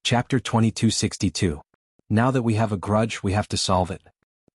Chapter 2262. Now that we have a grudge, we have to solve it.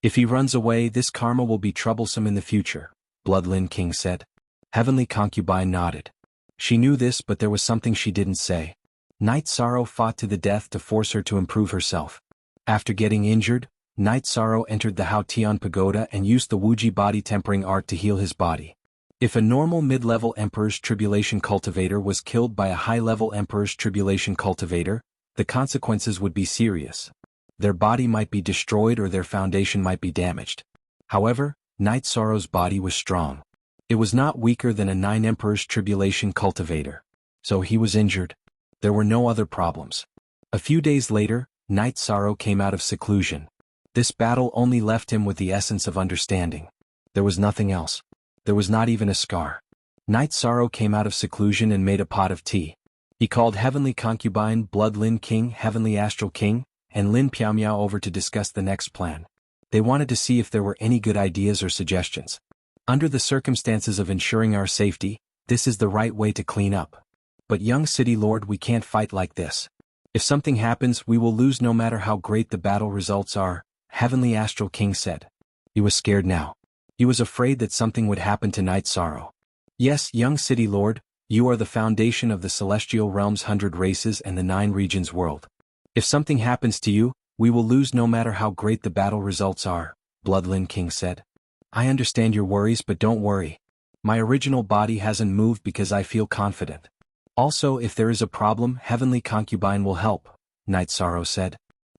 If he runs away, this karma will be troublesome in the future, Bloodlin King said. Heavenly Concubine nodded. She knew this, but there was something she didn't say. Night Sorrow fought to the death to force her to improve herself. After getting injured, Night Sorrow entered the Hao Tian Pagoda and used the Wuji body tempering art to heal his body. If a normal mid-level Emperor's Tribulation cultivator was killed by a high-level Emperor's Tribulation cultivator, the consequences would be serious. Their body might be destroyed or their foundation might be damaged. However, Night Sorrow's body was strong. It was not weaker than a 9 Emperor's Tribulation cultivator. So he was injured. There were no other problems. A few days later, Night Sorrow came out of seclusion. This battle only left him with the essence of understanding. There was nothing else. There was not even a scar. Night Sorrow came out of seclusion and made a pot of tea. He called Heavenly Concubine, Bloodlin King, Heavenly Astral King, and Lin Piaomiao over to discuss the next plan. They wanted to see if there were any good ideas or suggestions. Under the circumstances of ensuring our safety, this is the right way to clean up. But young City Lord, we can't fight like this. If something happens, we will lose no matter how great the battle results are, Heavenly Astral King said. He was scared now. He was afraid that something would happen to Night Sorrow. Yes, young City Lord, you are the foundation of the Celestial Realm's 100 races and the 9 regions world. If something happens to you, we will lose no matter how great the battle results are, Bloodlin King said. I understand your worries, but don't worry. My original body hasn't moved because I feel confident. Also, if there is a problem, Heavenly Concubine will help, Night Sorrow said.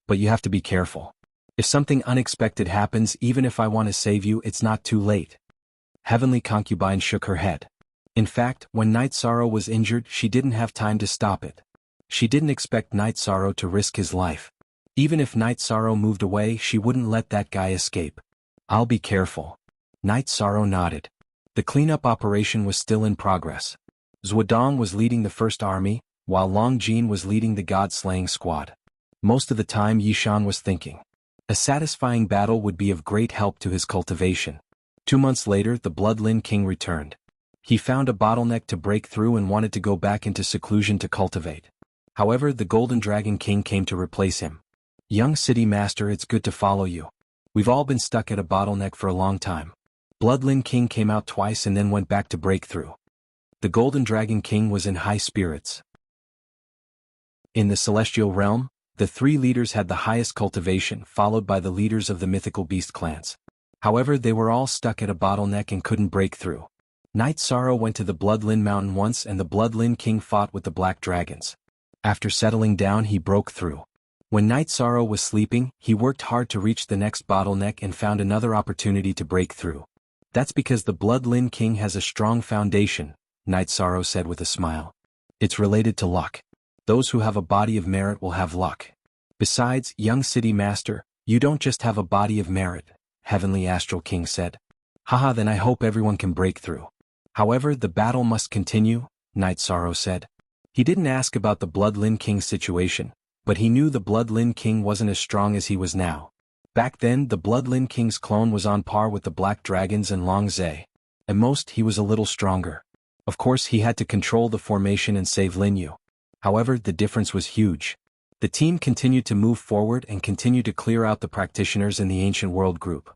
But you have to be careful. If something unexpected happens, even if I want to save you, it's not too late. Heavenly Concubine shook her head. In fact, when Night Sorrow was injured, she didn't have time to stop it. She didn't expect Night Sorrow to risk his life. Even if Night Sorrow moved away, she wouldn't let that guy escape. I'll be careful. Night Sorrow nodded. The cleanup operation was still in progress. Zhuodong was leading the First Army, while Long Jin was leading the God-slaying squad. Most of the time Yishan was thinking. A satisfying battle would be of great help to his cultivation. 2 months later, the Bloodlin King returned. He found a bottleneck to break through and wanted to go back into seclusion to cultivate. However, the Golden Dragon King came to replace him. Young City Master, it's good to follow you. We've all been stuck at a bottleneck for a long time. Bloodlin King came out twice and then went back to breakthrough. The Golden Dragon King was in high spirits. In the Celestial Realm, the 3 leaders had the highest cultivation, followed by the leaders of the mythical beast clans. However, they were all stuck at a bottleneck and couldn't break through. Night Sorrow went to the Bloodlin Mountain once and the Bloodlin King fought with the Black Dragons. After settling down, he broke through. When Night Sorrow was sleeping, he worked hard to reach the next bottleneck and found another opportunity to break through. That's because the Bloodlin King has a strong foundation, Night Sorrow said with a smile. It's related to luck. Those who have a body of merit will have luck. Besides, young City Master, you don't just have a body of merit, Heavenly Astral King said. Haha, then I hope everyone can break through. However, the battle must continue, Night Sorrow said. He didn't ask about the Bloodlin King's situation, but he knew the Bloodlin King wasn't as strong as he was now. Back then, the Bloodlin King's clone was on par with the Black Dragons and Long Zhe. At most, he was a little stronger. Of course, he had to control the formation and save Lin Yu. However, the difference was huge. The team continued to move forward and continued to clear out the practitioners in the Ancient World group.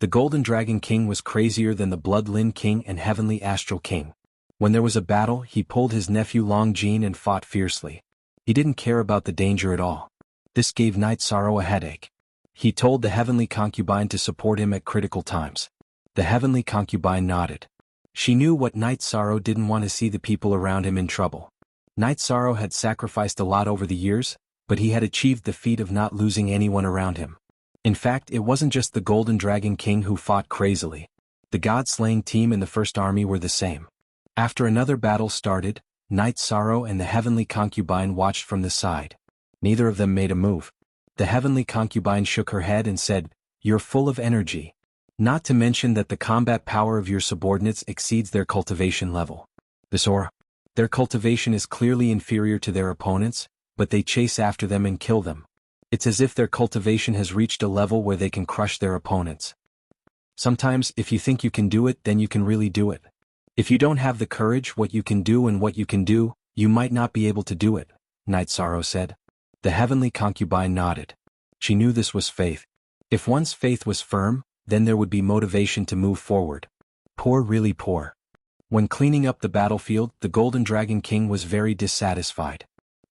The Golden Dragon King was crazier than the Bloodlin King and Heavenly Astral King. When there was a battle, he pulled his nephew Long Jin and fought fiercely. He didn't care about the danger at all. This gave Night Sorrow a headache. He told the Heavenly Concubine to support him at critical times. The Heavenly Concubine nodded. She knew what Night Sorrow didn't want to see the people around him in trouble. Night Sorrow had sacrificed a lot over the years, but he had achieved the feat of not losing anyone around him. In fact, it wasn't just the Golden Dragon King who fought crazily. The God-slaying team in the First Army were the same. After another battle started, Night Sorrow and the Heavenly Concubine watched from the side. Neither of them made a move. The Heavenly Concubine shook her head and said, "You're full of energy. Not to mention that the combat power of your subordinates exceeds their cultivation level. This aura. Their cultivation is clearly inferior to their opponents, but they chase after them and kill them. It's as if their cultivation has reached a level where they can crush their opponents. Sometimes, if you think you can do it, then you can really do it. If you don't have the courage, what you can do and what you can do, you might not be able to do it," Night Sorrow said. The heavenly concubine nodded. She knew this was faith. If one's faith was firm, then there would be motivation to move forward. Poor, really poor. When cleaning up the battlefield, the Golden Dragon King was very dissatisfied.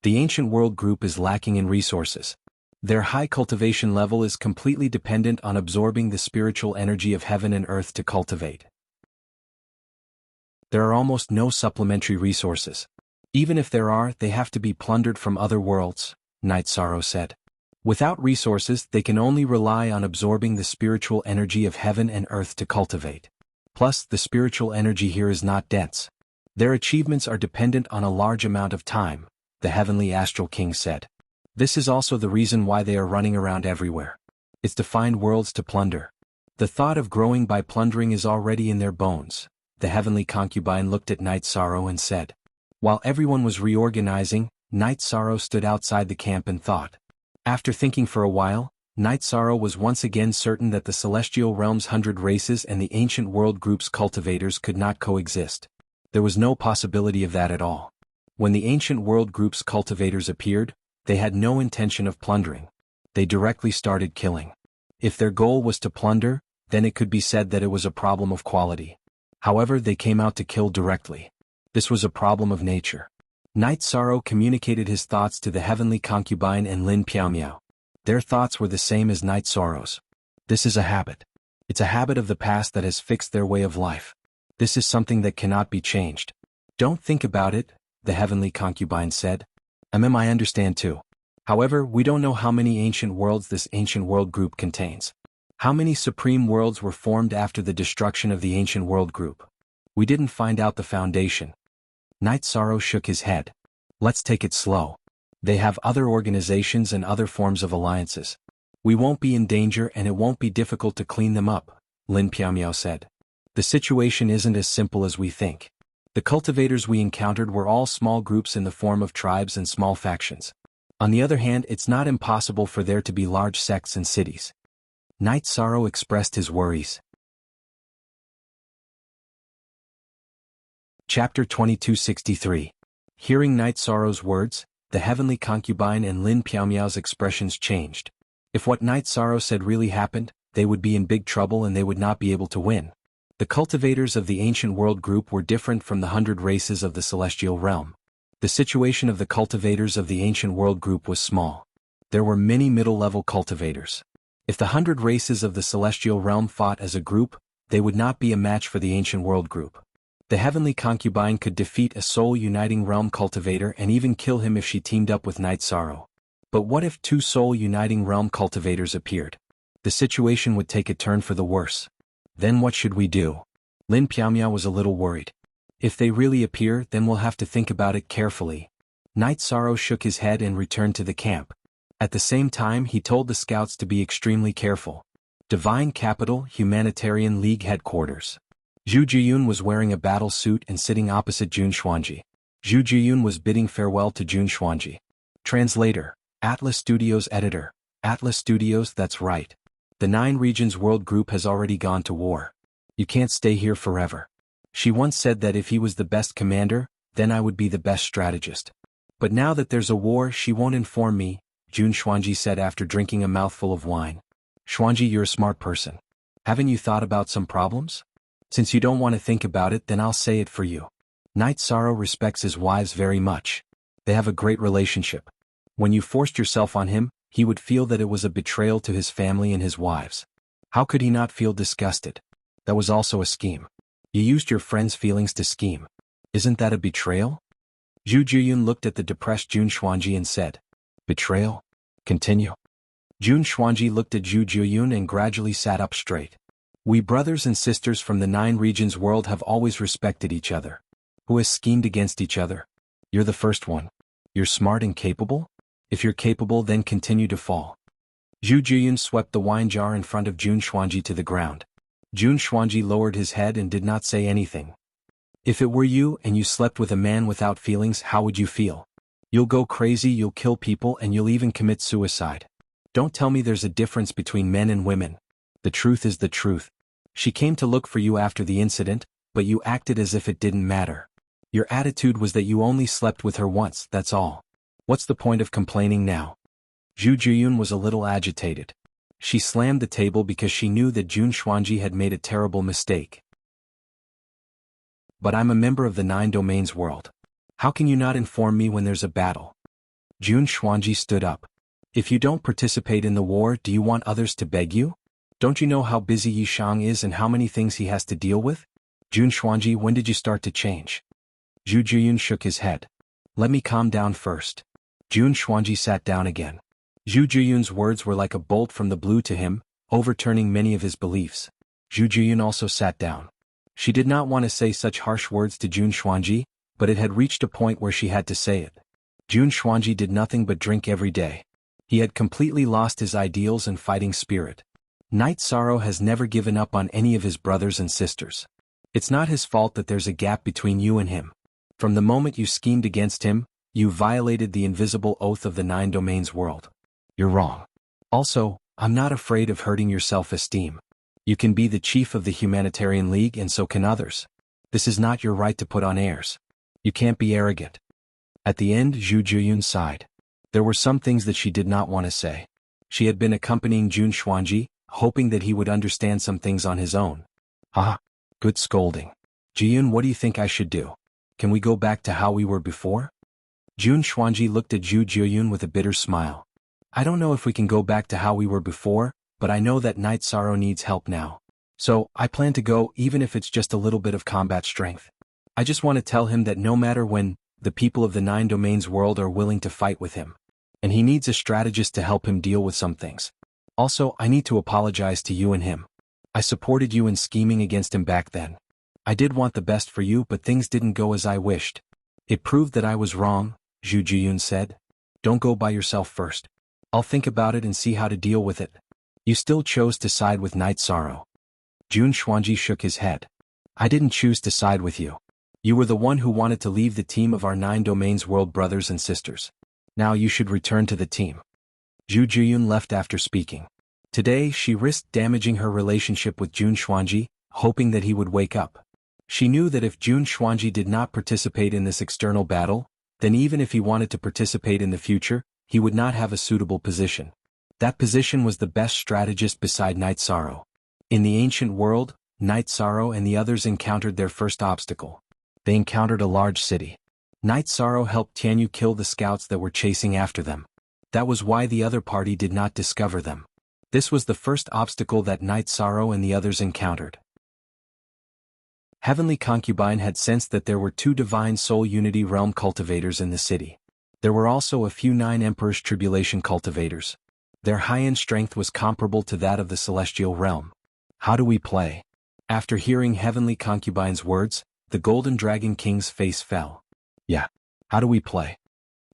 The ancient world group is lacking in resources. Their high cultivation level is completely dependent on absorbing the spiritual energy of heaven and earth to cultivate. There are almost no supplementary resources. Even if there are, they have to be plundered from other worlds, Night Sorrow said. Without resources, they can only rely on absorbing the spiritual energy of heaven and earth to cultivate. Plus, the spiritual energy here is not dense. Their achievements are dependent on a large amount of time, the Heavenly Astral King said. This is also the reason why they are running around everywhere. It's to find worlds to plunder. The thought of growing by plundering is already in their bones. The Heavenly Concubine looked at Night Sorrow and said. While everyone was reorganizing, Night Sorrow stood outside the camp and thought. After thinking for a while, Night Sorrow was once again certain that the celestial realm's 100 races and the ancient world group's cultivators could not coexist. There was no possibility of that at all. When the ancient world group's cultivators appeared, they had no intention of plundering. They directly started killing. If their goal was to plunder, then it could be said that it was a problem of quality. However, they came out to kill directly. This was a problem of nature. Night Sorrow communicated his thoughts to the Heavenly Concubine and Lin Piaomiao. Their thoughts were the same as Night Sorrow's. This is a habit. It's a habit of the past that has fixed their way of life. This is something that cannot be changed. Don't think about it, the Heavenly Concubine said. I understand too. However, we don't know how many ancient worlds this ancient world group contains. How many supreme worlds were formed after the destruction of the ancient world group? We didn't find out the foundation. Night Sorrow shook his head. Let's take it slow. They have other organizations and other forms of alliances. We won't be in danger and it won't be difficult to clean them up, Lin Piaomiao said. The situation isn't as simple as we think. The cultivators we encountered were all small groups in the form of tribes and small factions. On the other hand, it's not impossible for there to be large sects and cities. Night Sorrow expressed his worries. Chapter 2263. Hearing Night Sorrow's words, the Heavenly Concubine and Lin Piaomiao's expressions changed. If what Night Sorrow said really happened, they would be in big trouble and they would not be able to win. The cultivators of the ancient world group were different from the 100 races of the celestial realm. The situation of the cultivators of the ancient world group was small. There were many middle-level cultivators. If the 100 races of the celestial realm fought as a group, they would not be a match for the ancient world group. The Heavenly Concubine could defeat a soul-uniting realm cultivator and even kill him if she teamed up with Night Sorrow. But what if 2 soul-uniting realm cultivators appeared? The situation would take a turn for the worse. Then what should we do? Lin Piaomiao was a little worried. If they really appear, then we'll have to think about it carefully. Night Sorrow shook his head and returned to the camp. At the same time, he told the scouts to be extremely careful. Divine Capital, Humanitarian League Headquarters. Zhu Jiyun was wearing a battle suit and sitting opposite Jun Xuanji. Zhu Jiyun was bidding farewell to Jun Xuanji. Translator. Atlas Studios Editor. Atlas Studios, that's right. The 9 Regions World Group has already gone to war. You can't stay here forever. She once said that if he was the best commander, then I would be the best strategist. But now that there's a war, she won't inform me, Jun Xuanji said after drinking a mouthful of wine. Xuanji, you're a smart person. Haven't you thought about some problems? Since you don't want to think about it, then I'll say it for you. Night Sorrow respects his wives very much. They have a great relationship. When you forced yourself on him, he would feel that it was a betrayal to his family and his wives. How could he not feel disgusted? That was also a scheme. You used your friend's feelings to scheme. Isn't that a betrayal? Zhu Jiyun looked at the depressed Jun Xuanji and said, Betrayal? Continue. Jun Xuanji looked at Zhu Jiyun and gradually sat up straight. We brothers and sisters from the 9 Regions world have always respected each other. Who has schemed against each other? You're the first one. You're smart and capable? If you're capable, then continue to fall. Zhu Jiyun swept the wine jar in front of Jun Xuanji to the ground. Jun Xuanji lowered his head and did not say anything. If it were you and you slept with a man without feelings, how would you feel? You'll go crazy, you'll kill people, and you'll even commit suicide. Don't tell me there's a difference between men and women. The truth is the truth. She came to look for you after the incident, but you acted as if it didn't matter. Your attitude was that you only slept with her once, that's all. What's the point of complaining now? Zhu Juyun was a little agitated. She slammed the table because she knew that Jun Xuanji had made a terrible mistake. But I'm a member of the Nine Domains world. How can you not inform me when there's a battle? Jun Xuanji stood up. If you don't participate in the war, do you want others to beg you? Don't you know how busy Yishang is and how many things he has to deal with? Jun Xuanji, when did you start to change? Zhu Juyun shook his head. Let me calm down first. Jun Xuanji sat down again. Zhu Juyun's words were like a bolt from the blue to him, overturning many of his beliefs. Zhu Juyun also sat down. She did not want to say such harsh words to Jun Xuanji, but it had reached a point where she had to say it. Jun Xuanji did nothing but drink every day. He had completely lost his ideals and fighting spirit. Night Sorrow has never given up on any of his brothers and sisters. It's not his fault that there's a gap between you and him. From the moment you schemed against him, you violated the invisible oath of the Nine Domains world. You're wrong. Also, I'm not afraid of hurting your self-esteem. You can be the chief of the Humanitarian League and so can others. This is not your right to put on airs. You can't be arrogant. At the end, Zhu Juyun sighed. There were some things that she did not want to say. She had been accompanying Jun Xuanji, hoping that he would understand some things on his own. Ah, good scolding. Jiyun, what do you think I should do? Can we go back to how we were before? Jun Xuanji looked at Zhu Juyun with a bitter smile. I don't know if we can go back to how we were before, but I know that Night Sorrow needs help now. So, I plan to go even if it's just a little bit of combat strength. I just want to tell him that no matter when, the people of the Nine Domains world are willing to fight with him. And he needs a strategist to help him deal with some things. Also, I need to apologize to you and him. I supported you in scheming against him back then. I did want the best for you, but things didn't go as I wished. It proved that I was wrong, Zhu Jiyun said. Don't go by yourself first. I'll think about it and see how to deal with it. You still chose to side with Night Sorrow. Jun Xuanji shook his head. I didn't choose to side with you. You were the one who wanted to leave the team of our Nine Domains world brothers and sisters. Now you should return to the team. Zhu Jiyun left after speaking. Today she risked damaging her relationship with Jun Xuanji, hoping that he would wake up. She knew that if Jun Xuanji did not participate in this external battle, then even if he wanted to participate in the future, he would not have a suitable position. That position was the best strategist beside Night Sorrow. In the ancient world, Night Sorrow and the others encountered their first obstacle. They encountered a large city. Night Sorrow helped Tianyu kill the scouts that were chasing after them. That was why the other party did not discover them. This was the first obstacle that Night Sorrow and the others encountered. Heavenly Concubine had sensed that there were 2 Divine Soul Unity Realm cultivators in the city. There were also a few 9 Emperor's Tribulation cultivators. Their high-end strength was comparable to that of the Celestial Realm. How do we play? After hearing Heavenly Concubine's words, the Golden Dragon King's face fell. Yeah. How do we play?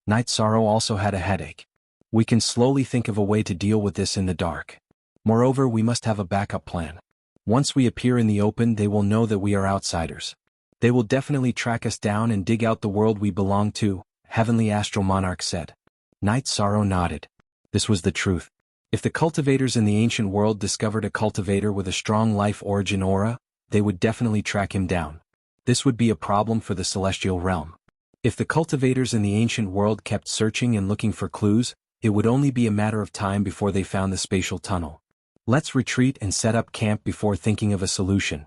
Night Sorrow also had a headache. We can slowly think of a way to deal with this in the dark. Moreover, we must have a backup plan. Once we appear in the open, they will know that we are outsiders. They will definitely track us down and dig out the world we belong to, Heavenly Astral Monarch said. Night Sorrow nodded. This was the truth. If the cultivators in the ancient world discovered a cultivator with a strong life origin aura, they would definitely track him down. This would be a problem for the Celestial Realm. If the cultivators in the ancient world kept searching and looking for clues, it would only be a matter of time before they found the spatial tunnel. Let's retreat and set up camp before thinking of a solution.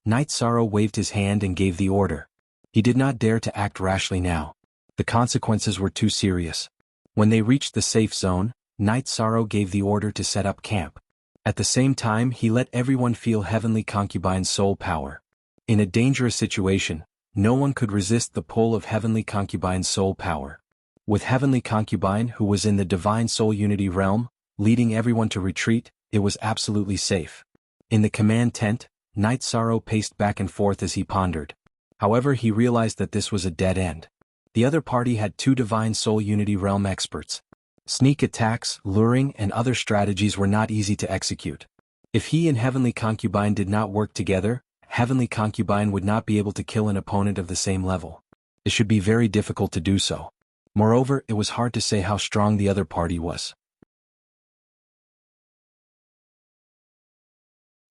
Night Sorrow waved his hand and gave the order. He did not dare to act rashly now. The consequences were too serious. When they reached the safe zone, Night Sorrow gave the order to set up camp. At the same time, he let everyone feel Heavenly Concubine's soul power. In a dangerous situation, no one could resist the pull of Heavenly Concubine's soul power. With Heavenly Concubine, who was in the Divine Soul Unity realm, leading everyone to retreat, it was absolutely safe. In the command tent, Night Sorrow paced back and forth as he pondered. However, he realized that this was a dead end. The other party had 2 Divine Soul Unity realm experts. Sneak attacks, luring, and other strategies were not easy to execute. If he and Heavenly Concubine did not work together, Heavenly Concubine would not be able to kill an opponent of the same level. It should be very difficult to do so. Moreover, it was hard to say how strong the other party was.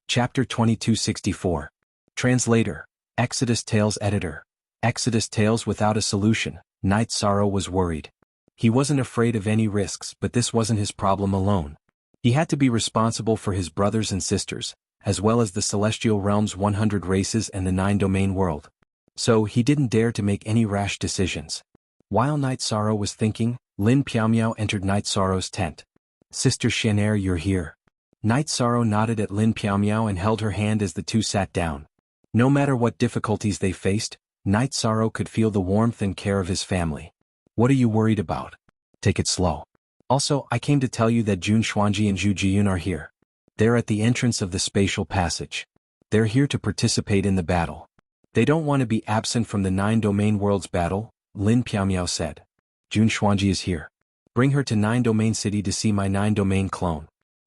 Chapter 2264. Translator. Exodus Tales Editor. Exodus Tales without a solution. Night Sorrow was worried. He wasn't afraid of any risks, but this wasn't his problem alone. He had to be responsible for his brothers and sisters, as well as the celestial realm's 100 races and the 9-domain world. So he didn't dare to make any rash decisions. While Night Sorrow was thinking, Lin Piaomiao entered Night Sorrow's tent. "Sister Shen'er, you're here." Night Sorrow nodded at Lin Piaomiao and held her hand as the two sat down. No matter what difficulties they faced, Night Sorrow could feel the warmth and care of his family. "What are you worried about? Take it slow. Also, I came to tell you that Jun Xuanji and Zhu Jiyun are here. They're at the entrance of the spatial passage. They're here to participate in the battle. They don't want to be absent from the 9-domain world's battle," Lin Piaomiao said. "Jun Xuanji is here. Bring her to 9-domain city to see my 9-domain clone.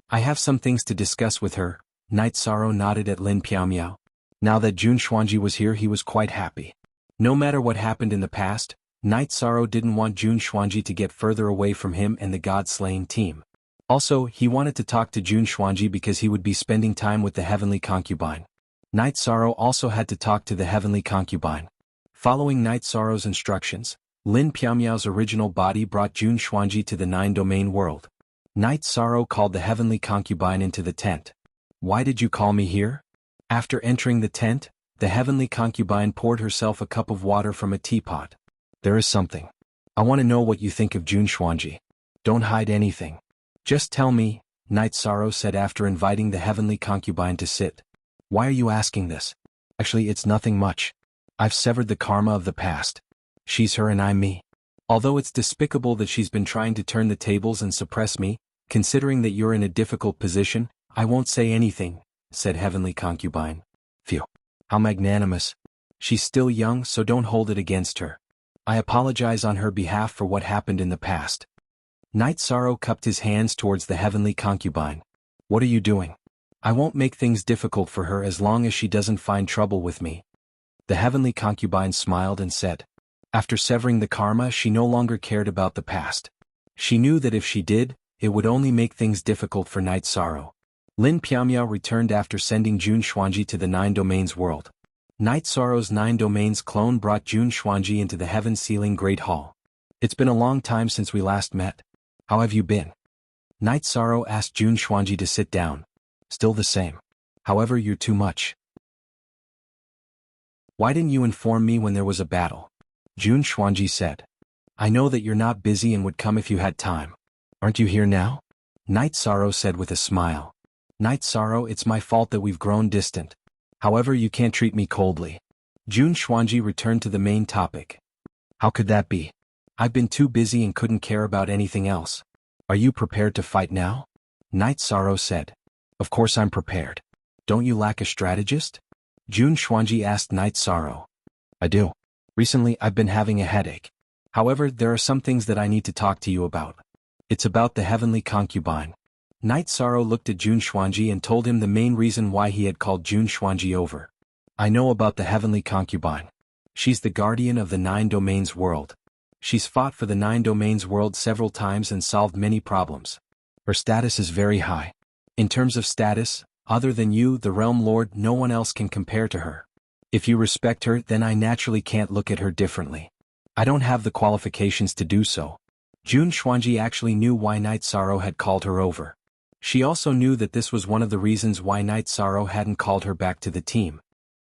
I have some things to discuss with her." Night Sorrow nodded at Lin Piaomiao. Now that Jun Xuanji was here, he was quite happy. No matter what happened in the past, Night Sorrow didn't want Jun Xuanji to get further away from him and the God-slaying team. Also, he wanted to talk to Jun Xuanji because he would be spending time with the heavenly concubine. Night Sorrow also had to talk to the heavenly concubine. Following Night Sorrow's instructions, Lin Piaomiao's original body brought Jun Xuanji to the 9-domain world. Night Sorrow called the heavenly concubine into the tent. "Why did you call me here?" After entering the tent, the heavenly concubine poured herself a cup of water from a teapot. "There is something. I want to know what you think of Jun Xuanji. Don't hide anything. Just tell me," Night Sorrow said after inviting the heavenly concubine to sit. "Why are you asking this? Actually, it's nothing much. I've severed the karma of the past. She's her and I'm me. Although it's despicable that she's been trying to turn the tables and suppress me, considering that you're in a difficult position, I won't say anything," said heavenly concubine. "Phew. How magnanimous. She's still young, so don't hold it against her. I apologize on her behalf for what happened in the past." Night Sorrow cupped his hands towards the heavenly concubine. "What are you doing? I won't make things difficult for her as long as she doesn't find trouble with me." The heavenly concubine smiled and said, after severing the karma, she no longer cared about the past. She knew that if she did, it would only make things difficult for Night Sorrow. Lin Piaomiao returned after sending Jun Xuanji to the 9-domains world. Night Sorrow's 9-domains clone brought Jun Xuanji into the heaven-sealing Great Hall. "It's been a long time since we last met. How have you been?" Night Sorrow asked Jun Xuanji to sit down. "Still the same. However, you're too much. Why didn't you inform me when there was a battle?" Jun Xuanji said. "I know that you're not busy and would come if you had time. Aren't you here now?" Night Sorrow said with a smile. "Night Sorrow, it's my fault that we've grown distant. However, you can't treat me coldly." Jun Xuanji returned to the main topic. "How could that be? I've been too busy and couldn't care about anything else. Are you prepared to fight now?" Night Sorrow said. "Of course I'm prepared. Don't you lack a strategist?" Jun Xuanji asked Night Sorrow. "I do. Recently I've been having a headache. However, there are some things that I need to talk to you about. It's about the heavenly concubine." Night Sorrow looked at Jun Xuanji and told him the main reason why he had called Jun Xuanji over. "I know about the heavenly concubine. She's the guardian of the 9-domains world. She's fought for the 9-domains world several times and solved many problems. Her status is very high. In terms of status, other than you, the Realm Lord, no one else can compare to her. If you respect her, then I naturally can't look at her differently. I don't have the qualifications to do so." Jun Xuanji actually knew why Night Sorrow had called her over. She also knew that this was one of the reasons why Night Sorrow hadn't called her back to the team.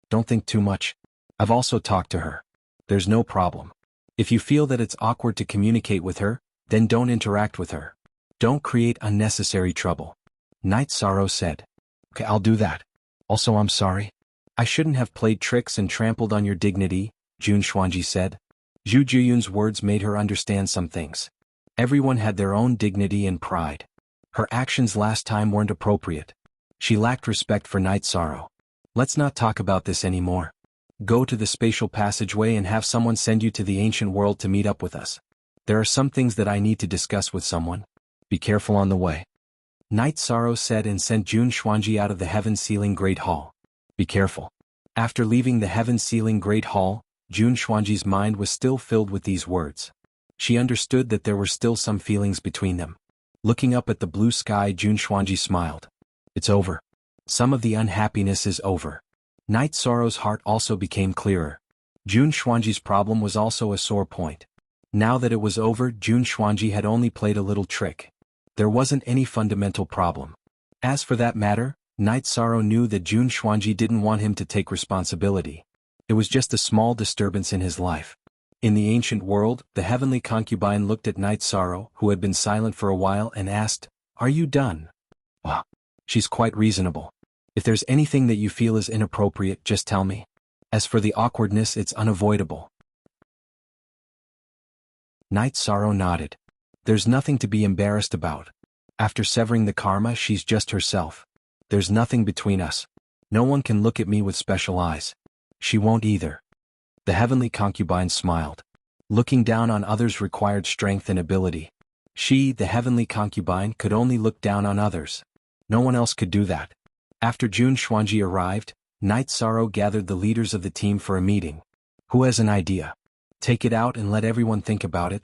"Don't think too much. I've also talked to her. There's no problem. If you feel that it's awkward to communicate with her, then don't interact with her. Don't create unnecessary trouble." Night Sorrow said. "Okay, I'll do that. Also, I'm sorry. I shouldn't have played tricks and trampled on your dignity," Jun Xuanji said. Zhu Jiyun's words made her understand some things. Everyone had their own dignity and pride. Her actions last time weren't appropriate. She lacked respect for Night Sorrow. "Let's not talk about this anymore. Go to the spatial passageway and have someone send you to the ancient world to meet up with us. There are some things that I need to discuss with someone. Be careful on the way." Night Sorrow said and sent Jun Xuanji out of the heaven-sealing Great Hall. Be careful. After leaving the heaven-sealing Great Hall, Jun Xuanji's mind was still filled with these words. She understood that there were still some feelings between them. Looking up at the blue sky, Jun Xuanji smiled. It's over. Some of the unhappiness is over. Night Sorrow's heart also became clearer. Jun Xuanji's problem was also a sore point. Now that it was over, Jun Xuanji had only played a little trick. There wasn't any fundamental problem. As for that matter, Night Sorrow knew that Jun Xuanji didn't want him to take responsibility. It was just a small disturbance in his life. In the ancient world, the heavenly concubine looked at Night Sorrow, who had been silent for a while, and asked, "Are you done?" "Ah, she's quite reasonable. If there's anything that you feel is inappropriate, just tell me. As for the awkwardness, it's unavoidable." Night Sorrow nodded. There's nothing to be embarrassed about. After severing the karma, she's just herself. There's nothing between us. No one can look at me with special eyes. She won't either. The heavenly concubine smiled. Looking down on others required strength and ability. She, the heavenly concubine, could only look down on others. No one else could do that. After Jun Xuanji arrived, Night Sorrow gathered the leaders of the team for a meeting. Who has an idea? Take it out and let everyone think about it.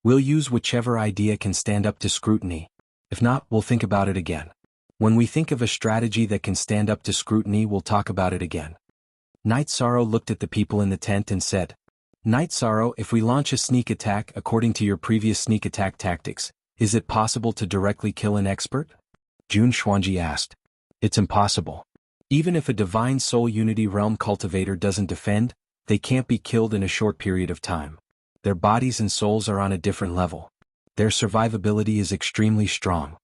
We'll use whichever idea can stand up to scrutiny. If not, we'll think about it again. When we think of a strategy that can stand up to scrutiny, we'll talk about it again. Night Sorrow looked at the people in the tent and said, "Night Sorrow, if we launch a sneak attack according to your previous sneak attack tactics, is it possible to directly kill an expert?" Jun Xuanji asked. "It's impossible. Even if a Divine Soul Unity Realm cultivator doesn't defend, they can't be killed in a short period of time. Their bodies and souls are on a different level. Their survivability is extremely strong."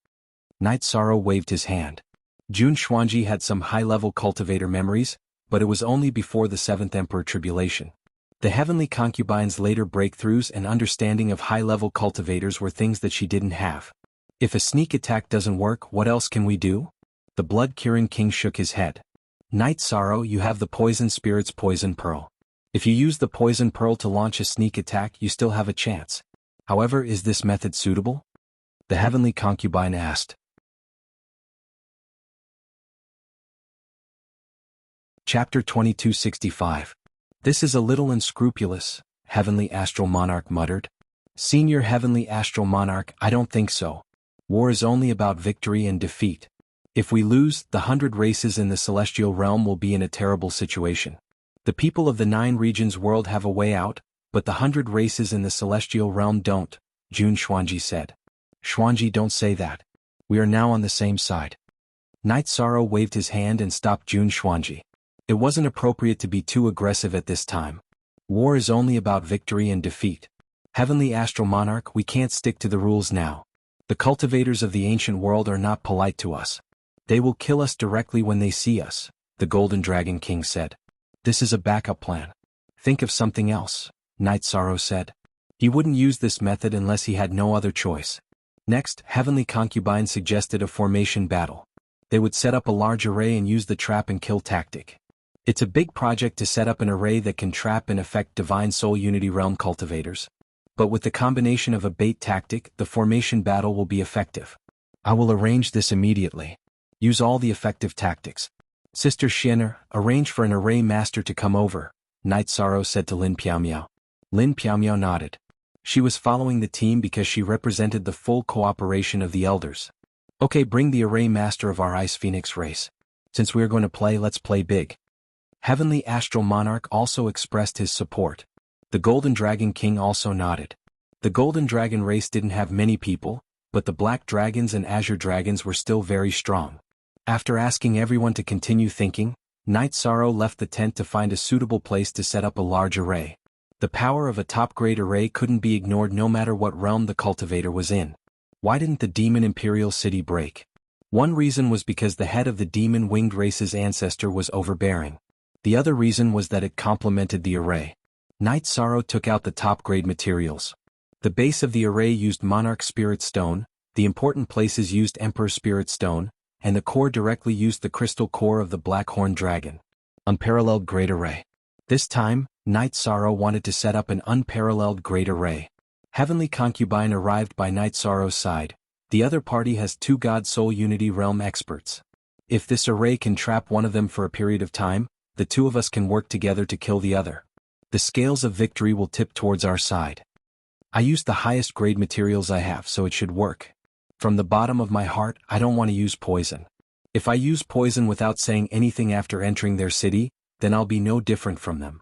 Night Sorrow waved his hand. Jun Xuanji had some high-level cultivator memories, but it was only before the 7th Emperor tribulation. The heavenly concubine's later breakthroughs and understanding of high-level cultivators were things that she didn't have. If a sneak attack doesn't work, what else can we do? The blood-curing king shook his head. Night Sorrow, you have the poison spirit's poison pearl. If you use the poison pearl to launch a sneak attack, you still have a chance. However, is this method suitable? The heavenly concubine asked. Chapter 2265. This is a little unscrupulous, Heavenly Astral Monarch muttered. Senior Heavenly Astral Monarch, I don't think so. War is only about victory and defeat. If we lose, the 100 races in the celestial realm will be in a terrible situation. The people of the 9 regions world have a way out, but the 100 races in the celestial realm don't, Jun Xuanji said. Xuanji, don't say that. We are now on the same side. Night Sorrow waved his hand and stopped Jun Xuanji. It wasn't appropriate to be too aggressive at this time. War is only about victory and defeat. Heavenly Astral Monarch, we can't stick to the rules now. The cultivators of the ancient world are not polite to us. They will kill us directly when they see us, the Golden Dragon King said. This is a backup plan. Think of something else, Night Sorrow said. He wouldn't use this method unless he had no other choice. Next, Heavenly Concubine suggested a formation battle. They would set up a large array and use the trap and kill tactic. It's a big project to set up an array that can trap and affect Divine Soul Unity Realm cultivators. But with the combination of a bait tactic, the formation battle will be effective. I will arrange this immediately. Use all the effective tactics. Sister Xin'er, arrange for an array master to come over, Night Sorrow said to Lin Piaomiao. Lin Piaomiao nodded. She was following the team because she represented the full cooperation of the elders. Okay, bring the array master of our Ice Phoenix race. Since we are going to play, let's play big. Heavenly Astral Monarch also expressed his support. The Golden Dragon King also nodded. The Golden Dragon race didn't have many people, but the Black Dragons and Azure Dragons were still very strong. After asking everyone to continue thinking, Night Sorrow left the tent to find a suitable place to set up a large array. The power of a top-grade array couldn't be ignored no matter what realm the cultivator was in. Why didn't the Demon Imperial City break? One reason was because the head of the Demon Winged race's ancestor was overbearing. The other reason was that it complemented the array. Night Sorrow took out the top-grade materials. The base of the array used Monarch Spirit Stone, the important places used Emperor Spirit Stone, and the core directly used the crystal core of the Black Horn Dragon. Unparalleled Great Array. This time, Night Sorrow wanted to set up an unparalleled great array. Heavenly Concubine arrived by Night Sorrow's side. The other party has 2 God Soul Unity Realm experts. If this array can trap one of them for a period of time, the 2 of us can work together to kill the other. The scales of victory will tip towards our side. I used the highest grade materials I have, so it should work. From the bottom of my heart, I don't want to use poison. If I use poison without saying anything after entering their city, then I'll be no different from them.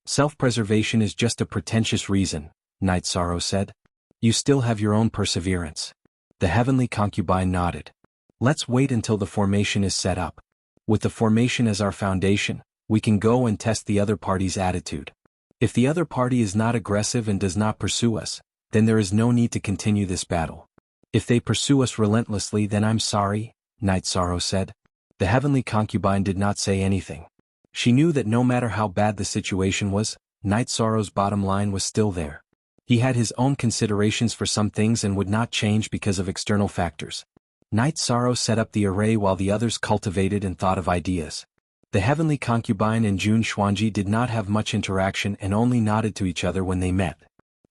Self-preservation is just a pretentious reason, Night Sorrow said. You still have your own perseverance. The heavenly concubine nodded. Let's wait until the formation is set up. With the formation as our foundation, we can go and test the other party's attitude. If the other party is not aggressive and does not pursue us, then there is no need to continue this battle. If they pursue us relentlessly, then I'm sorry, Night Sorrow said. The heavenly concubine did not say anything. She knew that no matter how bad the situation was, Night Sorrow's bottom line was still there. He had his own considerations for some things and would not change because of external factors. Night Sorrow set up the array while the others cultivated and thought of ideas. The heavenly concubine and Jun Xuanji did not have much interaction and only nodded to each other when they met.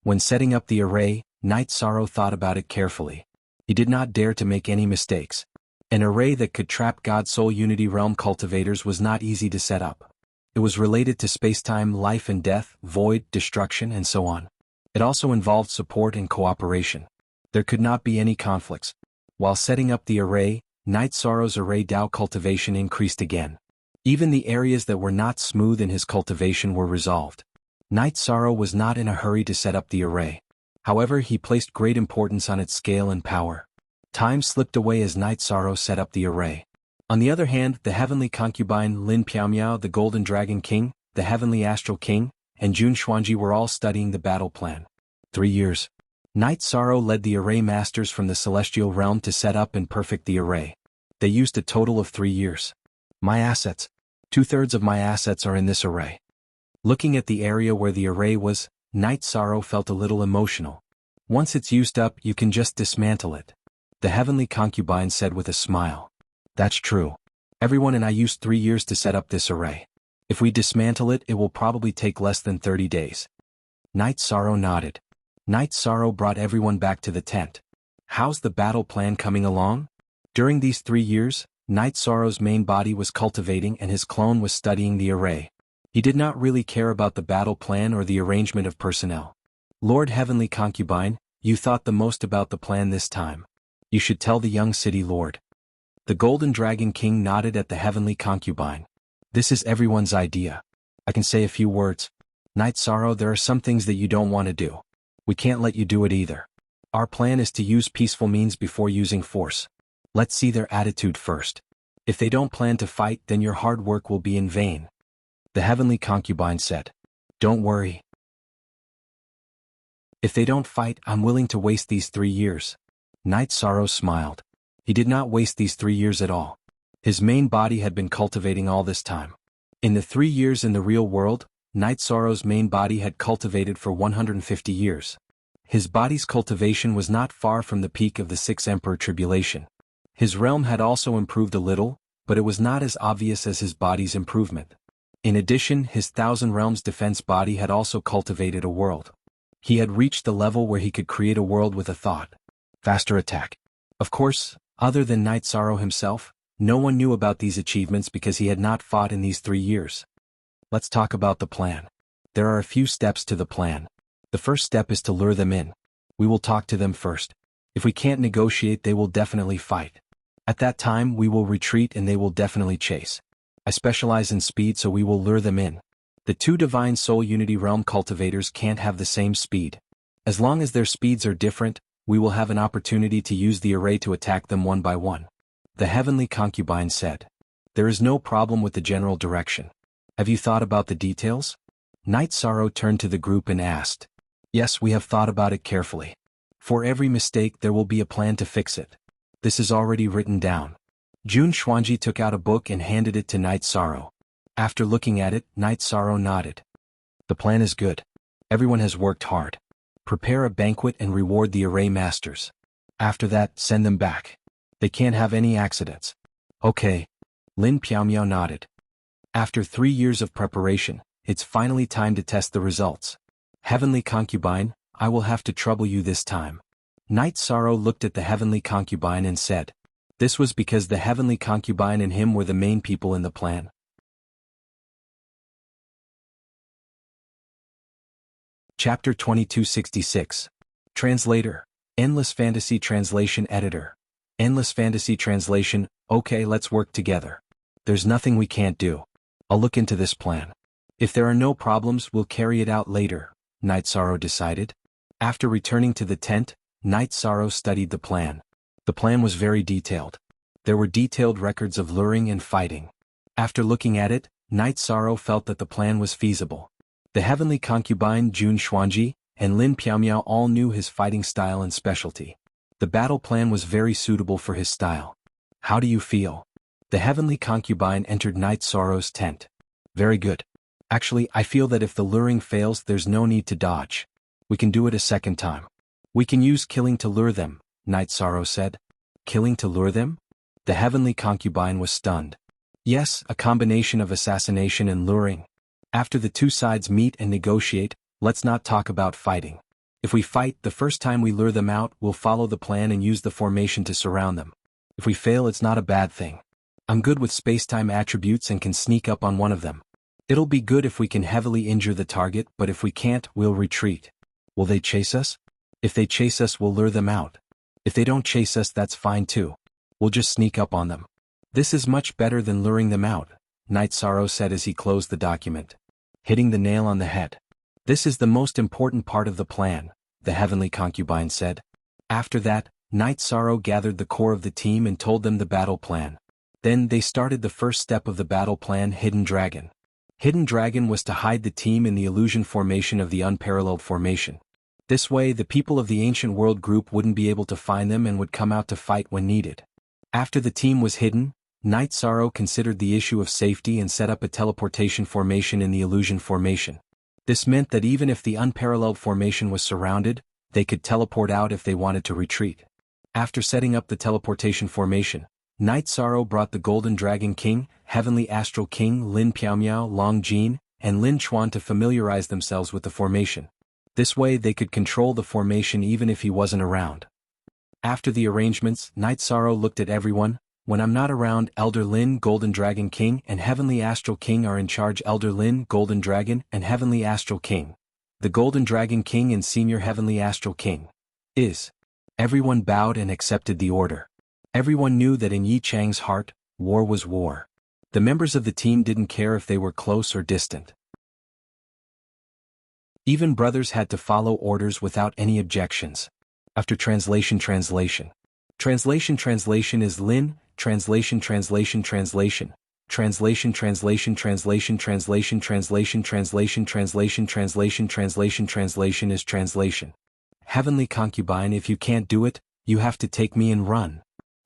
When setting up the array, Night Sorrow thought about it carefully. He did not dare to make any mistakes. An array that could trap God-Soul Unity Realm cultivators was not easy to set up. It was related to spacetime, life and death, void, destruction, and so on. It also involved support and cooperation. There could not be any conflicts. While setting up the array, Night Sorrow's array Dao cultivation increased again. Even the areas that were not smooth in his cultivation were resolved. Night Sorrow was not in a hurry to set up the array. However, he placed great importance on its scale and power. Time slipped away as Night Sorrow set up the array. On the other hand, the heavenly concubine Lin Piaomiao, the Golden Dragon King, the heavenly Astral King, and Jun Xuanji were all studying the battle plan. 3 years. Night Sorrow led the array masters from the celestial realm to set up and perfect the array. They used a total of 3 years. My assets. 2/3 of my assets are in this array. Looking at the area where the array was, Night Sorrow felt a little emotional. Once it's used up, you can just dismantle it. The heavenly concubine said with a smile. That's true. Everyone and I used 3 years to set up this array. If we dismantle it, it will probably take less than 30 days. Night Sorrow nodded. Night Sorrow brought everyone back to the tent. How's the battle plan coming along? During these 3 years, Night Sorrow's main body was cultivating and his clone was studying the array. He did not really care about the battle plan or the arrangement of personnel. Lord Heavenly Concubine, you thought the most about the plan this time. You should tell the young city lord. The Golden Dragon King nodded at the Heavenly Concubine. This is everyone's idea. I can say a few words. Night Sorrow, there are some things that you don't want to do. We can't let you do it either. Our plan is to use peaceful means before using force. Let's see their attitude first. If they don't plan to fight, then your hard work will be in vain. The Heavenly Concubine said. Don't worry. If they don't fight, I'm willing to waste these 3 years. Night Sorrow smiled. He did not waste these 3 years at all. His main body had been cultivating all this time. In the 3 years in the real world, Night Sorrow's main body had cultivated for 150 years. His body's cultivation was not far from the peak of the 6th Emperor Tribulation. His realm had also improved a little, but it was not as obvious as his body's improvement. In addition, his 1,000 Realms defense body had also cultivated a world. He had reached the level where he could create a world with a thought. Faster attack. Of course, other than Night Sorrow himself, no one knew about these achievements because he had not fought in these 3 years. Let's talk about the plan. There are a few steps to the plan. The first step is to lure them in. We will talk to them first. If we can't negotiate, they will definitely fight. At that time, we will retreat and they will definitely chase. I specialize in speed, so we will lure them in. The 2 Divine Soul Unity Realm cultivators can't have the same speed. As long as their speeds are different, we will have an opportunity to use the array to attack them one by one. The Heavenly Concubine said. There is no problem with the general direction. Have you thought about the details? Night Sorrow turned to the group and asked. Yes, we have thought about it carefully. For every mistake, there will be a plan to fix it. This is already written down. Jun Xuanji took out a book and handed it to Night Sorrow. After looking at it, Night Sorrow nodded. The plan is good. Everyone has worked hard. Prepare a banquet and reward the array masters. After that, send them back. They can't have any accidents. Okay. Lin Piaomiao nodded. After 3 years of preparation, it's finally time to test the results. Heavenly Concubine, I will have to trouble you this time. Night Sorrow looked at the Heavenly Concubine and said. This was because the Heavenly Concubine and him were the main people in the plan. Chapter 2266. Translator. Endless Fantasy Translation Editor. Endless Fantasy Translation. Okay, let's work together. There's nothing we can't do. I'll look into this plan. If there are no problems, we'll carry it out later, Night Sorrow decided. After returning to the tent, Night Sorrow studied the plan. The plan was very detailed. There were detailed records of luring and fighting. After looking at it, Night Sorrow felt that the plan was feasible. The heavenly concubine Jun Xuanji and Lin Piaomiao all knew his fighting style and specialty. The battle plan was very suitable for his style. How do you feel? The heavenly concubine entered Night Sorrow's tent. Very good. Actually, I feel that if the luring fails, there's no need to dodge. We can do it a second time. We can use killing to lure them, Night Sorrow said. Killing to lure them? The heavenly concubine was stunned. Yes, a combination of assassination and luring. After the two sides meet and negotiate, let's not talk about fighting. If we fight, the first time we lure them out, we'll follow the plan and use the formation to surround them. If we fail, it's not a bad thing. I'm good with space-time attributes and can sneak up on one of them. It'll be good if we can heavily injure the target, but if we can't, we'll retreat. Will they chase us? If they chase us, we'll lure them out. If they don't chase us, that's fine too. We'll just sneak up on them. This is much better than luring them out, Night Sorrow said as he closed the document. Hitting the nail on the head. This is the most important part of the plan, the heavenly concubine said. After that, Night Sorrow gathered the core of the team and told them the battle plan. Then they started the first step of the battle plan, Hidden Dragon. Hidden Dragon was to hide the team in the illusion formation of the unparalleled formation. This way, the people of the ancient world group wouldn't be able to find them and would come out to fight when needed. After the team was hidden, Night Sorrow considered the issue of safety and set up a teleportation formation in the illusion formation. This meant that even if the unparalleled formation was surrounded, they could teleport out if they wanted to retreat. After setting up the teleportation formation, Night Sorrow brought the Golden Dragon King, Heavenly Astral King Lin Piaomiao, Long Jin, and Lin Chuan to familiarize themselves with the formation. This way they could control the formation even if he wasn't around. After the arrangements, Night Sorrow looked at everyone. When I'm not around, Elder Lin, Golden Dragon King, and Heavenly Astral King are in charge. Elder Lin, Golden Dragon, and Heavenly Astral King. The Golden Dragon King and Senior Heavenly Astral King. Is. Everyone bowed and accepted the order. Everyone knew that in Yi Chang's heart, war was war. The members of the team didn't care if they were close or distant. Even brothers had to follow orders without any objections. After translation is Lin, translation is translation is translation. Heavenly concubine, if you can't do it, you have to take me and run.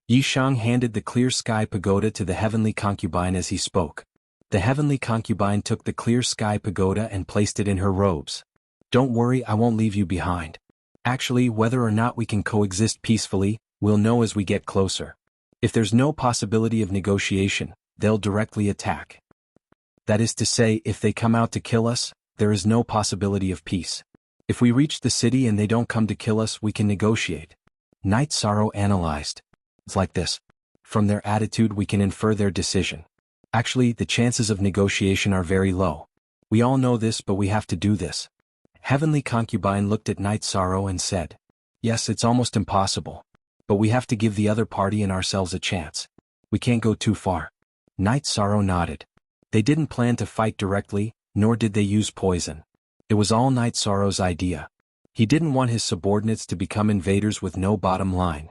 Yi Shang handed the clear sky pagoda to the heavenly concubine as he spoke. The heavenly concubine took the clear sky pagoda and placed it in her robes. Don't worry, I won't leave you behind. Actually, whether or not we can coexist peacefully, we'll know as we get closer. If there's no possibility of negotiation, they'll directly attack. That is to say, if they come out to kill us, there is no possibility of peace. If we reach the city and they don't come to kill us, we can negotiate. Night Sorrow analyzed. It's like this. From their attitude we can infer their decision. Actually, the chances of negotiation are very low. We all know this, but we have to do this. Heavenly concubine looked at Night Sorrow and said, yes, it's almost impossible. But we have to give the other party and ourselves a chance. We can't go too far. Night Sorrow nodded. They didn't plan to fight directly, nor did they use poison. It was all Night Sorrow's idea. He didn't want his subordinates to become invaders with no bottom line.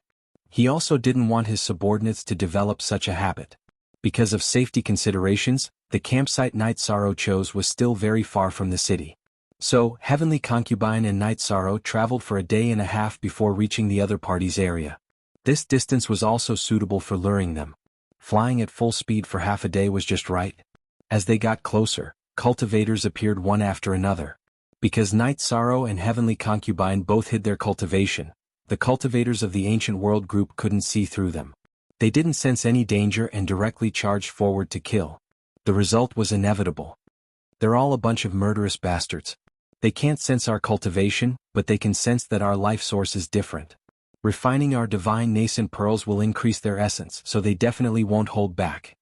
He also didn't want his subordinates to develop such a habit. Because of safety considerations, the campsite Night Sorrow chose was still very far from the city. So, Heavenly Concubine and Night Sorrow traveled for a day and a half before reaching the other party's area. This distance was also suitable for luring them. Flying at full speed for half a day was just right. As they got closer, cultivators appeared one after another. Because Night Sorrow and Heavenly Concubine both hid their cultivation, the cultivators of the ancient world group couldn't see through them. They didn't sense any danger and directly charged forward to kill. The result was inevitable. They're all a bunch of murderous bastards. They can't sense our cultivation, but they can sense that our life source is different. Refining our divine nascent pearls will increase their essence, so they definitely won't hold back.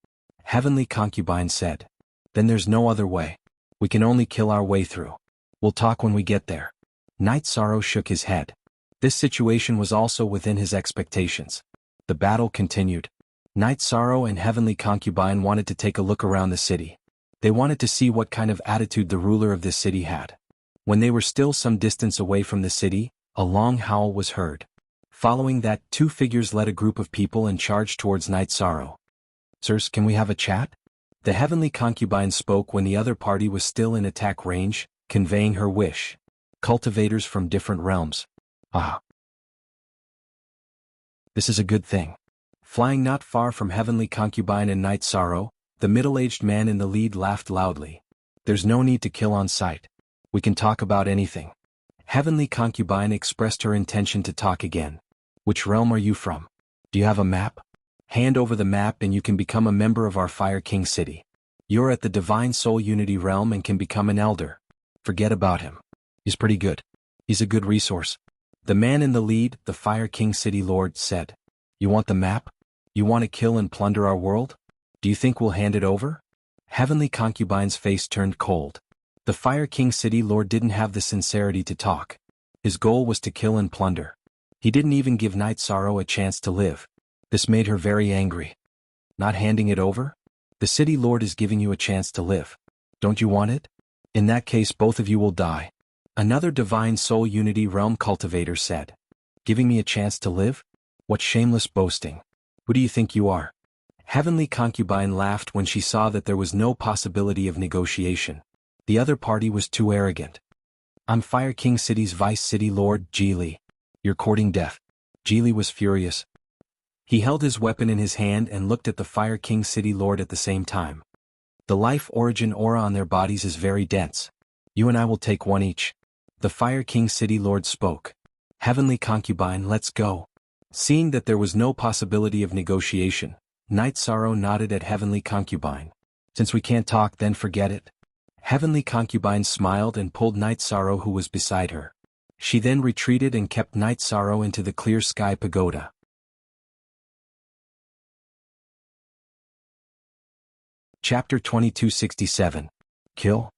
Heavenly Concubine said. Then there's no other way. We can only kill our way through. We'll talk when we get there. Night Sorrow shook his head. This situation was also within his expectations. The battle continued. Night Sorrow and Heavenly Concubine wanted to take a look around the city. They wanted to see what kind of attitude the ruler of this city had. When they were still some distance away from the city, a long howl was heard. Following that, two figures led a group of people and charged towards Night Sorrow. "Sirs, can we have a chat?" The heavenly concubine spoke when the other party was still in attack range, conveying her wish. "Cultivators from different realms. Ah. This is a good thing." Flying not far from heavenly concubine and Night Sorrow, the middle-aged man in the lead laughed loudly. "There's no need to kill on sight. We can talk about anything." Heavenly concubine expressed her intention to talk again. "Which realm are you from? Do you have a map? Hand over the map and you can become a member of our Fire King city. You're at the Divine Soul Unity realm and can become an elder. Forget about him. He's pretty good. He's a good resource." The man in the lead, the Fire King city lord, said. "You want the map? You want to kill and plunder our world? Do you think we'll hand it over?" Heavenly concubine's face turned cold. The Fire King city lord didn't have the sincerity to talk. His goal was to kill and plunder. He didn't even give Night Sorrow a chance to live. This made her very angry. "Not handing it over? The city lord is giving you a chance to live. Don't you want it? In that case both of you will die." Another Divine Soul Unity realm cultivator said. "Giving me a chance to live? What shameless boasting. Who do you think you are?" Heavenly concubine laughed when she saw that there was no possibility of negotiation. The other party was too arrogant. "I'm Fire King City's Vice City Lord, Geely. You're courting death." Geely was furious. He held his weapon in his hand and looked at the Fire King City Lord at the same time. "The life origin aura on their bodies is very dense. You and I will take one each." The Fire King City Lord spoke. "Heavenly concubine, let's go." Seeing that there was no possibility of negotiation, Night Sorrow nodded at Heavenly concubine. "Since we can't talk, then forget it." Heavenly concubine smiled and pulled Night Sorrow, who was beside her. She then retreated and kept Night Sorrow into the clear sky pagoda. Chapter 2267. Kill.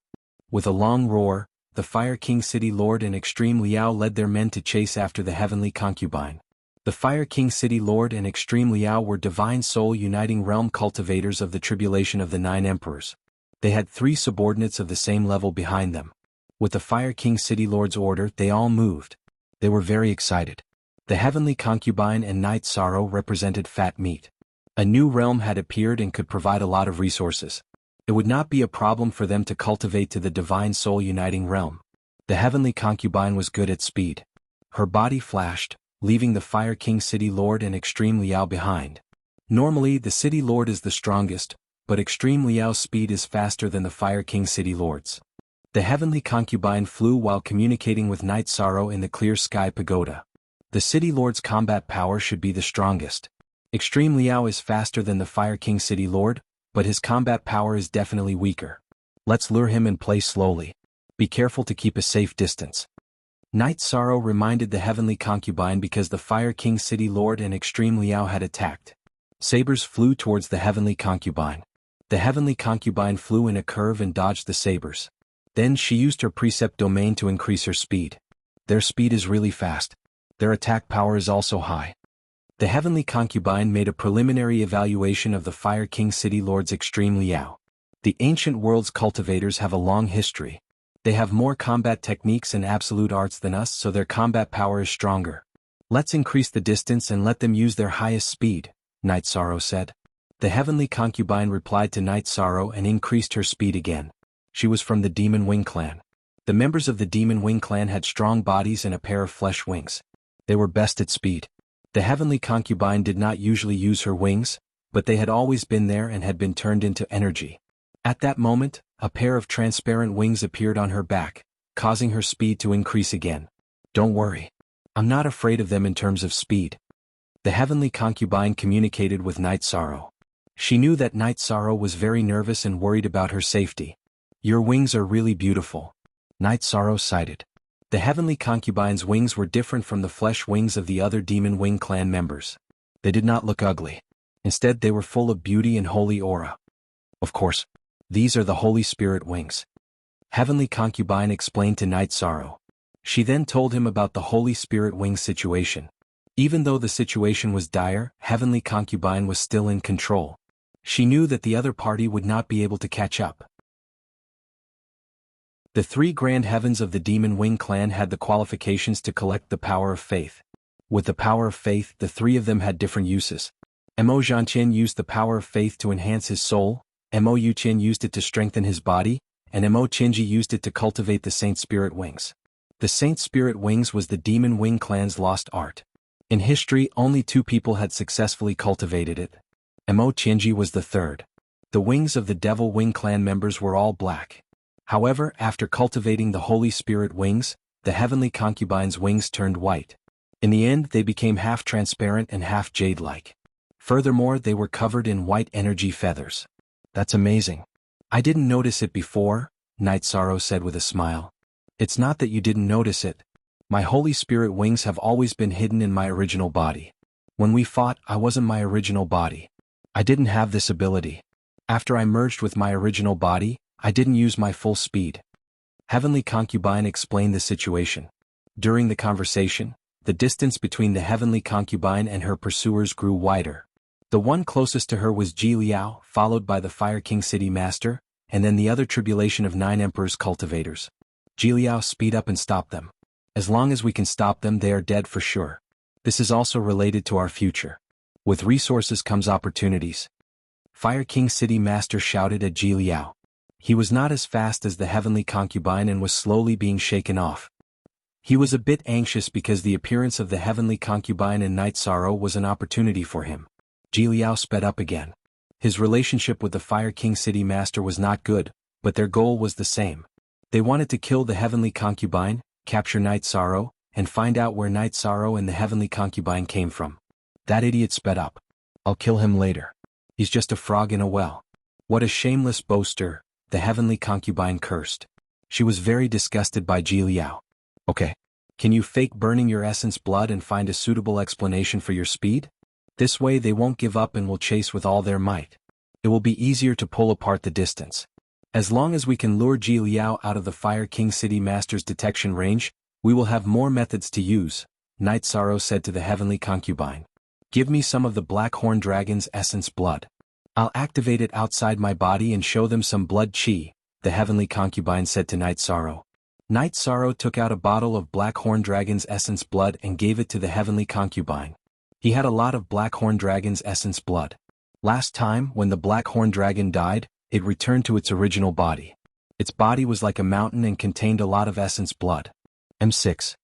With a long roar, the Fire King City Lord and Extreme Liao led their men to chase after the heavenly concubine. The Fire King City Lord and Extreme Liao were Divine Soul Uniting Realm cultivators of the Tribulation of the Nine Emperors. They had 3 subordinates of the same level behind them. With the Fire King City Lord's order, they all moved. They were very excited. The heavenly concubine and Night Sorrow represented fat meat. A new realm had appeared and could provide a lot of resources. It would not be a problem for them to cultivate to the Divine Soul Uniting Realm. The heavenly concubine was good at speed. Her body flashed, leaving the Fire King City Lord and Extreme Liao behind. Normally, the City Lord is the strongest, but Extreme Liao's speed is faster than the Fire King City Lord's. The heavenly concubine flew while communicating with Night Sorrow in the clear sky pagoda. The City Lord's combat power should be the strongest. Extreme Liao is faster than the Fire King City Lord, but his combat power is definitely weaker. Let's lure him and play slowly. Be careful to keep a safe distance. Night Sorrow reminded the heavenly concubine because the Fire King City Lord and Extreme Liao had attacked. Sabers flew towards the heavenly concubine. The heavenly concubine flew in a curve and dodged the sabers. Then she used her precept domain to increase her speed. Their speed is really fast. Their attack power is also high. The heavenly concubine made a preliminary evaluation of the Fire King City Lord's Extreme Liao. The ancient world's cultivators have a long history. They have more combat techniques and absolute arts than us, so their combat power is stronger. Let's increase the distance and let them use their highest speed, Night Sorrow said. The heavenly concubine replied to Night Sorrow and increased her speed again. She was from the Demon Wing clan. The members of the Demon Wing clan had strong bodies and a pair of flesh wings. They were best at speed. The heavenly concubine did not usually use her wings, but they had always been there and had been turned into energy. At that moment, a pair of transparent wings appeared on her back, causing her speed to increase again. "Don't worry. I'm not afraid of them in terms of speed." The heavenly concubine communicated with Night Sorrow. She knew that Night Sorrow was very nervous and worried about her safety. "Your wings are really beautiful," Night Sorrow sighed. The heavenly concubine's wings were different from the flesh wings of the other Demon Wing clan members. They did not look ugly. Instead, they were full of beauty and holy aura. "Of course, these are the Holy Spirit wings," Heavenly Concubine explained to Night Sorrow. She then told him about the Holy Spirit wings situation. Even though the situation was dire, Heavenly Concubine was still in control. She knew that the other party would not be able to catch up. The three grand heavens of the Demon Wing clan had the qualifications to collect the power of faith. With the power of faith, the three of them had different uses. Mo Zhanqian used the power of faith to enhance his soul, Mo Yuqian used it to strengthen his body, and Mo Qinji used it to cultivate the Saint Spirit Wings. The Saint Spirit Wings was the Demon Wing clan's lost art. In history, only 2 people had successfully cultivated it. Mo Qinji was the third. The wings of the Devil Wing clan members were all black. However, after cultivating the Holy Spirit Wings, the Heavenly Concubine's wings turned white. In the end, they became half transparent and half jade-like. Furthermore, they were covered in white energy feathers. That's amazing. I didn't notice it before, Night Sorrow said with a smile. It's not that you didn't notice it. My Holy Spirit wings have always been hidden in my original body. When we fought, I wasn't my original body. I didn't have this ability. After I merged with my original body, I didn't use my full speed. Heavenly Concubine explained the situation. During the conversation, the distance between the Heavenly Concubine and her pursuers grew wider. The one closest to her was Ji Liao, followed by the Fire King City Master, and then the other tribulation of 9 Emperor's cultivators. Ji Liao, speed up and stop them. As long as we can stop them, they are dead for sure. This is also related to our future. With resources comes opportunities. Fire King City Master shouted at Ji Liao. He was not as fast as the Heavenly Concubine and was slowly being shaken off. He was a bit anxious because the appearance of the Heavenly Concubine and Night Sorrow was an opportunity for him. Ji Liao sped up again. His relationship with the Fire King City Master was not good, but their goal was the same. They wanted to kill the Heavenly Concubine, capture Night Sorrow, and find out where Night Sorrow and the Heavenly Concubine came from. That idiot sped up. I'll kill him later. He's just a frog in a well. What a shameless boaster, the Heavenly Concubine cursed. She was very disgusted by Ji Liao. Okay. Can you fake burning your essence blood and find a suitable explanation for your speed? This way they won't give up and will chase with all their might. It will be easier to pull apart the distance. As long as we can lure Ji Liao out of the Fire King City Master's detection range, we will have more methods to use, Night Sorrow said to the Heavenly Concubine. Give me some of the Black Horn Dragon's essence blood. I'll activate it outside my body and show them some blood chi, the Heavenly Concubine said to Night Sorrow. Night Sorrow took out a bottle of Black Horn Dragon's essence blood and gave it to the Heavenly Concubine. He had a lot of Black Horn Dragon's essence blood. Last time, when the Black Horn Dragon died, it returned to its original body. Its body was like a mountain and contained a lot of essence blood. M6.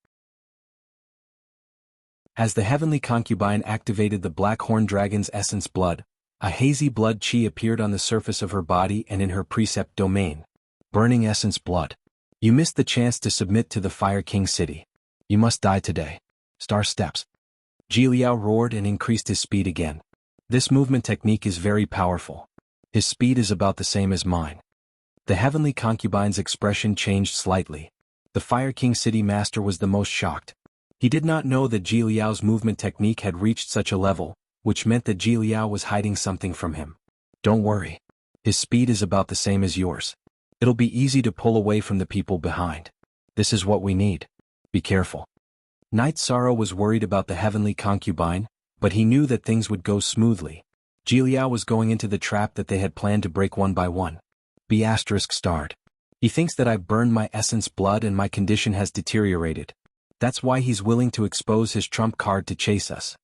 As the Heavenly Concubine activated the Black Horn Dragon's essence blood, a hazy blood chi appeared on the surface of her body and in her precept domain. Burning essence blood. You missed the chance to submit to the Fire King City. You must die today. Star steps. Ji Liao roared and increased his speed again. This movement technique is very powerful. His speed is about the same as mine. The Heavenly Concubine's expression changed slightly. The Fire King City Master was the most shocked. He did not know that Ji Liao's movement technique had reached such a level, which meant that Ji Liao was hiding something from him. Don't worry. His speed is about the same as yours. It'll be easy to pull away from the people behind. This is what we need. Be careful. Night Sorrow was worried about the Heavenly Concubine, but he knew that things would go smoothly. Ji Liao was going into the trap that they had planned to break one by one. B** starred. He thinks that I've burned my essence blood and my condition has deteriorated. That's why he's willing to expose his trump card to chase us.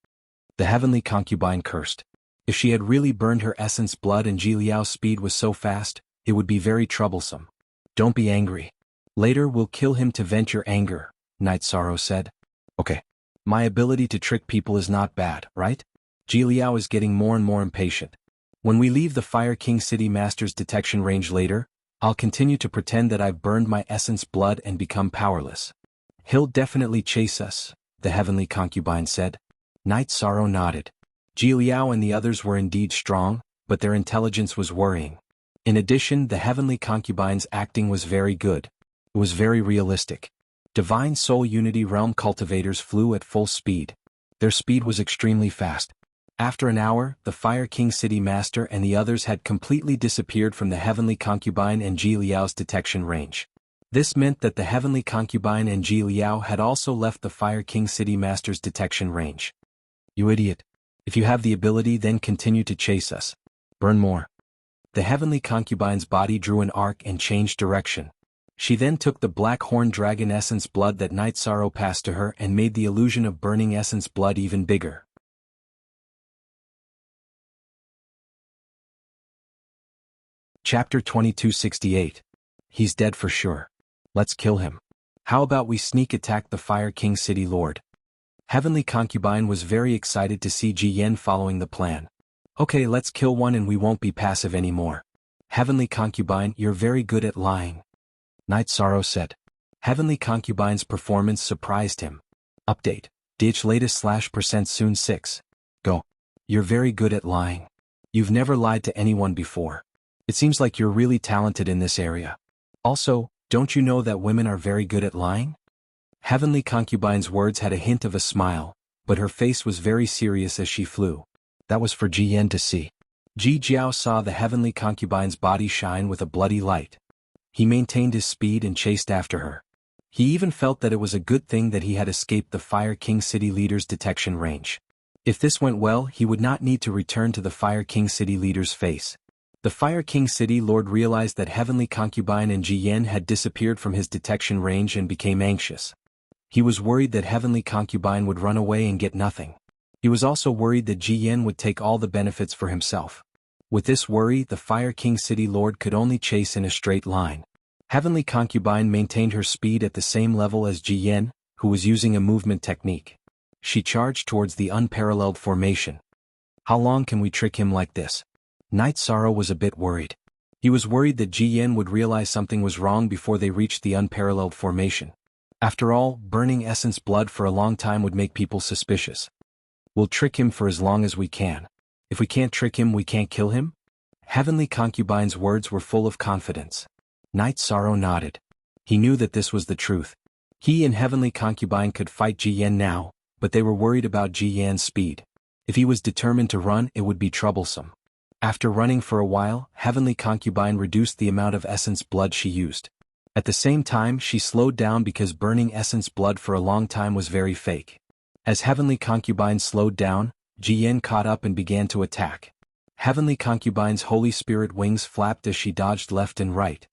The Heavenly Concubine cursed. If she had really burned her essence blood and Ji Liao's speed was so fast, it would be very troublesome. Don't be angry. Later we'll kill him to vent your anger, Night Sorrow said. Okay. My ability to trick people is not bad, right? Ji Liao is getting more and more impatient. When we leave the Fire King City Master's detection range later, I'll continue to pretend that I've burned my essence blood and become powerless. He'll definitely chase us, the Heavenly Concubine said. Night Sorrow nodded. Ji Liao and the others were indeed strong, but their intelligence was worrying. In addition, the Heavenly Concubine's acting was very good. It was very realistic. Divine Soul Unity Realm cultivators flew at full speed. Their speed was extremely fast. After an hour, the Fire King City Master and the others had completely disappeared from the Heavenly Concubine and Ji Liao's detection range. This meant that the Heavenly Concubine and Ji Liao had also left the Fire King City Master's detection range. You idiot. If you have the ability, then continue to chase us. Burn more. The Heavenly Concubine's body drew an arc and changed direction. She then took the black horn dragon essence blood that Night Sorrow passed to her and made the illusion of burning essence blood even bigger. Chapter 2268. He's dead for sure. Let's kill him. How about we sneak attack the Fire King City Lord? Heavenly Concubine was very excited to see Ji Yen following the plan. Okay, let's kill one and we won't be passive anymore. Heavenly Concubine, you're very good at lying. Night Sorrow said. Heavenly Concubine's performance surprised him. Update. Ditch latest /% soon 6. Go. You're very good at lying. You've never lied to anyone before. It seems like you're really talented in this area. Also, don't you know that women are very good at lying? Heavenly Concubine's words had a hint of a smile, but her face was very serious as she flew. That was for Ji Yen to see. Ji Jiao saw the Heavenly Concubine's body shine with a bloody light. He maintained his speed and chased after her. He even felt that it was a good thing that he had escaped the Fire King City Leader's detection range. If this went well, he would not need to return to the Fire King City Leader's face. The Fire King City Lord realized that Heavenly Concubine and Ji Yen had disappeared from his detection range and became anxious. He was worried that Heavenly Concubine would run away and get nothing. He was also worried that Ji Yen would take all the benefits for himself. With this worry, the Fire King City Lord could only chase in a straight line. Heavenly Concubine maintained her speed at the same level as Ji Yen, who was using a movement technique. She charged towards the unparalleled formation. How long can we trick him like this? Night Sorrow was a bit worried. He was worried that Ji Yen would realize something was wrong before they reached the unparalleled formation. After all, burning essence blood for a long time would make people suspicious. We'll trick him for as long as we can. If we can't trick him, we can't kill him? Heavenly Concubine's words were full of confidence. Night Sorrow nodded. He knew that this was the truth. He and Heavenly Concubine could fight Ji Yen now, but they were worried about Ji Yen's speed. If he was determined to run, it would be troublesome. After running for a while, Heavenly Concubine reduced the amount of essence blood she used. At the same time, she slowed down because burning essence blood for a long time was very fake. As Heavenly Concubine slowed down, Ji Yen caught up and began to attack. Heavenly Concubine's Holy Spirit wings flapped as she dodged left and right.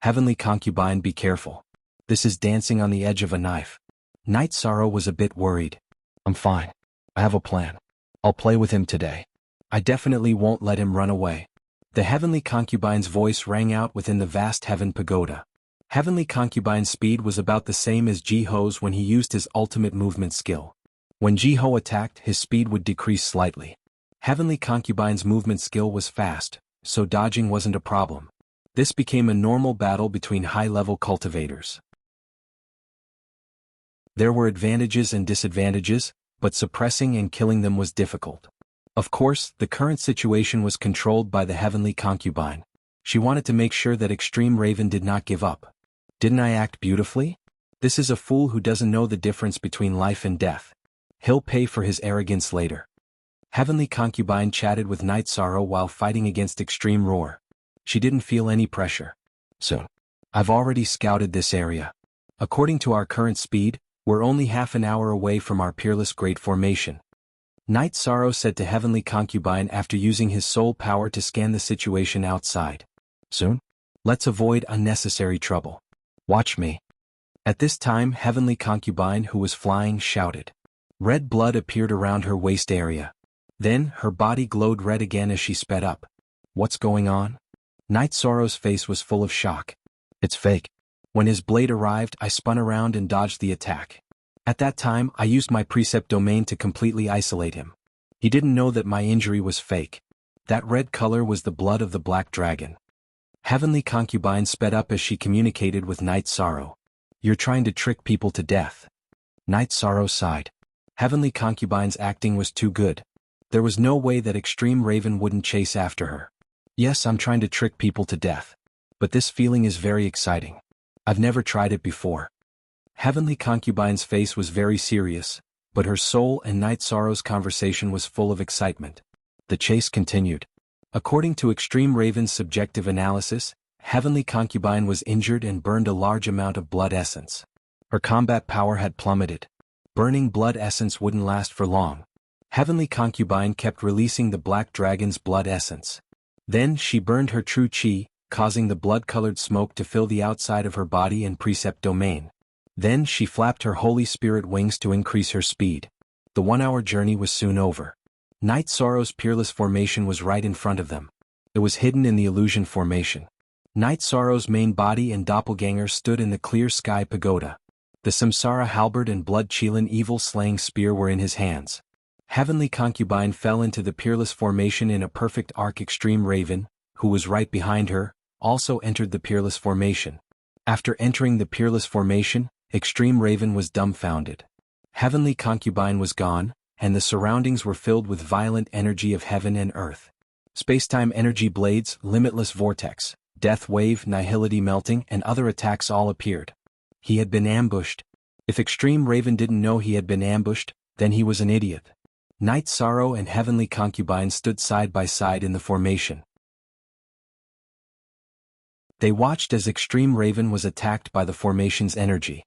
Heavenly Concubine, be careful. This is dancing on the edge of a knife. Night Sorrow was a bit worried. I'm fine. I have a plan. I'll play with him today. I definitely won't let him run away. The Heavenly Concubine's voice rang out within the vast heaven pagoda. Heavenly Concubine's speed was about the same as Ji-Ho's when he used his ultimate movement skill. When Ji-Ho attacked, his speed would decrease slightly. Heavenly Concubine's movement skill was fast, so dodging wasn't a problem. This became a normal battle between high-level cultivators. There were advantages and disadvantages, but suppressing and killing them was difficult. Of course, the current situation was controlled by the Heavenly Concubine. She wanted to make sure that Extreme Raven did not give up. Didn't I act beautifully? This is a fool who doesn't know the difference between life and death. He'll pay for his arrogance later. Heavenly Concubine chatted with Night Sorrow while fighting against Extreme Roar. She didn't feel any pressure. Soon. I've already scouted this area. According to our current speed, we're only half an hour away from our Peerless Great Formation. Night Sorrow said to Heavenly Concubine after using his soul power to scan the situation outside. Soon? Let's avoid unnecessary trouble. Watch me. At this time, Heavenly Concubine, who was flying, shouted. Red blood appeared around her waist area. Then, her body glowed red again as she sped up. What's going on? Night Sorrow's face was full of shock. It's fake. When his blade arrived, I spun around and dodged the attack. At that time, I used my precept domain to completely isolate him. He didn't know that my injury was fake. That red color was the blood of the Black Dragon. Heavenly Concubine sped up as she communicated with Night Sorrow. You're trying to trick people to death. Night Sorrow sighed. Heavenly Concubine's acting was too good. There was no way that Extreme Raven wouldn't chase after her. Yes, I'm trying to trick people to death. But this feeling is very exciting. I've never tried it before. Heavenly Concubine's face was very serious, but her soul and Night Sorrow's conversation was full of excitement. The chase continued. According to Extreme Raven's subjective analysis, Heavenly Concubine was injured and burned a large amount of blood essence. Her combat power had plummeted. Burning blood essence wouldn't last for long. Heavenly Concubine kept releasing the Black Dragon's blood essence. Then she burned her true chi, causing the blood-colored smoke to fill the outside of her body and precept domain. Then she flapped her Holy Spirit wings to increase her speed. The 1-hour journey was soon over. Night Sorrow's peerless formation was right in front of them. It was hidden in the illusion formation. Night Sorrow's main body and doppelganger stood in the clear sky pagoda. The Samsara halberd and blood-Chilan evil-slaying spear were in his hands. Heavenly Concubine fell into the peerless formation in a perfect arc. Extreme Raven, who was right behind her, also entered the peerless formation. After entering the peerless formation, Extreme Raven was dumbfounded. Heavenly Concubine was gone, and the surroundings were filled with violent energy of heaven and earth. Spacetime energy blades, limitless vortex, death wave, nihility melting, and other attacks all appeared. He had been ambushed. If Extreme Raven didn't know he had been ambushed, then he was an idiot. Night Sorrow and Heavenly Concubine stood side by side in the formation. They watched as Extreme Raven was attacked by the formation's energy.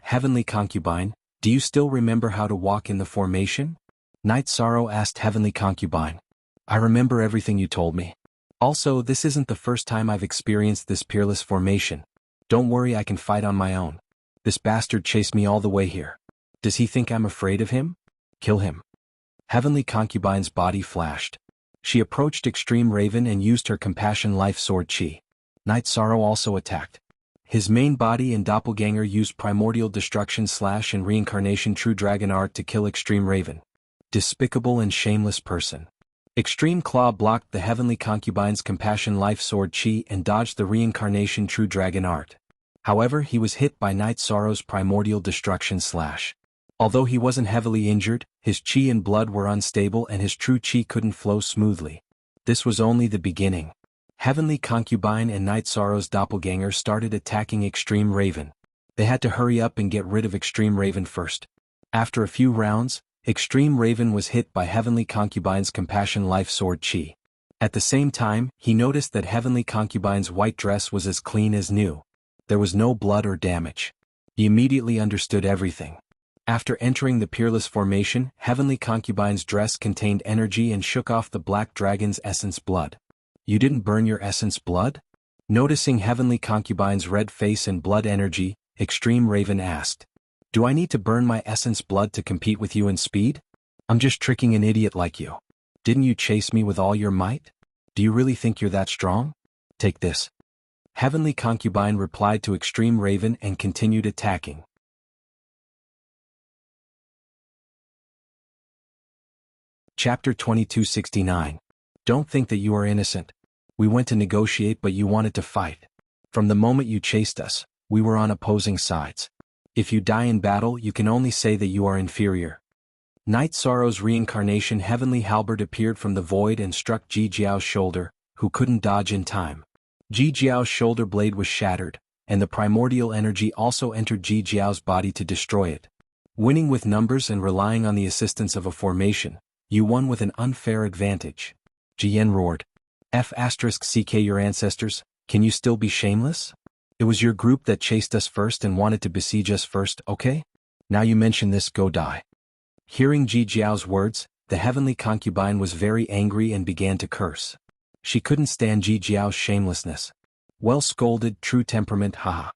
Heavenly Concubine, do you still remember how to walk in the formation? Night Sorrow asked Heavenly Concubine. I remember everything you told me. Also, this isn't the first time I've experienced this peerless formation. Don't worry, I can fight on my own. This bastard chased me all the way here. Does he think I'm afraid of him? Kill him. Heavenly Concubine's body flashed. She approached Extreme Raven and used her Compassion Life Sword Chi. Night Sorrow also attacked. His main body and doppelganger used Primordial Destruction / and Reincarnation True Dragon Art to kill Extreme Raven. Despicable and shameless person. Extreme Claw blocked the Heavenly Concubine's Compassion Life Sword Chi and dodged the Reincarnation True Dragon Art. However, he was hit by Night Sorrow's Primordial Destruction / Although he wasn't heavily injured, his chi and blood were unstable and his true chi couldn't flow smoothly. This was only the beginning. Heavenly Concubine and Night Sorrow's doppelganger started attacking Extreme Raven. They had to hurry up and get rid of Extreme Raven first. After a few rounds, Extreme Raven was hit by Heavenly Concubine's Compassion Life Sword Chi. At the same time, he noticed that Heavenly Concubine's white dress was as clean as new. There was no blood or damage. He immediately understood everything. After entering the peerless formation, Heavenly Concubine's dress contained energy and shook off the Black Dragon's essence blood. You didn't burn your essence blood? Noticing Heavenly Concubine's red face and blood energy, Extreme Raven asked. Do I need to burn my essence blood to compete with you in speed? I'm just tricking an idiot like you. Didn't you chase me with all your might? Do you really think you're that strong? Take this. Heavenly Concubine replied to Extreme Raven and continued attacking. Chapter 2269. Don't think that you are innocent. We went to negotiate but you wanted to fight. From the moment you chased us, we were on opposing sides. If you die in battle, you can only say that you are inferior. Night Sorrow's reincarnation Heavenly Halberd appeared from the void and struck Ji Jiao's shoulder, who couldn't dodge in time. Ji Jiao's shoulder blade was shattered, and the primordial energy also entered Ji Jiao's body to destroy it. Winning with numbers and relying on the assistance of a formation, you won with an unfair advantage. Jian roared. F***ck your ancestors, can you still be shameless? It was your group that chased us first and wanted to besiege us first, okay? Now you mention this, go die. Hearing Ji Jiao's words, the Heavenly Concubine was very angry and began to curse. She couldn't stand Ji Jiao's shamelessness. Well scolded, true temperament, haha.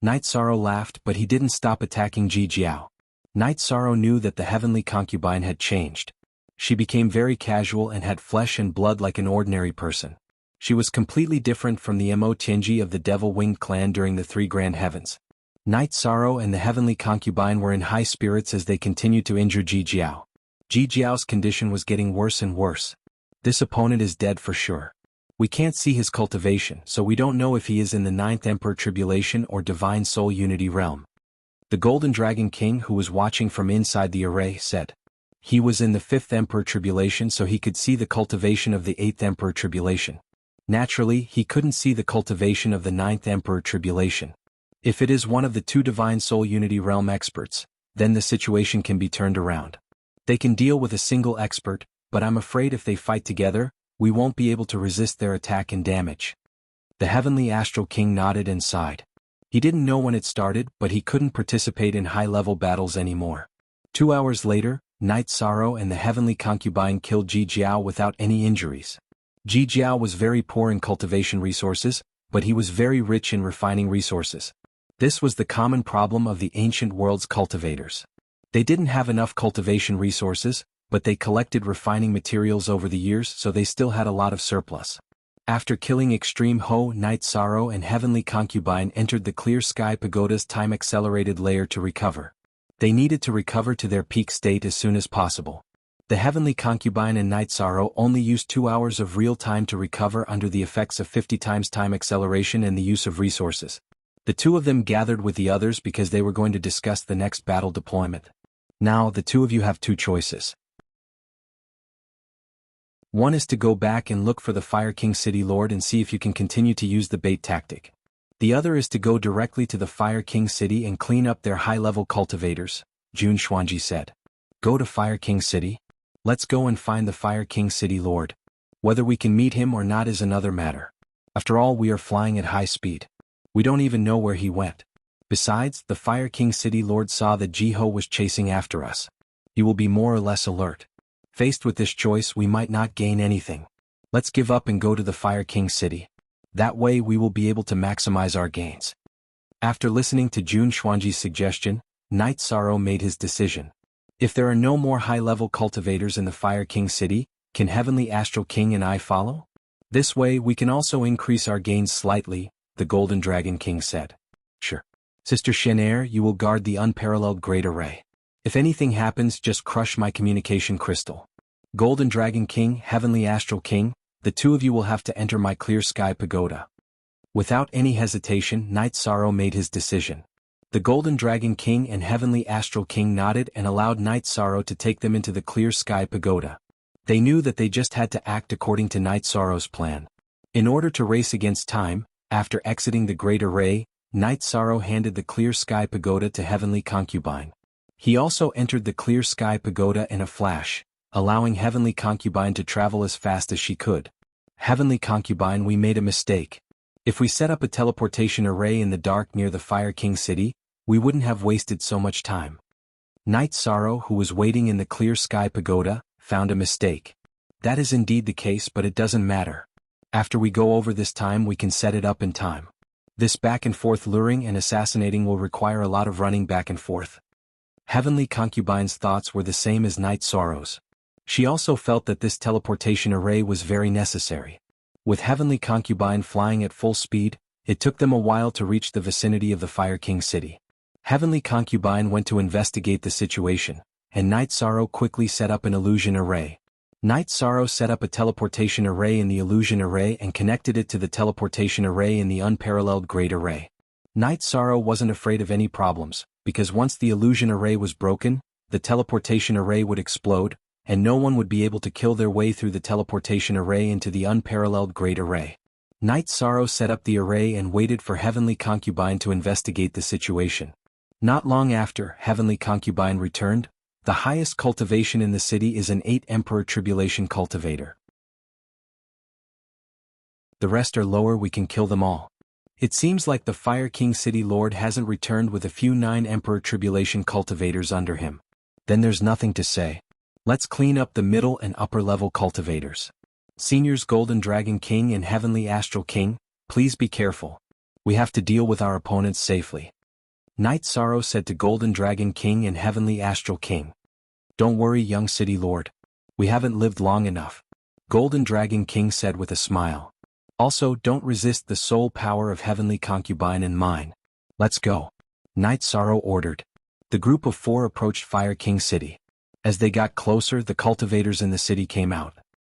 Night Sorrow laughed but he didn't stop attacking Ji Jiao. Night Sorrow knew that the Heavenly Concubine had changed. She became very casual and had flesh and blood like an ordinary person. She was completely different from the Mo Tianji of the Devil-Winged clan during the Three Grand Heavens. Night Sorrow and the Heavenly Concubine were in high spirits as they continued to injure Ji Jiao. Ji Jiao's condition was getting worse and worse. This opponent is dead for sure. We can't see his cultivation, so we don't know if he is in the 9th Emperor Tribulation or Divine Soul Unity realm. The Golden Dragon King, who was watching from inside the array, said. He was in the 5th Emperor Tribulation, so he could see the cultivation of the 8th Emperor Tribulation. Naturally, he couldn't see the cultivation of the 9th Emperor Tribulation. If it is one of the two Divine Soul Unity realm experts, then the situation can be turned around. They can deal with a single expert, but I'm afraid if they fight together, we won't be able to resist their attack and damage. The Heavenly Astral King nodded and sighed. He didn't know when it started, but he couldn't participate in high-level battles anymore. 2 hours later, Night Sorrow and the Heavenly Concubine killed Ji Jiao without any injuries. Ji Jiao was very poor in cultivation resources, but he was very rich in refining resources. This was the common problem of the ancient world's cultivators. They didn't have enough cultivation resources, but they collected refining materials over the years, so they still had a lot of surplus. After killing Extreme Ho, Night Sorrow and Heavenly Concubine entered the Clear Sky Pagoda's time-accelerated layer to recover. They needed to recover to their peak state as soon as possible. The Heavenly Concubine and Night Sorrow only used 2 hours of real time to recover under the effects of 50 times time acceleration and the use of resources. The two of them gathered with the others because they were going to discuss the next battle deployment. Now, the two of you have two choices. One is to go back and look for the Fire King City Lord and see if you can continue to use the bait tactic. The other is to go directly to the Fire King City and clean up their high-level cultivators, Jun Xuanji said. Go to Fire King City? Let's go and find the Fire King City Lord. Whether we can meet him or not is another matter. After all, we are flying at high speed. We don't even know where he went. Besides, the Fire King City Lord saw that Jiho was chasing after us. He will be more or less alert. Faced with this choice, we might not gain anything. Let's give up and go to the Fire King City. That way we will be able to maximize our gains. After listening to Jun Xuanji's suggestion, Night Sorrow made his decision. If there are no more high-level cultivators in the Fire King City, can Heavenly Astral King and I follow? This way we can also increase our gains slightly, the Golden Dragon King said. Sure. Sister Shenair, you will guard the unparalleled Great Array. If anything happens, just crush my communication crystal. Golden Dragon King, Heavenly Astral King, the two of you will have to enter my Clear Sky Pagoda. Without any hesitation, Night Sorrow made his decision. The Golden Dragon King and Heavenly Astral King nodded and allowed Night Sorrow to take them into the Clear Sky Pagoda. They knew that they just had to act according to Night Sorrow's plan. In order to race against time, after exiting the Great Array, Night Sorrow handed the Clear Sky Pagoda to Heavenly Concubine. He also entered the Clear Sky Pagoda in a flash, allowing Heavenly Concubine to travel as fast as she could. Heavenly Concubine, we made a mistake. If we set up a teleportation array in the dark near the Fire King City, we wouldn't have wasted so much time. Night Sorrow, who was waiting in the Clear Sky Pagoda, found a mistake. That is indeed the case, but it doesn't matter. After we go over this time, we can set it up in time. This back and forth luring and assassinating will require a lot of running back and forth. Heavenly Concubine's thoughts were the same as Night Sorrow's. She also felt that this teleportation array was very necessary. With Heavenly Concubine flying at full speed, it took them a while to reach the vicinity of the Fire King City. Heavenly Concubine went to investigate the situation, and Night Sorrow quickly set up an illusion array. Night Sorrow set up a teleportation array in the illusion array and connected it to the teleportation array in the unparalleled Great Array. Night Sorrow wasn't afraid of any problems, because once the illusion array was broken, the teleportation array would explode, and no one would be able to kill their way through the teleportation array into the unparalleled Great Array. Night Sorrow set up the array and waited for Heavenly Concubine to investigate the situation. Not long after, Heavenly Concubine returned. The highest cultivation in the city is an 8 Emperor Tribulation cultivator. The rest are lower, we can kill them all. It seems like the Fire King City Lord hasn't returned with a few 9 Emperor Tribulation cultivators under him. Then there's nothing to say. Let's clean up the middle and upper level cultivators. Seniors Golden Dragon King and Heavenly Astral King, please be careful. We have to deal with our opponents safely. Night Sorrow said to Golden Dragon King and Heavenly Astral King. Don't worry, young City Lord. We haven't lived long enough. Golden Dragon King said with a smile. Also, don't resist the soul power of Heavenly Concubine and mine. Let's go. Night Sorrow ordered. The group of 4 approached Fire King City. As they got closer, the cultivators in the city came out.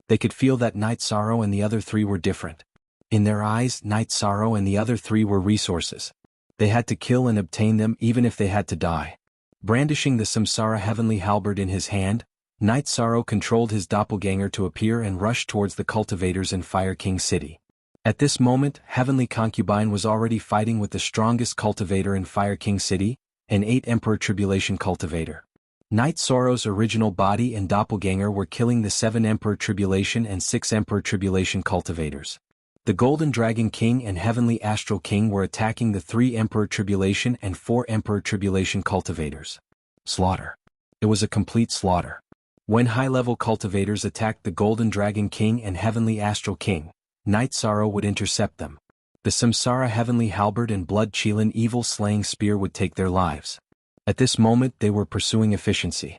They could feel that Night Sorrow and the other 3 were different. In their eyes, Night Sorrow and the other 3 were resources. They had to kill and obtain them even if they had to die. Brandishing the Samsara Heavenly Halberd in his hand, Night Sorrow controlled his doppelganger to appear and rush towards the cultivators in Fire King City. At this moment, Heavenly Concubine was already fighting with the strongest cultivator in Fire King City, an 8 Emperor Tribulation cultivator. Night Sorrow's original body and doppelganger were killing the 7 Emperor Tribulation and 6 Emperor Tribulation cultivators. The Golden Dragon King and Heavenly Astral King were attacking the 3 Emperor Tribulation and 4 Emperor Tribulation cultivators. Slaughter. It was a complete slaughter. When high-level cultivators attacked the Golden Dragon King and Heavenly Astral King, Night Sorrow would intercept them. The Samsara heavenly halberd and blood-Chilan evil-slaying spear would take their lives. At this moment they were pursuing efficiency.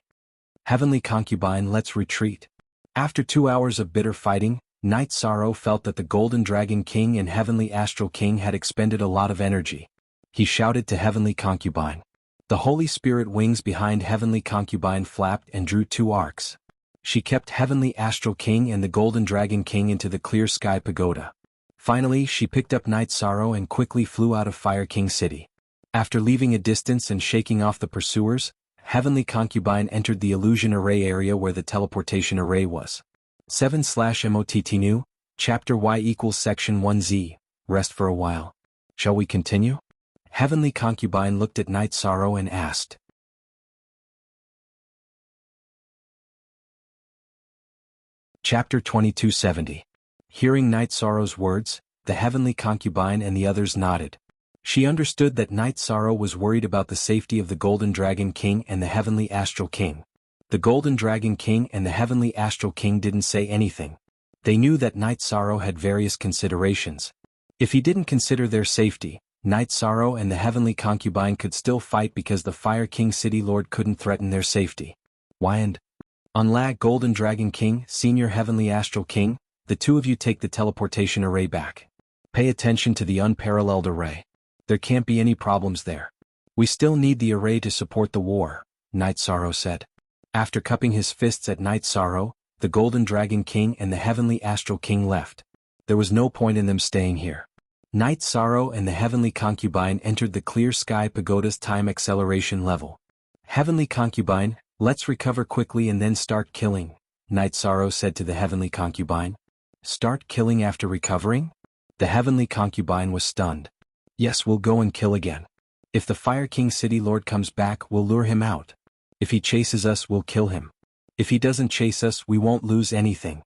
Heavenly concubine, let's retreat. After 2 hours of bitter fighting, Night Sorrow felt that the Golden Dragon King and Heavenly Astral King had expended a lot of energy. He shouted to Heavenly Concubine. The Holy Spirit wings behind Heavenly Concubine flapped and drew 2 arcs. She kept Heavenly Astral King and the Golden Dragon King into the clear sky pagoda. Finally, she picked up Night Sorrow and quickly flew out of Fire King City. After leaving a distance and shaking off the pursuers, Heavenly Concubine entered the illusion array area where the teleportation array was. 7/MOTT New, Chapter Y equals Section 1Z, rest for a while. Shall we continue? Heavenly Concubine looked at Night Sorrow and asked. Chapter 2270. Hearing Night Sorrow's words, the Heavenly Concubine and the others nodded. She understood that Night Sorrow was worried about the safety of the Golden Dragon King and the Heavenly Astral King. The Golden Dragon King and the Heavenly Astral King didn't say anything. They knew that Night Sorrow had various considerations. If he didn't consider their safety, Night Sorrow and the Heavenly Concubine could still fight because the Fire King City Lord couldn't threaten their safety. Why and Unlag Golden Dragon King, Senior Heavenly Astral King, the 2 of you take the teleportation array back. Pay attention to the unparalleled array. There can't be any problems there. We still need the array to support the war, Night Sorrow said. After cupping his fists at Night Sorrow, the Golden Dragon King and the Heavenly Astral King left. There was no point in them staying here. Night Sorrow and the Heavenly Concubine entered the clear sky pagoda's time acceleration level. Heavenly Concubine, let's recover quickly and then start killing, Night Sorrow said to the Heavenly Concubine. Start killing after recovering? The Heavenly Concubine was stunned. Yes, we'll go and kill again. If the Fire King City Lord comes back, we'll lure him out. If he chases us, we'll kill him. If he doesn't chase us, we won't lose anything.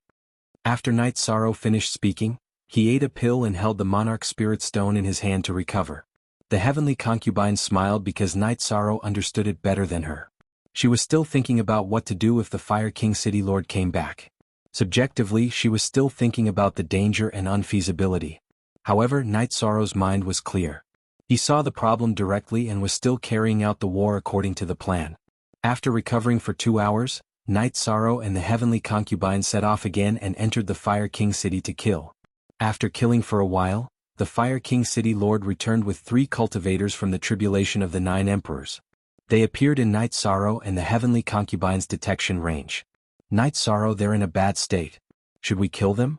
After Night Sorrow finished speaking, he ate a pill and held the Monarch Spirit Stone in his hand to recover. The Heavenly Concubine smiled because Night Sorrow understood it better than her. She was still thinking about what to do if the Fire King City Lord came back. Subjectively, she was still thinking about the danger and unfeasibility. However, Night Sorrow's mind was clear. He saw the problem directly and was still carrying out the war according to the plan. After recovering for 2 hours, Night Sorrow and the Heavenly Concubine set off again and entered the Fire King City to kill. After killing for a while, the Fire King City Lord returned with 3 cultivators from the tribulation of the 9 emperors. They appeared in Night Sorrow and the Heavenly Concubine's detection range. Night Sorrow, they're in a bad state. Should we kill them?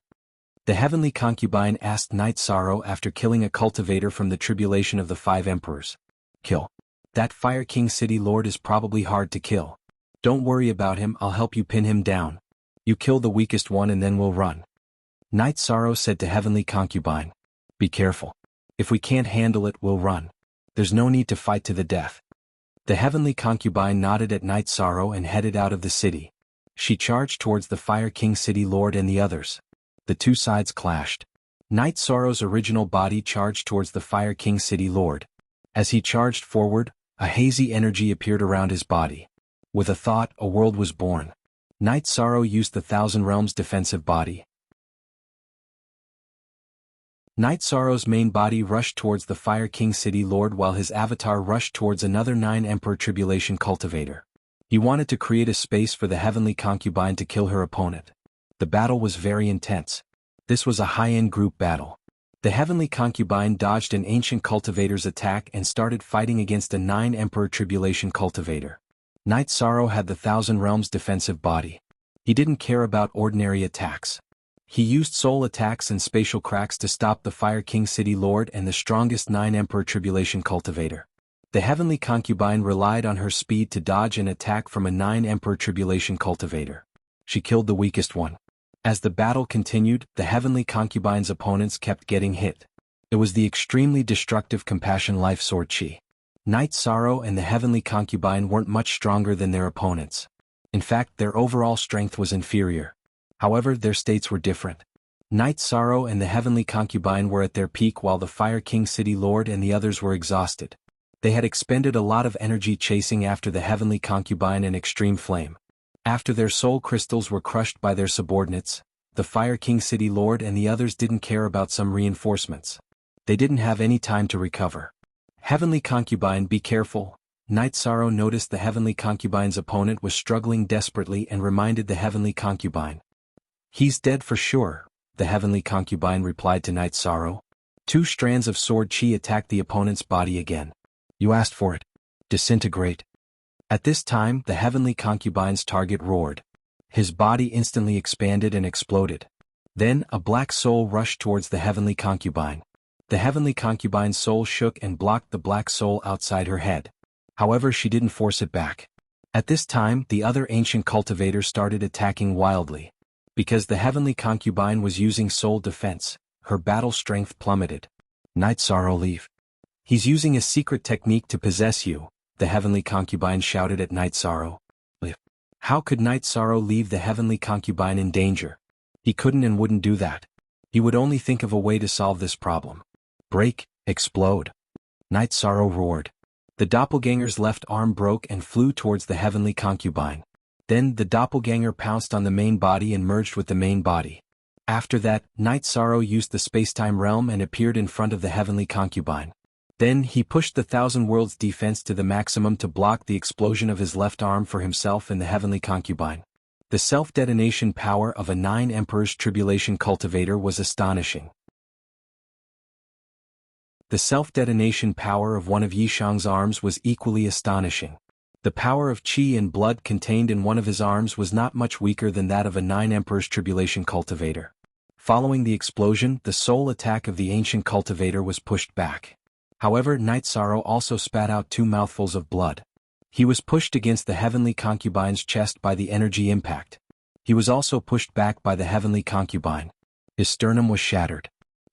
The Heavenly Concubine asked Night Sorrow after killing a cultivator from the tribulation of the 5 emperors. Kill. That Fire King City Lord is probably hard to kill. Don't worry about him, I'll help you pin him down. You kill the weakest one and then we'll run. Night Sorrow said to Heavenly Concubine. Be careful. If we can't handle it, we'll run. There's no need to fight to the death. The Heavenly Concubine nodded at Night Sorrow and headed out of the city. She charged towards the Fire King City Lord and the others. The 2 sides clashed. Night Sorrow's original body charged towards the Fire King City Lord. As he charged forward, a hazy energy appeared around his body. With a thought, a world was born. Night Sorrow used the Thousand Realms defensive body. Night Sorrow's main body rushed towards the Fire King City Lord while his avatar rushed towards another 9 Emperor Tribulation cultivator. He wanted to create a space for the Heavenly Concubine to kill her opponent. The battle was very intense. This was a high-end group battle. The Heavenly Concubine dodged an ancient cultivator's attack and started fighting against a 9 Emperor Tribulation cultivator. Night Sorrow had the Thousand Realms defensive body. He didn't care about ordinary attacks. He used soul attacks and spatial cracks to stop the Fire King City Lord and the strongest 9 Emperor Tribulation cultivator. The Heavenly Concubine relied on her speed to dodge an attack from a 9 Emperor Tribulation cultivator. She killed the weakest one. As the battle continued, the Heavenly Concubine's opponents kept getting hit. It was the extremely destructive Compassion Life Sword Chi. Night Sorrow and the Heavenly Concubine weren't much stronger than their opponents. In fact, their overall strength was inferior. However, their states were different. Night Sorrow and the Heavenly Concubine were at their peak while the Fire King City Lord and the others were exhausted. They had expended a lot of energy chasing after the Heavenly Concubine and Extreme Flame. After their soul crystals were crushed by their subordinates, the Fire King City Lord and the others didn't care about some reinforcements. They didn't have any time to recover. Heavenly Concubine, be careful. Night Sorrow noticed the Heavenly Concubine's opponent was struggling desperately and reminded the Heavenly Concubine. He's dead for sure, the Heavenly Concubine replied to Night Sorrow. 2 strands of sword chi attacked the opponent's body again. You asked for it. Disintegrate. At this time, the Heavenly Concubine's target roared. His body instantly expanded and exploded. Then, a black soul rushed towards the Heavenly Concubine. The Heavenly Concubine's soul shook and blocked the black soul outside her head. However, she didn't force it back. At this time, the other ancient cultivator started attacking wildly. Because the Heavenly Concubine was using soul defense, her battle strength plummeted. Night Sorrow, leave. He's using a secret technique to possess you, the Heavenly Concubine shouted at Night Sorrow. Leave. How could Night Sorrow leave the Heavenly Concubine in danger? He couldn't and wouldn't do that. He would only think of a way to solve this problem. Break, explode. Night Sorrow roared. The doppelganger's left arm broke and flew towards the Heavenly Concubine. Then the doppelganger pounced on the main body and merged with the main body. After that, Night Sorrow used the spacetime realm and appeared in front of the Heavenly Concubine. Then he pushed the Thousand Worlds defense to the maximum to block the explosion of his left arm for himself and the Heavenly Concubine. The self-detonation power of a 9 Emperor's Tribulation cultivator was astonishing. The self-detonation power of one of Yishang's arms was equally astonishing. The power of chi and blood contained in one of his arms was not much weaker than that of a 9 Emperor's Tribulation cultivator. Following the explosion, the soul attack of the ancient cultivator was pushed back. However, Night Sorrow also spat out 2 mouthfuls of blood. He was pushed against the Heavenly Concubine's chest by the energy impact. He was also pushed back by the Heavenly Concubine. His sternum was shattered.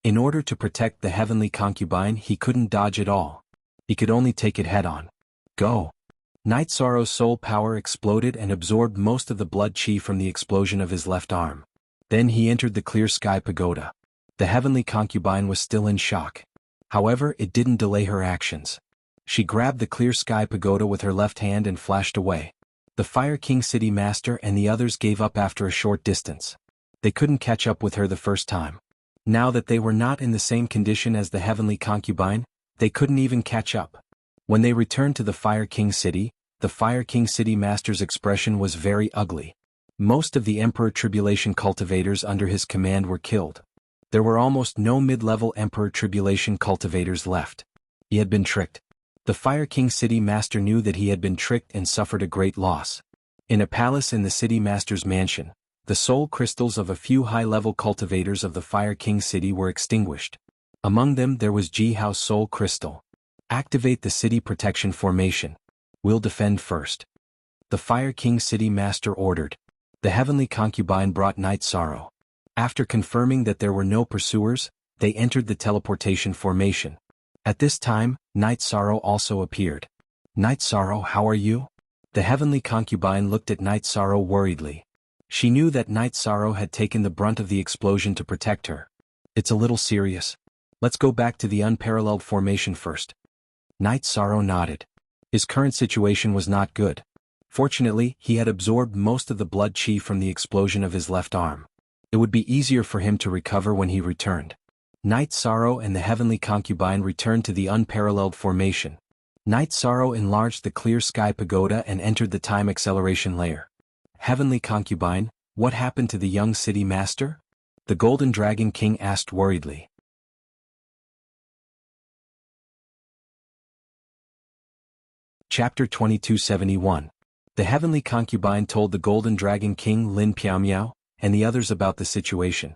In order to protect the Heavenly Concubine, he couldn't dodge at all. He could only take it head-on. Go! Night Sorrow's soul power exploded and absorbed most of the blood chi from the explosion of his left arm. Then he entered the Clear Sky Pagoda. The Heavenly Concubine was still in shock. However, it didn't delay her actions. She grabbed the Clear Sky Pagoda with her left hand and flashed away. The Fire King City Master and the others gave up after a short distance. They couldn't catch up with her the first time. Now that they were not in the same condition as the Heavenly Concubine, they couldn't even catch up. When they returned to the Fire King City, the Fire King City Master's expression was very ugly. Most of the Emperor Tribulation cultivators under his command were killed. There were almost no mid-level Emperor Tribulation cultivators left. He had been tricked. The Fire King City Master knew that he had been tricked and suffered a great loss. In a palace in the City Master's mansion, the soul crystals of a few high-level cultivators of the Fire King City were extinguished. Among them there was Ji Hao's soul crystal. Activate the city protection formation. We'll defend first. The Fire King City Master ordered. The Heavenly Concubine brought Night Sorrow. After confirming that there were no pursuers, they entered the teleportation formation. At this time, Night Sorrow also appeared. Night Sorrow, how are you? The Heavenly Concubine looked at Night Sorrow worriedly. She knew that Night Sorrow had taken the brunt of the explosion to protect her. It's a little serious. Let's go back to the unparalleled formation first. Night Sorrow nodded. His current situation was not good. Fortunately, he had absorbed most of the blood chi from the explosion of his left arm. It would be easier for him to recover when he returned. Night Sorrow and the Heavenly Concubine returned to the unparalleled formation. Night Sorrow enlarged the Clear Sky Pagoda and entered the time acceleration layer. Heavenly Concubine, what happened to the young city master? The Golden Dragon King asked worriedly. Chapter 2271. The Heavenly Concubine told the Golden Dragon King Lin Piaomiao and the others about the situation.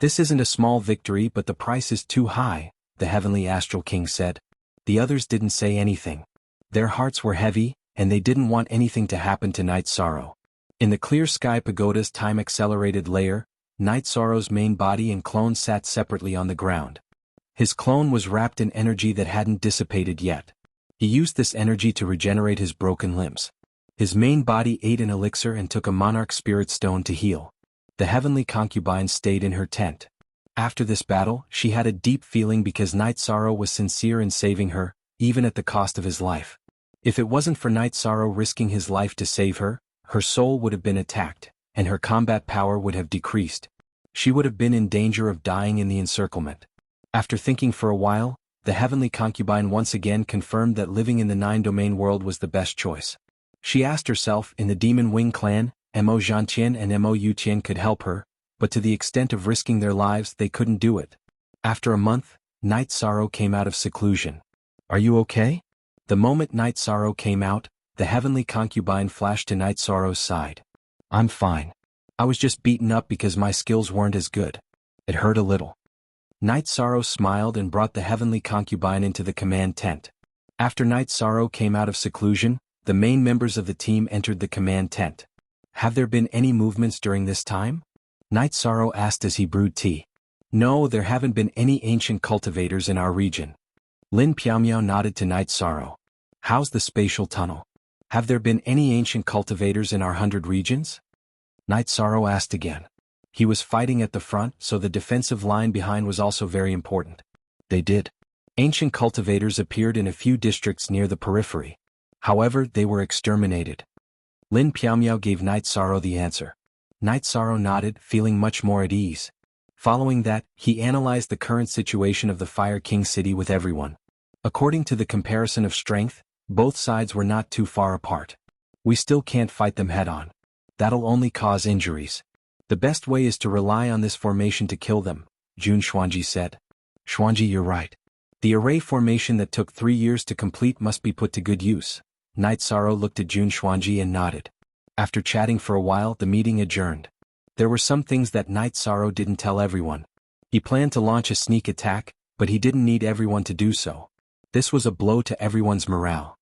This isn't a small victory, but the price is too high, the Heavenly Astral King said. The others didn't say anything. Their hearts were heavy, and they didn't want anything to happen to Night Sorrow. In the Clear Sky Pagoda's time-accelerated layer, Night Sorrow's main body and clone sat separately on the ground. His clone was wrapped in energy that hadn't dissipated yet. He used this energy to regenerate his broken limbs. His main body ate an elixir and took a monarch spirit stone to heal. The Heavenly Concubine stayed in her tent. After this battle, she had a deep feeling because Night Sorrow was sincere in saving her, even at the cost of his life. If it wasn't for Night Sorrow risking his life to save her, her soul would have been attacked, and her combat power would have decreased. She would have been in danger of dying in the encirclement. After thinking for a while, the heavenly concubine once again confirmed that living in the 9-domain world was the best choice. She asked herself in the Demon Wing clan, Mo Zhantian and Mo Yutian could help her, but to the extent of risking their lives they couldn't do it. After a month, Night Sorrow came out of seclusion. "Are you okay?" The moment Night Sorrow came out, the heavenly concubine flashed to Night Sorrow's side. "I'm fine. I was just beaten up because my skills weren't as good. It hurt a little." Night Sorrow smiled and brought the heavenly concubine into the command tent. After Night Sorrow came out of seclusion, the main members of the team entered the command tent. "Have there been any movements during this time?" Night Sorrow asked as he brewed tea. "No, there haven't been any ancient cultivators in our region." Lin Piaomiao nodded to Night Sorrow. "How's the spatial tunnel? Have there been any ancient cultivators in our 100 regions?" Night Sorrow asked again. He was fighting at the front, so the defensive line behind was also very important. They did. Ancient cultivators appeared in a few districts near the periphery. However, they were exterminated. Lin Piaomiao gave Night Sorrow the answer. Night Sorrow nodded, feeling much more at ease. Following that, he analyzed the current situation of the Fire King city with everyone. According to the comparison of strength, both sides were not too far apart. "We still can't fight them head-on. That'll only cause injuries. The best way is to rely on this formation to kill them," Jun Xuanji said. "Xuanji, you're right. The array formation that took 3 years to complete must be put to good use." Night Sorrow looked at Jun Xuanji and nodded. After chatting for a while, the meeting adjourned. There were some things that Night Sorrow didn't tell everyone. He planned to launch a sneak attack, but he didn't need everyone to do so. This was a blow to everyone's morale.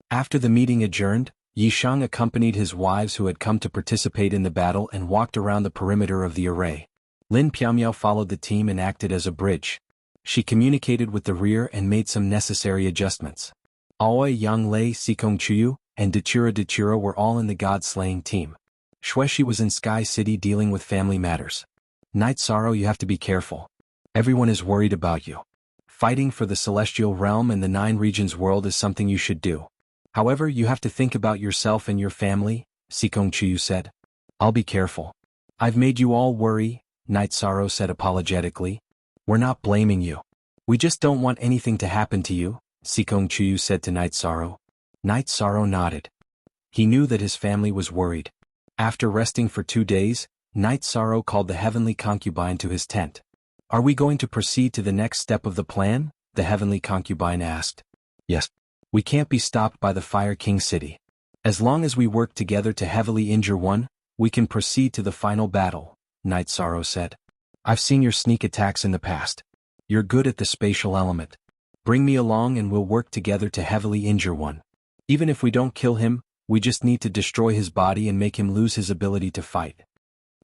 After the meeting adjourned, Yishang accompanied his wives who had come to participate in the battle and walked around the perimeter of the array. Lin Piaomiao followed the team and acted as a bridge. She communicated with the rear and made some necessary adjustments. Aoi, Yanglei, Sikong Chuyu, and Dachura were all in the god-slaying team. Xueshi was in Sky City dealing with family matters. "Night Sorrow, you have to be careful. Everyone is worried about you. Fighting for the Celestial Realm and the 9 regions world is something you should do. However, you have to think about yourself and your family," Sikong Chuyu said. "I'll be careful. I've made you all worry," Night Sorrow said apologetically. "We're not blaming you. We just don't want anything to happen to you," Sikong Chuyu said to Night Sorrow. Night Sorrow nodded. He knew that his family was worried. After resting for 2 days, Night Sorrow called the heavenly concubine to his tent. "Are we going to proceed to the next step of the plan?" the heavenly concubine asked. "Yes. We can't be stopped by the Fire King city. As long as we work together to heavily injure one, we can proceed to the final battle," Night Sorrow said. "I've seen your sneak attacks in the past. You're good at the spatial element. Bring me along and we'll work together to heavily injure one. Even if we don't kill him, we just need to destroy his body and make him lose his ability to fight."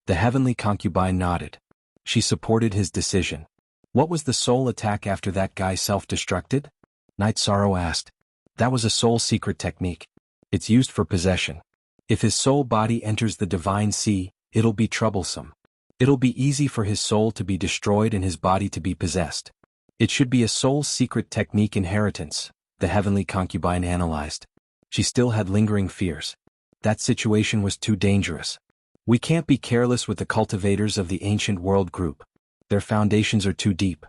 The heavenly concubine nodded. She supported his decision. "What was the soul attack after that guy self-destructed?" Night Sorrow asked. "That was a soul secret technique. It's used for possession. If his soul body enters the divine sea, it'll be troublesome. It'll be easy for his soul to be destroyed and his body to be possessed. It should be a soul secret technique inheritance," the heavenly concubine analyzed. She still had lingering fears. That situation was too dangerous. "We can't be careless with the cultivators of the ancient world group. Their foundations are too deep.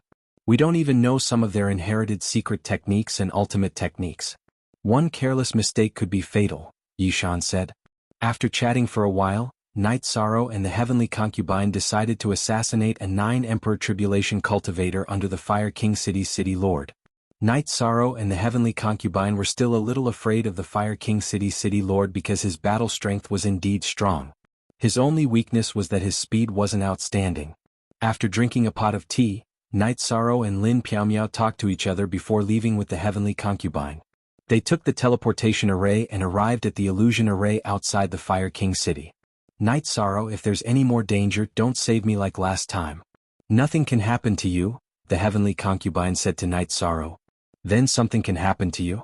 We don't even know some of their inherited secret techniques and ultimate techniques. One careless mistake could be fatal," Yishan said. After chatting for a while, Night Sorrow and the heavenly concubine decided to assassinate a 9 Emperor Tribulation cultivator under the Fire King City's city lord. Night Sorrow and the heavenly concubine were still a little afraid of the Fire King City's city lord because his battle strength was indeed strong. His only weakness was that his speed wasn't outstanding. After drinking a pot of tea, Night Sorrow and Lin Piaomiao talked to each other before leaving with the heavenly concubine. They took the teleportation array and arrived at the illusion array outside the Fire King City. "Night Sorrow, if there's any more danger, don't save me like last time." "Nothing can happen to you," the heavenly concubine said to Night Sorrow. "Then something can happen to you?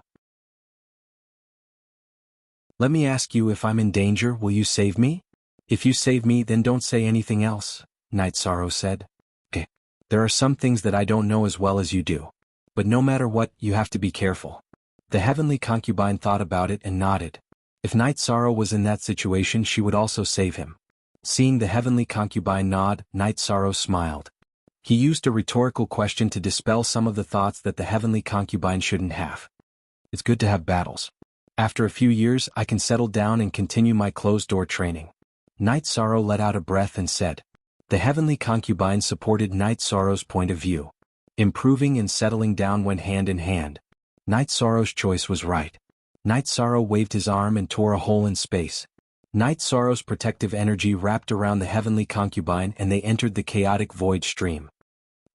Let me ask you, if I'm in danger, will you save me? If you save me, then don't say anything else," Night Sorrow said. "Okay. There are some things that I don't know as well as you do. But no matter what, you have to be careful." The heavenly concubine thought about it and nodded. If Night Sorrow was in that situation, she would also save him. Seeing the heavenly concubine nod, Night Sorrow smiled. He used a rhetorical question to dispel some of the thoughts that the heavenly concubine shouldn't have. It's good to have battles. After a few years, I can settle down and continue my closed-door training. Night Sorrow let out a breath and said. The heavenly concubine supported Night Sorrow's point of view. Improving and settling down went hand in hand. Night Sorrow's choice was right. Night Sorrow waved his arm and tore a hole in space. Night Sorrow's protective energy wrapped around the heavenly concubine and they entered the chaotic void stream.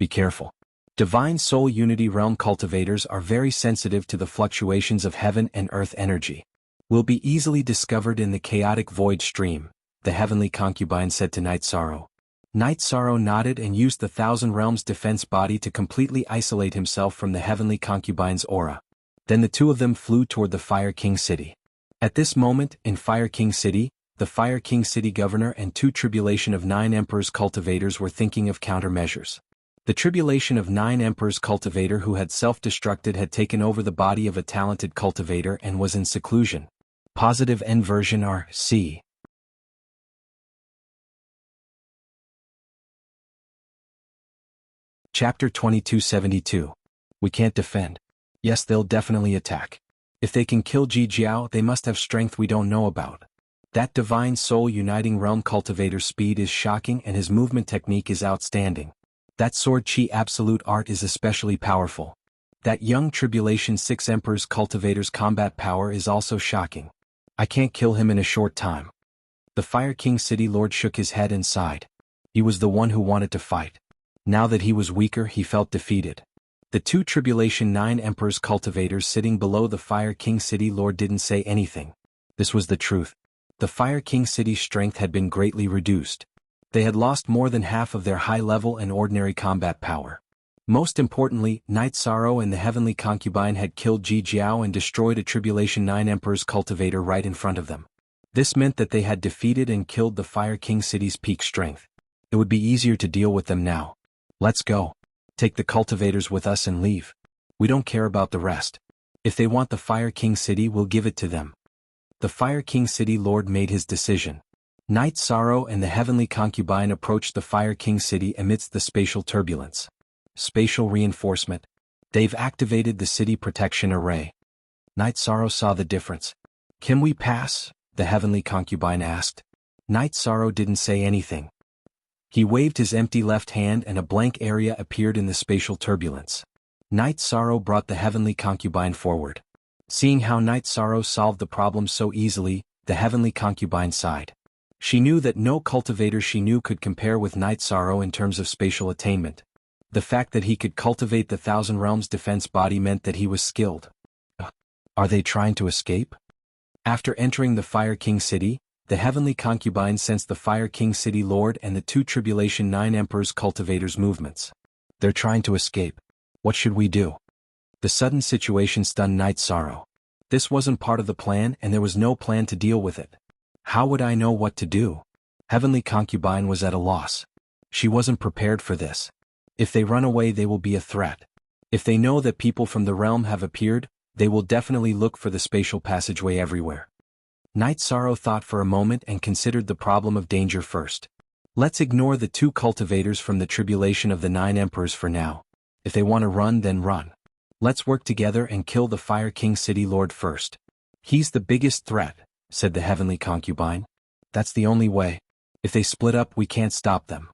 Be careful. Divine Soul Unity Realm cultivators are very sensitive to the fluctuations of heaven and earth energy. Will be easily discovered in the chaotic void stream, the heavenly concubine said to Night Sorrow. Night Sorrow nodded and used the Thousand Realms defense body to completely isolate himself from the heavenly concubine's aura. Then the two of them flew toward the Fire King City. At this moment, in Fire King City, the Fire King City governor and two Tribulation of Nine Emperors cultivators were thinking of countermeasures. The Tribulation of Nine Emperors cultivator who had self-destructed had taken over the body of a talented cultivator and was in seclusion. Positive N version R. C. Chapter 2272. We can't defend. Yes, they'll definitely attack. If they can kill Ji Jiao, they must have strength we don't know about. That Divine Soul Uniting Realm cultivator's speed is shocking and his movement technique is outstanding. That Sword Chi Absolute Art is especially powerful. That young Tribulation 6 Emperor's cultivator's combat power is also shocking. I can't kill him in a short time. The Fire King City Lord shook his head and sighed. He was the one who wanted to fight. Now that he was weaker, he felt defeated. The two Tribulation 9 Emperors cultivators sitting below the Fire King City Lord didn't say anything. This was the truth. The Fire King City's strength had been greatly reduced. They had lost more than half of their high-level and ordinary combat power. Most importantly, Night Sorrow and the Heavenly Concubine had killed Ji Jiao and destroyed a Tribulation 9 Emperor's cultivator right in front of them. This meant that they had defeated and killed the Fire King City's peak strength. It would be easier to deal with them now. Let's go. Take the cultivators with us and leave. We don't care about the rest. If they want the Fire King City, we'll give it to them. The Fire King City Lord made his decision. Night Sorrow and the Heavenly Concubine approached the Fire King City amidst the spatial turbulence. Spatial reinforcement. They've activated the city protection array. Night Sorrow saw the difference. Can we pass? The Heavenly Concubine asked. Night Sorrow didn't say anything. He waved his empty left hand and a blank area appeared in the spatial turbulence. Night Sorrow brought the Heavenly Concubine forward. Seeing how Night Sorrow solved the problem so easily, the Heavenly Concubine sighed. She knew that no cultivator she knew could compare with Night Sorrow in terms of spatial attainment. The fact that he could cultivate the Thousand Realms defense body meant that he was skilled. Are they trying to escape? After entering the Fire King City, the Heavenly Concubine sensed the Fire King City Lord and the two Tribulation 9 Emperors cultivators' movements. They're trying to escape. What should we do? The sudden situation stunned Night Sorrow. This wasn't part of the plan and there was no plan to deal with it. How would I know what to do? Heavenly Concubine was at a loss. She wasn't prepared for this. If they run away, they will be a threat. If they know that people from the realm have appeared, they will definitely look for the spatial passageway everywhere. Night Sorrow thought for a moment and considered the problem of danger first. Let's ignore the two cultivators from the Tribulation of the 9 Emperors for now. If they want to run, then run. Let's work together and kill the Fire King City Lord first. He's the biggest threat, said the Heavenly Concubine. That's the only way. If they split up, we can't stop them.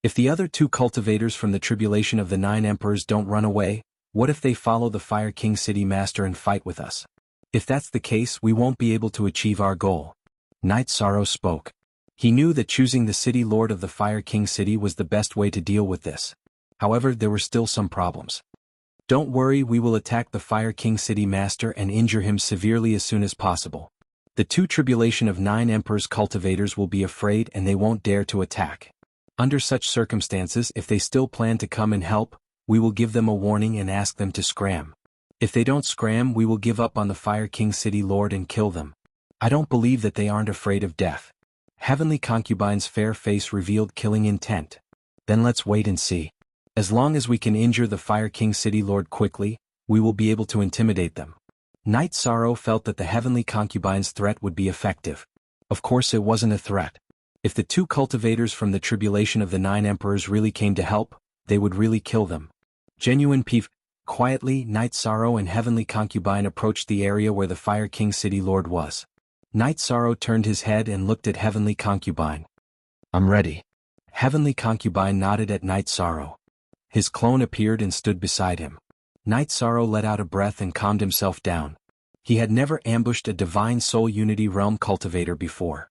If the other two cultivators from the Tribulation of the 9 Emperors don't run away, what if they follow the Fire King City Master and fight with us? If that's the case, we won't be able to achieve our goal. Night Sorrow spoke. He knew that choosing the City Lord of the Fire King City was the best way to deal with this. However, there were still some problems. Don't worry, we will attack the Fire King City Master and injure him severely as soon as possible. The two Tribulation of 9 Emperors cultivators will be afraid and they won't dare to attack. Under such circumstances, if they still plan to come and help, we will give them a warning and ask them to scram. If they don't scram, we will give up on the Fire King City Lord and kill them. I don't believe that they aren't afraid of death. Heavenly Concubine's fair face revealed killing intent. Then let's wait and see. As long as we can injure the Fire King City Lord quickly, we will be able to intimidate them. Night Sorrow felt that the Heavenly Concubine's threat would be effective. Of course it wasn't a threat. If the two cultivators from the tribulation of the 9 emperors really came to help, they would really kill them. Genuine peace. Quietly, Night Sorrow and Heavenly Concubine approached the area where the Fire King City Lord was. Night Sorrow turned his head and looked at Heavenly Concubine. "I'm ready." Heavenly Concubine nodded at Night Sorrow. His clone appeared and stood beside him. Night Sorrow let out a breath and calmed himself down. He had never ambushed a Divine Soul Unity Realm cultivator before.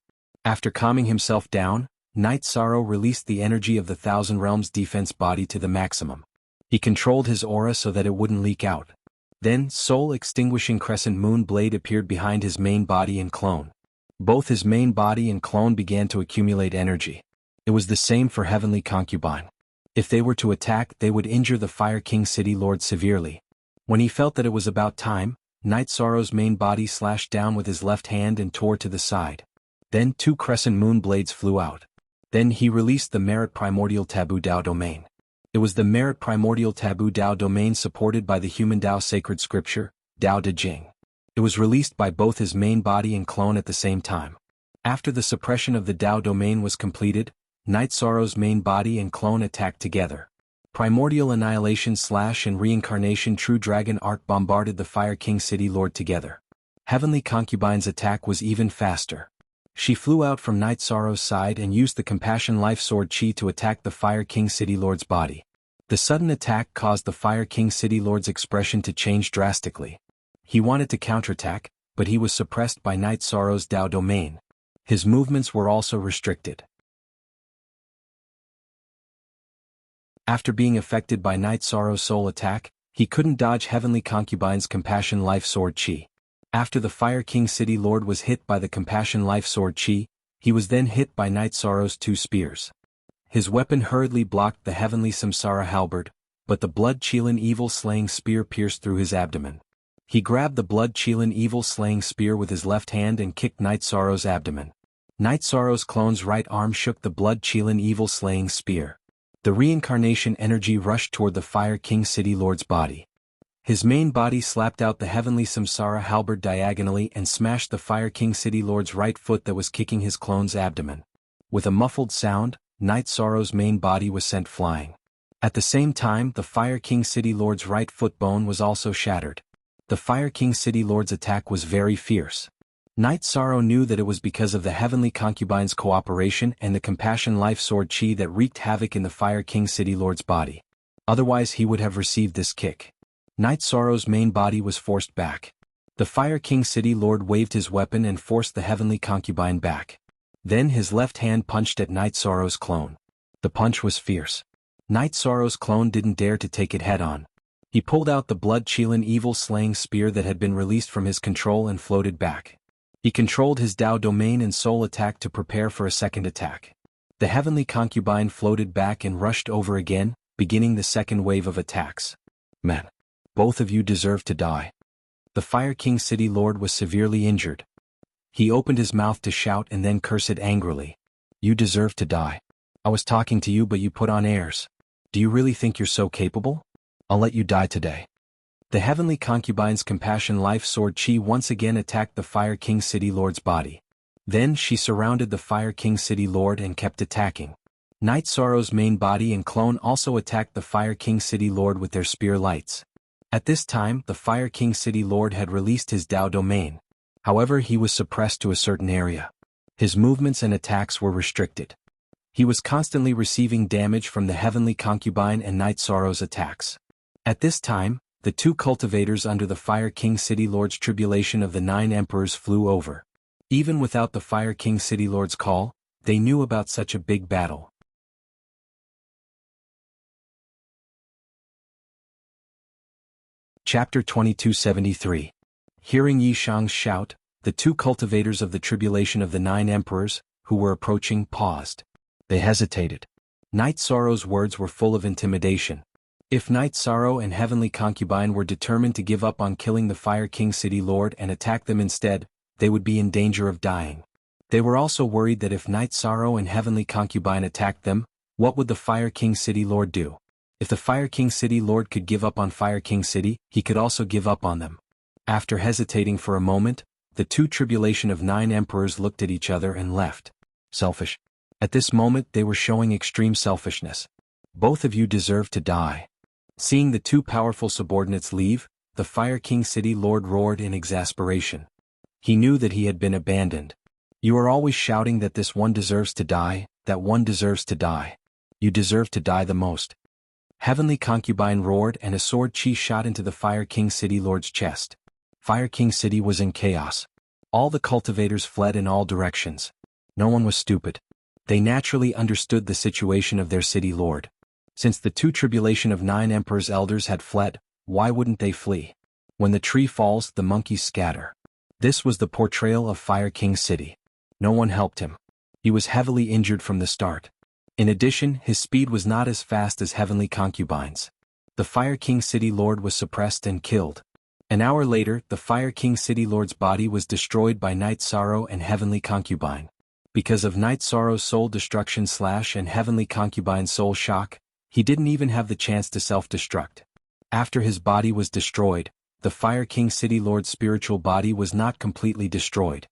After calming himself down, Night Sorrow released the energy of the Thousand Realms defense body to the maximum. He controlled his aura so that it wouldn't leak out. Then, soul-extinguishing crescent moon blade appeared behind his main body and clone. Both his main body and clone began to accumulate energy. It was the same for Heavenly Concubine. If they were to attack, they would injure the Fire King City Lord severely. When he felt that it was about time, Night Sorrow's main body slashed down with his left hand and tore to the side. Then 2 crescent moon blades flew out. Then he released the Merit Primordial Taboo Dao domain. It was the Merit Primordial Taboo Dao domain supported by the Human Dao Sacred Scripture, Dao De Jing. It was released by both his main body and clone at the same time. After the suppression of the Dao domain was completed, Night Sorrow's main body and clone attacked together. Primordial Annihilation / and Reincarnation True Dragon Art bombarded the Fire King City Lord together. Heavenly Concubine's attack was even faster. She flew out from Night Sorrow's side and used the Compassion Life Sword Chi to attack the Fire King City Lord's body. The sudden attack caused the Fire King City Lord's expression to change drastically. He wanted to counterattack, but he was suppressed by Night Sorrow's Dao domain. His movements were also restricted. After being affected by Night Sorrow's soul attack, he couldn't dodge Heavenly Concubine's Compassion Life Sword Chi. After the Fire King City Lord was hit by the Compassion Life Sword Chi, he was then hit by Night Sorrow's 2 spears. His weapon hurriedly blocked the Heavenly Samsara halberd, but the Blood Qilin Evil Slaying Spear pierced through his abdomen. He grabbed the Blood Qilin Evil Slaying Spear with his left hand and kicked Night Sorrow's abdomen. Night Sorrow's clone's right arm shook the Blood Qilin Evil Slaying Spear. The reincarnation energy rushed toward the Fire King City Lord's body. His main body slapped out the Heavenly Samsara halberd diagonally and smashed the Fire King City Lord's right foot that was kicking his clone's abdomen. With a muffled sound, Night Sorrow's main body was sent flying. At the same time, the Fire King City Lord's right foot bone was also shattered. The Fire King City Lord's attack was very fierce. Night Sorrow knew that it was because of the Heavenly Concubine's cooperation and the Compassion Life Sword Chi that wreaked havoc in the Fire King City Lord's body. Otherwise he would have received this kick. Night Sorrow's main body was forced back. The Fire King City Lord waved his weapon and forced the Heavenly Concubine back. Then his left hand punched at Night Sorrow's clone. The punch was fierce. Night Sorrow's clone didn't dare to take it head-on. He pulled out the Blood Qilin Evil Slaying Spear that had been released from his control and floated back. He controlled his Dao domain and soul attack to prepare for a second attack. The Heavenly Concubine floated back and rushed over again, beginning the second wave of attacks. "Man, both of you deserve to die." The Fire King City Lord was severely injured. He opened his mouth to shout and then cursed angrily. "You deserve to die. I was talking to you but you put on airs. Do you really think you're so capable? I'll let you die today." The Heavenly Concubine's Compassion Life Sword Chi once again attacked the Fire King City Lord's body. Then she surrounded the Fire King City Lord and kept attacking. Night Sorrow's main body and clone also attacked the Fire King City Lord with their spear lights. At this time, the Fire King City Lord had released his Dao domain. However, he was suppressed to a certain area. His movements and attacks were restricted. He was constantly receiving damage from the Heavenly Concubine and Night Sorrow's attacks. At this time, the 2 cultivators under the Fire King City Lord's tribulation of the 9 emperors flew over. Even without the Fire King City Lord's call, they knew about such a big battle. Chapter 2273. Hearing Yi Shang's shout, the 2 cultivators of the tribulation of the 9 emperors, who were approaching, paused. They hesitated. Night Sorrow's words were full of intimidation. If Night Sorrow and Heavenly Concubine were determined to give up on killing the Fire King City Lord and attack them instead, they would be in danger of dying. They were also worried that if Night Sorrow and Heavenly Concubine attacked them, what would the Fire King City Lord do? If the Fire King City Lord could give up on Fire King City, he could also give up on them. After hesitating for a moment, the 2 tribulation of 9 emperors looked at each other and left. "Selfish. At this moment they were showing extreme selfishness. Both of you deserve to die. Seeing the two powerful subordinates leave, the Fire King City Lord roared in exasperation. He knew that he had been abandoned. You are always shouting that this one deserves to die, that one deserves to die. You deserve to die the most. Heavenly Concubine roared and a sword chi shot into the Fire King City Lord's chest. Fire King City was in chaos. All the cultivators fled in all directions. No one was stupid. They naturally understood the situation of their city lord. Since the two tribulation of 9 emperors' elders had fled, why wouldn't they flee? When the tree falls, the monkeys scatter. This was the portrayal of Fire King City. No one helped him. He was heavily injured from the start. In addition, his speed was not as fast as Heavenly Concubine's. The Fire King City Lord was suppressed and killed. An hour later, the Fire King City Lord's body was destroyed by Night Sorrow and Heavenly Concubine. Because of Night Sorrow's soul destruction / and Heavenly Concubine's soul shock, he didn't even have the chance to self-destruct. After his body was destroyed, the Fire King City Lord's spiritual body was not completely destroyed.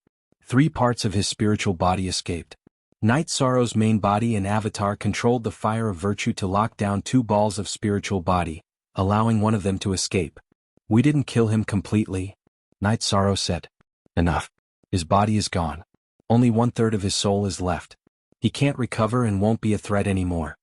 3 parts of his spiritual body escaped. Night Sorrow's main body and avatar controlled the fire of virtue to lock down 2 balls of spiritual body, allowing one of them to escape. We didn't kill him completely. Night Sorrow said. Enough. His body is gone. Only 1/3 of his soul is left. He can't recover and won't be a threat anymore.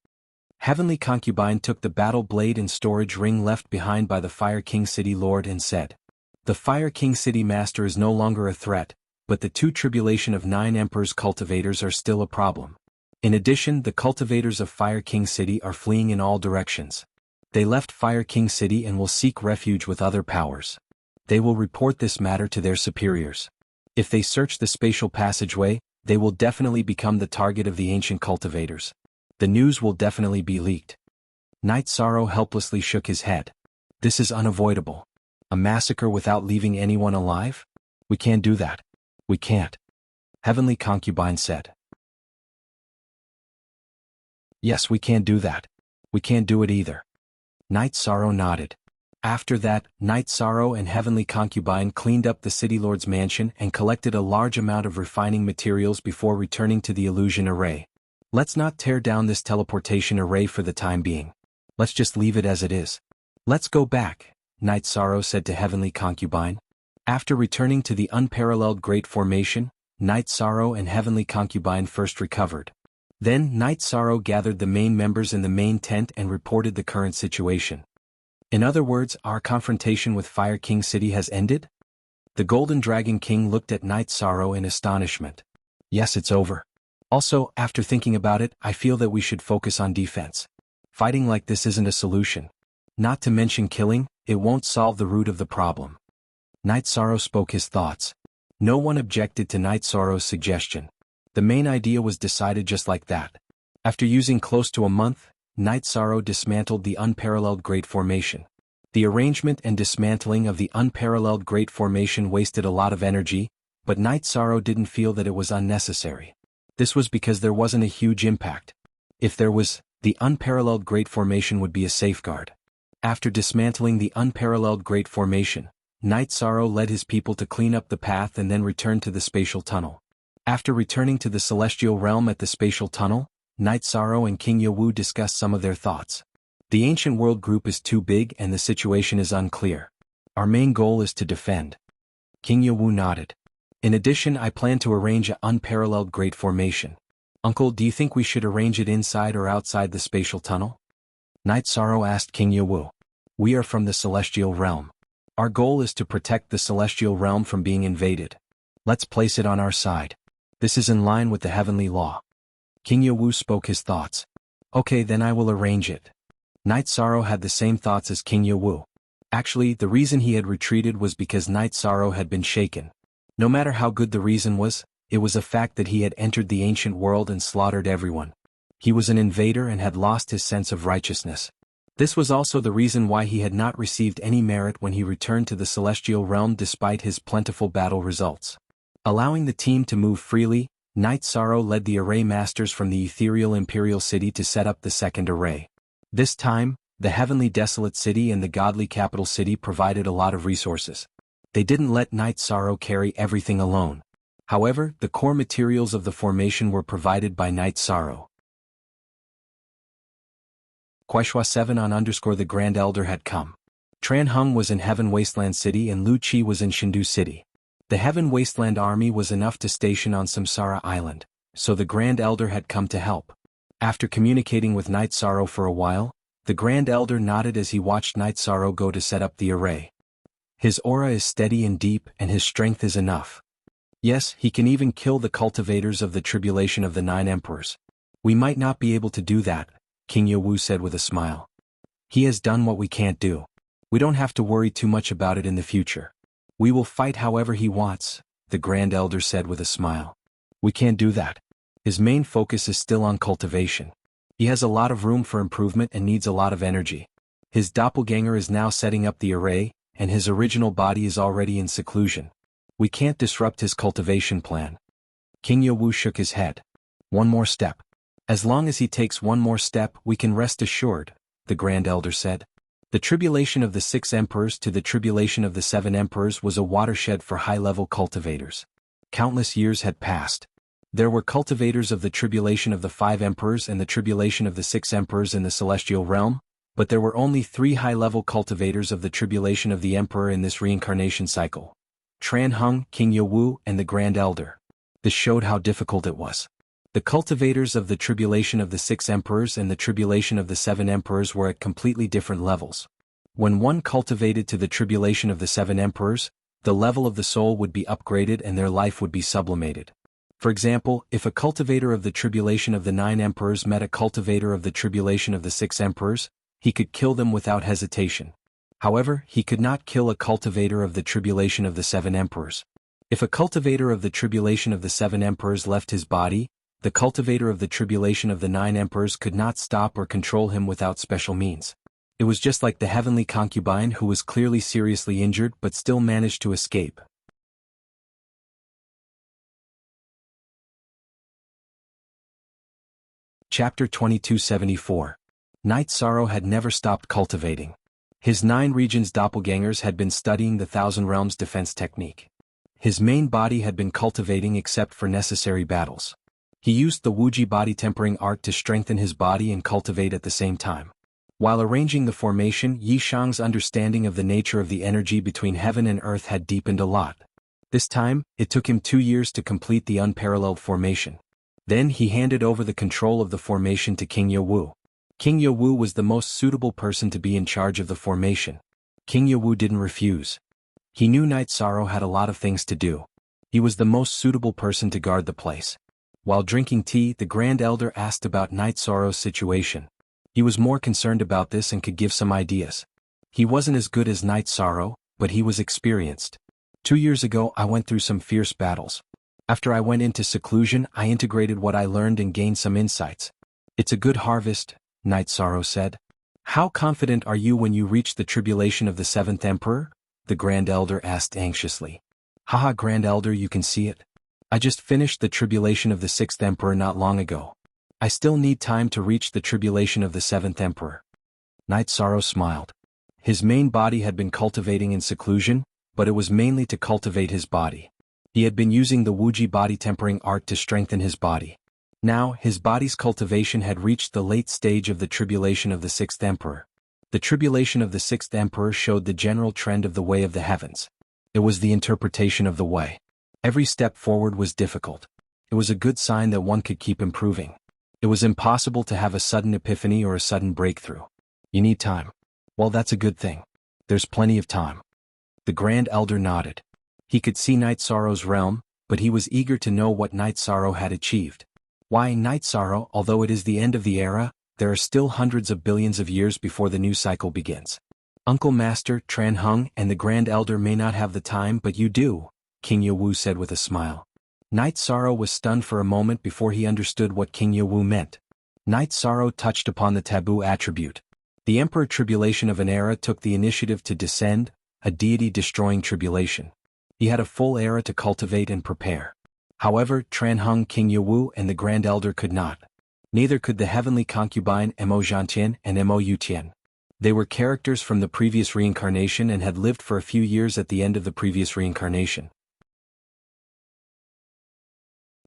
Heavenly Concubine took the battle blade and storage ring left behind by the Fire King City Lord and said, "The Fire King City Master is no longer a threat, but the 2 tribulation of 9 emperors cultivators are still a problem. In addition, the cultivators of Fire King City are fleeing in all directions. They left Fire King City and will seek refuge with other powers. They will report this matter to their superiors. If they search the spatial passageway, they will definitely become the target of the ancient cultivators. The news will definitely be leaked." Night Sorrow helplessly shook his head. This is unavoidable. A massacre without leaving anyone alive? We can't do that. We can't. Heavenly Concubine said. Yes, we can't do that. We can't do it either. Night Sorrow nodded. After that, Night Sorrow and Heavenly Concubine cleaned up the City Lord's mansion and collected a large amount of refining materials before returning to the illusion array. Let's not tear down this teleportation array for the time being. Let's just leave it as it is. Let's go back, Night Sorrow said to Heavenly Concubine. After returning to the unparalleled Great Formation, Night Sorrow and Heavenly Concubine first recovered. Then Night Sorrow gathered the main members in the main tent and reported the current situation. In other words, our confrontation with Fire King City has ended? The Golden Dragon King looked at Night Sorrow in astonishment. Yes, it's over. Also, after thinking about it, I feel that we should focus on defense. Fighting like this isn't a solution. Not to mention killing, it won't solve the root of the problem. Night Sorrow spoke his thoughts. No one objected to Night Sorrow's suggestion. The main idea was decided just like that. After using close to a month, Night Sorrow dismantled the unparalleled Great Formation. The arrangement and dismantling of the unparalleled Great Formation wasted a lot of energy, but Night Sorrow didn't feel that it was unnecessary. This was because there wasn't a huge impact. If there was, the unparalleled Great Formation would be a safeguard. After dismantling the unparalleled Great Formation, Night Sorrow led his people to clean up the path and then returned to the spatial tunnel. After returning to the celestial realm at the spatial tunnel, Night Sorrow and King Yawu discussed some of their thoughts. The ancient world group is too big and the situation is unclear. Our main goal is to defend. King Yawu nodded. In addition, I plan to arrange an unparalleled Great Formation. Uncle, do you think we should arrange it inside or outside the spatial tunnel? Night Sorrow asked King Yawu. We are from the celestial realm. Our goal is to protect the celestial realm from being invaded. Let's place it on our side. This is in line with the heavenly law. King Yawu spoke his thoughts. Okay, then I will arrange it. Night Sorrow had the same thoughts as King Yawu. Actually, the reason he had retreated was because Night Sorrow had been shaken. No matter how good the reason was, it was a fact that he had entered the ancient world and slaughtered everyone. He was an invader and had lost his sense of righteousness. This was also the reason why he had not received any merit when he returned to the celestial realm despite his plentiful battle results. Allowing the team to move freely, Night Sorrow led the array masters from the ethereal imperial city to set up the second array. This time, the heavenly desolate city and the godly capital city provided a lot of resources. They didn't let Night Sorrow carry everything alone. However, the core materials of the formation were provided by Night Sorrow. Kuaishua 7 on _ the Grand Elder had come. Tran Hung was in Heaven Wasteland City and Lu Qi was in Shindu City. The Heaven Wasteland army was enough to station on Samsara Island, so the Grand Elder had come to help. After communicating with Night Sorrow for a while, the Grand Elder nodded as he watched Night Sorrow go to set up the array. His aura is steady and deep and his strength is enough. Yes, he can even kill the cultivators of the tribulation of the 9 emperors. We might not be able to do that, King Yewu said with a smile. He has done what we can't do. We don't have to worry too much about it in the future. We will fight however he wants, the Grand Elder said with a smile. We can't do that. His main focus is still on cultivation. He has a lot of room for improvement and needs a lot of energy. His doppelganger is now setting up the array, and his original body is already in seclusion. We can't disrupt his cultivation plan. King Yewu shook his head. One more step. As long as he takes one more step, we can rest assured, the Grand Elder said. The tribulation of the 6 emperors to the tribulation of the 7 emperors was a watershed for high-level cultivators. Countless years had passed. There were cultivators of the tribulation of the 5 emperors and the tribulation of the 6 emperors in the celestial realm, but there were only 3 high-level cultivators of the tribulation of the emperor in this reincarnation cycle. Tran Hung, King Yewu, and the Grand Elder. This showed how difficult it was. The cultivators of the tribulation of the 6 emperors and the tribulation of the 7 emperors were at completely different levels. When one cultivated to the tribulation of the 7 emperors, the level of the soul would be upgraded and their life would be sublimated. For example, if a cultivator of the tribulation of the 9 emperors met a cultivator of the tribulation of the 6 emperors, he could kill them without hesitation. However, he could not kill a cultivator of the tribulation of the 7 emperors. If a cultivator of the tribulation of the 7 emperors left his body, the cultivator of the tribulation of the 9 emperors could not stop or control him without special means. It was just like the heavenly concubine who was clearly seriously injured but still managed to escape. Chapter 2274. Night Sorrow had never stopped cultivating. His 9 regions doppelgangers had been studying the Thousand Realms defense technique. His main body had been cultivating except for necessary battles. He used the Wuji body tempering art to strengthen his body and cultivate at the same time. While arranging the formation, Yi Shang's understanding of the nature of the energy between heaven and earth had deepened a lot. This time, it took him 2 years to complete the unparalleled formation. Then he handed over the control of the formation to King Yewu. King Yewu was the most suitable person to be in charge of the formation. King Yewu didn't refuse. He knew Night Sorrow had a lot of things to do. He was the most suitable person to guard the place. While drinking tea, the Grand Elder asked about Night Sorrow's situation. He was more concerned about this and could give some ideas. He wasn't as good as Night Sorrow, but he was experienced. 2 years ago I went through some fierce battles. After I went into seclusion, I integrated what I learned and gained some insights. It's a good harvest, Night Sorrow said. How confident are you when you reach the tribulation of the 7th Emperor? The Grand Elder asked anxiously. Haha, Grand Elder, you can see it. I just finished the tribulation of the 6th Emperor not long ago. I still need time to reach the tribulation of the 7th Emperor. Night Sorrow smiled. His main body had been cultivating in seclusion, but it was mainly to cultivate his body. He had been using the Wuji body tempering art to strengthen his body. Now, his body's cultivation had reached the late stage of the tribulation of the 6th Emperor. The tribulation of the 6th Emperor showed the general trend of the way of the heavens. It was the interpretation of the way. Every step forward was difficult. It was a good sign that one could keep improving. It was impossible to have a sudden epiphany or a sudden breakthrough. You need time. Well, that's a good thing. There's plenty of time. The Grand Elder nodded. He could see Night Sorrow's realm, but he was eager to know what Night Sorrow had achieved. Why, Night Sorrow, although it is the end of the era, there are still hundreds of billions of years before the new cycle begins. Uncle Master, Tran Hung, and the Grand Elder may not have the time, but you do, King Yewu said with a smile. Night Sorrow was stunned for a moment before he understood what King Yewu meant. Night Sorrow touched upon the taboo attribute. The Emperor Tribulation of an era took the initiative to descend, a deity-destroying tribulation. He had a full era to cultivate and prepare. However, Tran Hung, King Yewu, and the Grand Elder could not. Neither could the heavenly concubine Mo Zhantian and Mo Yutian. They were characters from the previous reincarnation and had lived for a few years at the end of the previous reincarnation.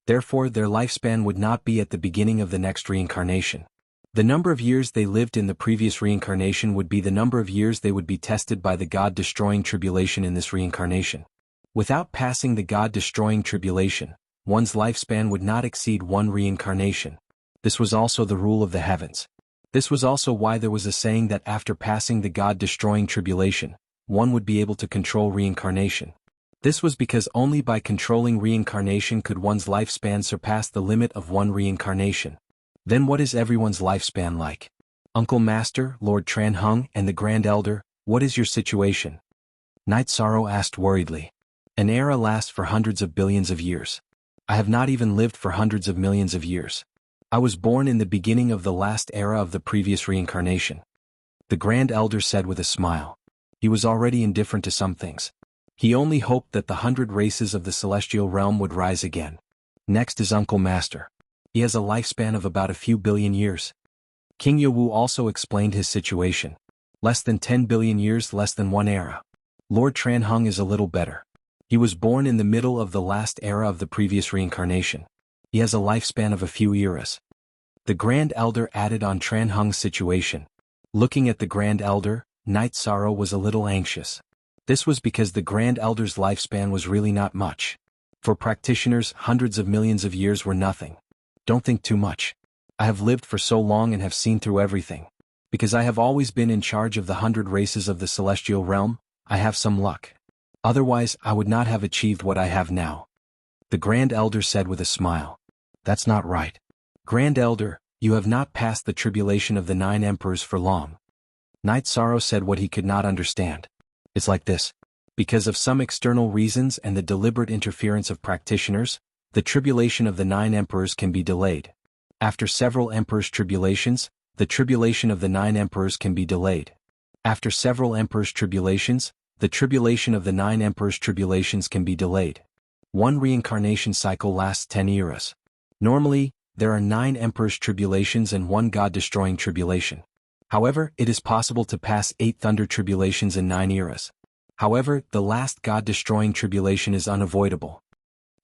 Therefore, their lifespan would not be at the beginning of the next reincarnation. The number of years they lived in the previous reincarnation would be the number of years they would be tested by the God-destroying tribulation in this reincarnation. Without passing the God-destroying tribulation, one's lifespan would not exceed one reincarnation. This was also the rule of the heavens. This was also why there was a saying that after passing the God-destroying tribulation, one would be able to control reincarnation. This was because only by controlling reincarnation could one's lifespan surpass the limit of one reincarnation. Then what is everyone's lifespan like? Uncle Master, Lord Tran Hung, and the Grand Elder, what is your situation? Night Sorrow asked worriedly. An era lasts for hundreds of billions of years. I have not even lived for hundreds of millions of years. I was born in the beginning of the last era of the previous reincarnation. The Grand Elder said with a smile. He was already indifferent to some things. He only hoped that the 100 races of the celestial realm would rise again. Next is Uncle Master. He has a lifespan of about a few billion years. King Yowu also explained his situation. Less than 10 billion years, less than one era. Lord Tran Hung is a little better. He was born in the middle of the last era of the previous reincarnation. He has a lifespan of a few eras. The Grand Elder added on Tran Hung's situation. Looking at the Grand Elder, Night Sorrow was a little anxious. This was because the Grand Elder's lifespan was really not much. For practitioners, hundreds of millions of years were nothing. Don't think too much. I have lived for so long and have seen through everything. Because I have always been in charge of the 100 races of the celestial realm, I have some luck. Otherwise, I would not have achieved what I have now. The Grand Elder said with a smile. That's not right. Grand Elder, you have not passed the tribulation of the 9 emperors for long. Night Sorrow said what he could not understand. It's like this. Because of some external reasons and the deliberate interference of practitioners, the tribulation of the 9 emperors can be delayed. After several emperors' tribulations, the tribulation of the 9 emperors can be delayed. After several emperors' tribulations, the tribulation of the 9 emperors' tribulations can be delayed. One reincarnation cycle lasts 10 eras. Normally, there are 9 emperors' tribulations and 1 God-destroying tribulation. However, it is possible to pass 8 thunder tribulations in 9 eras. However, the last God-destroying tribulation is unavoidable.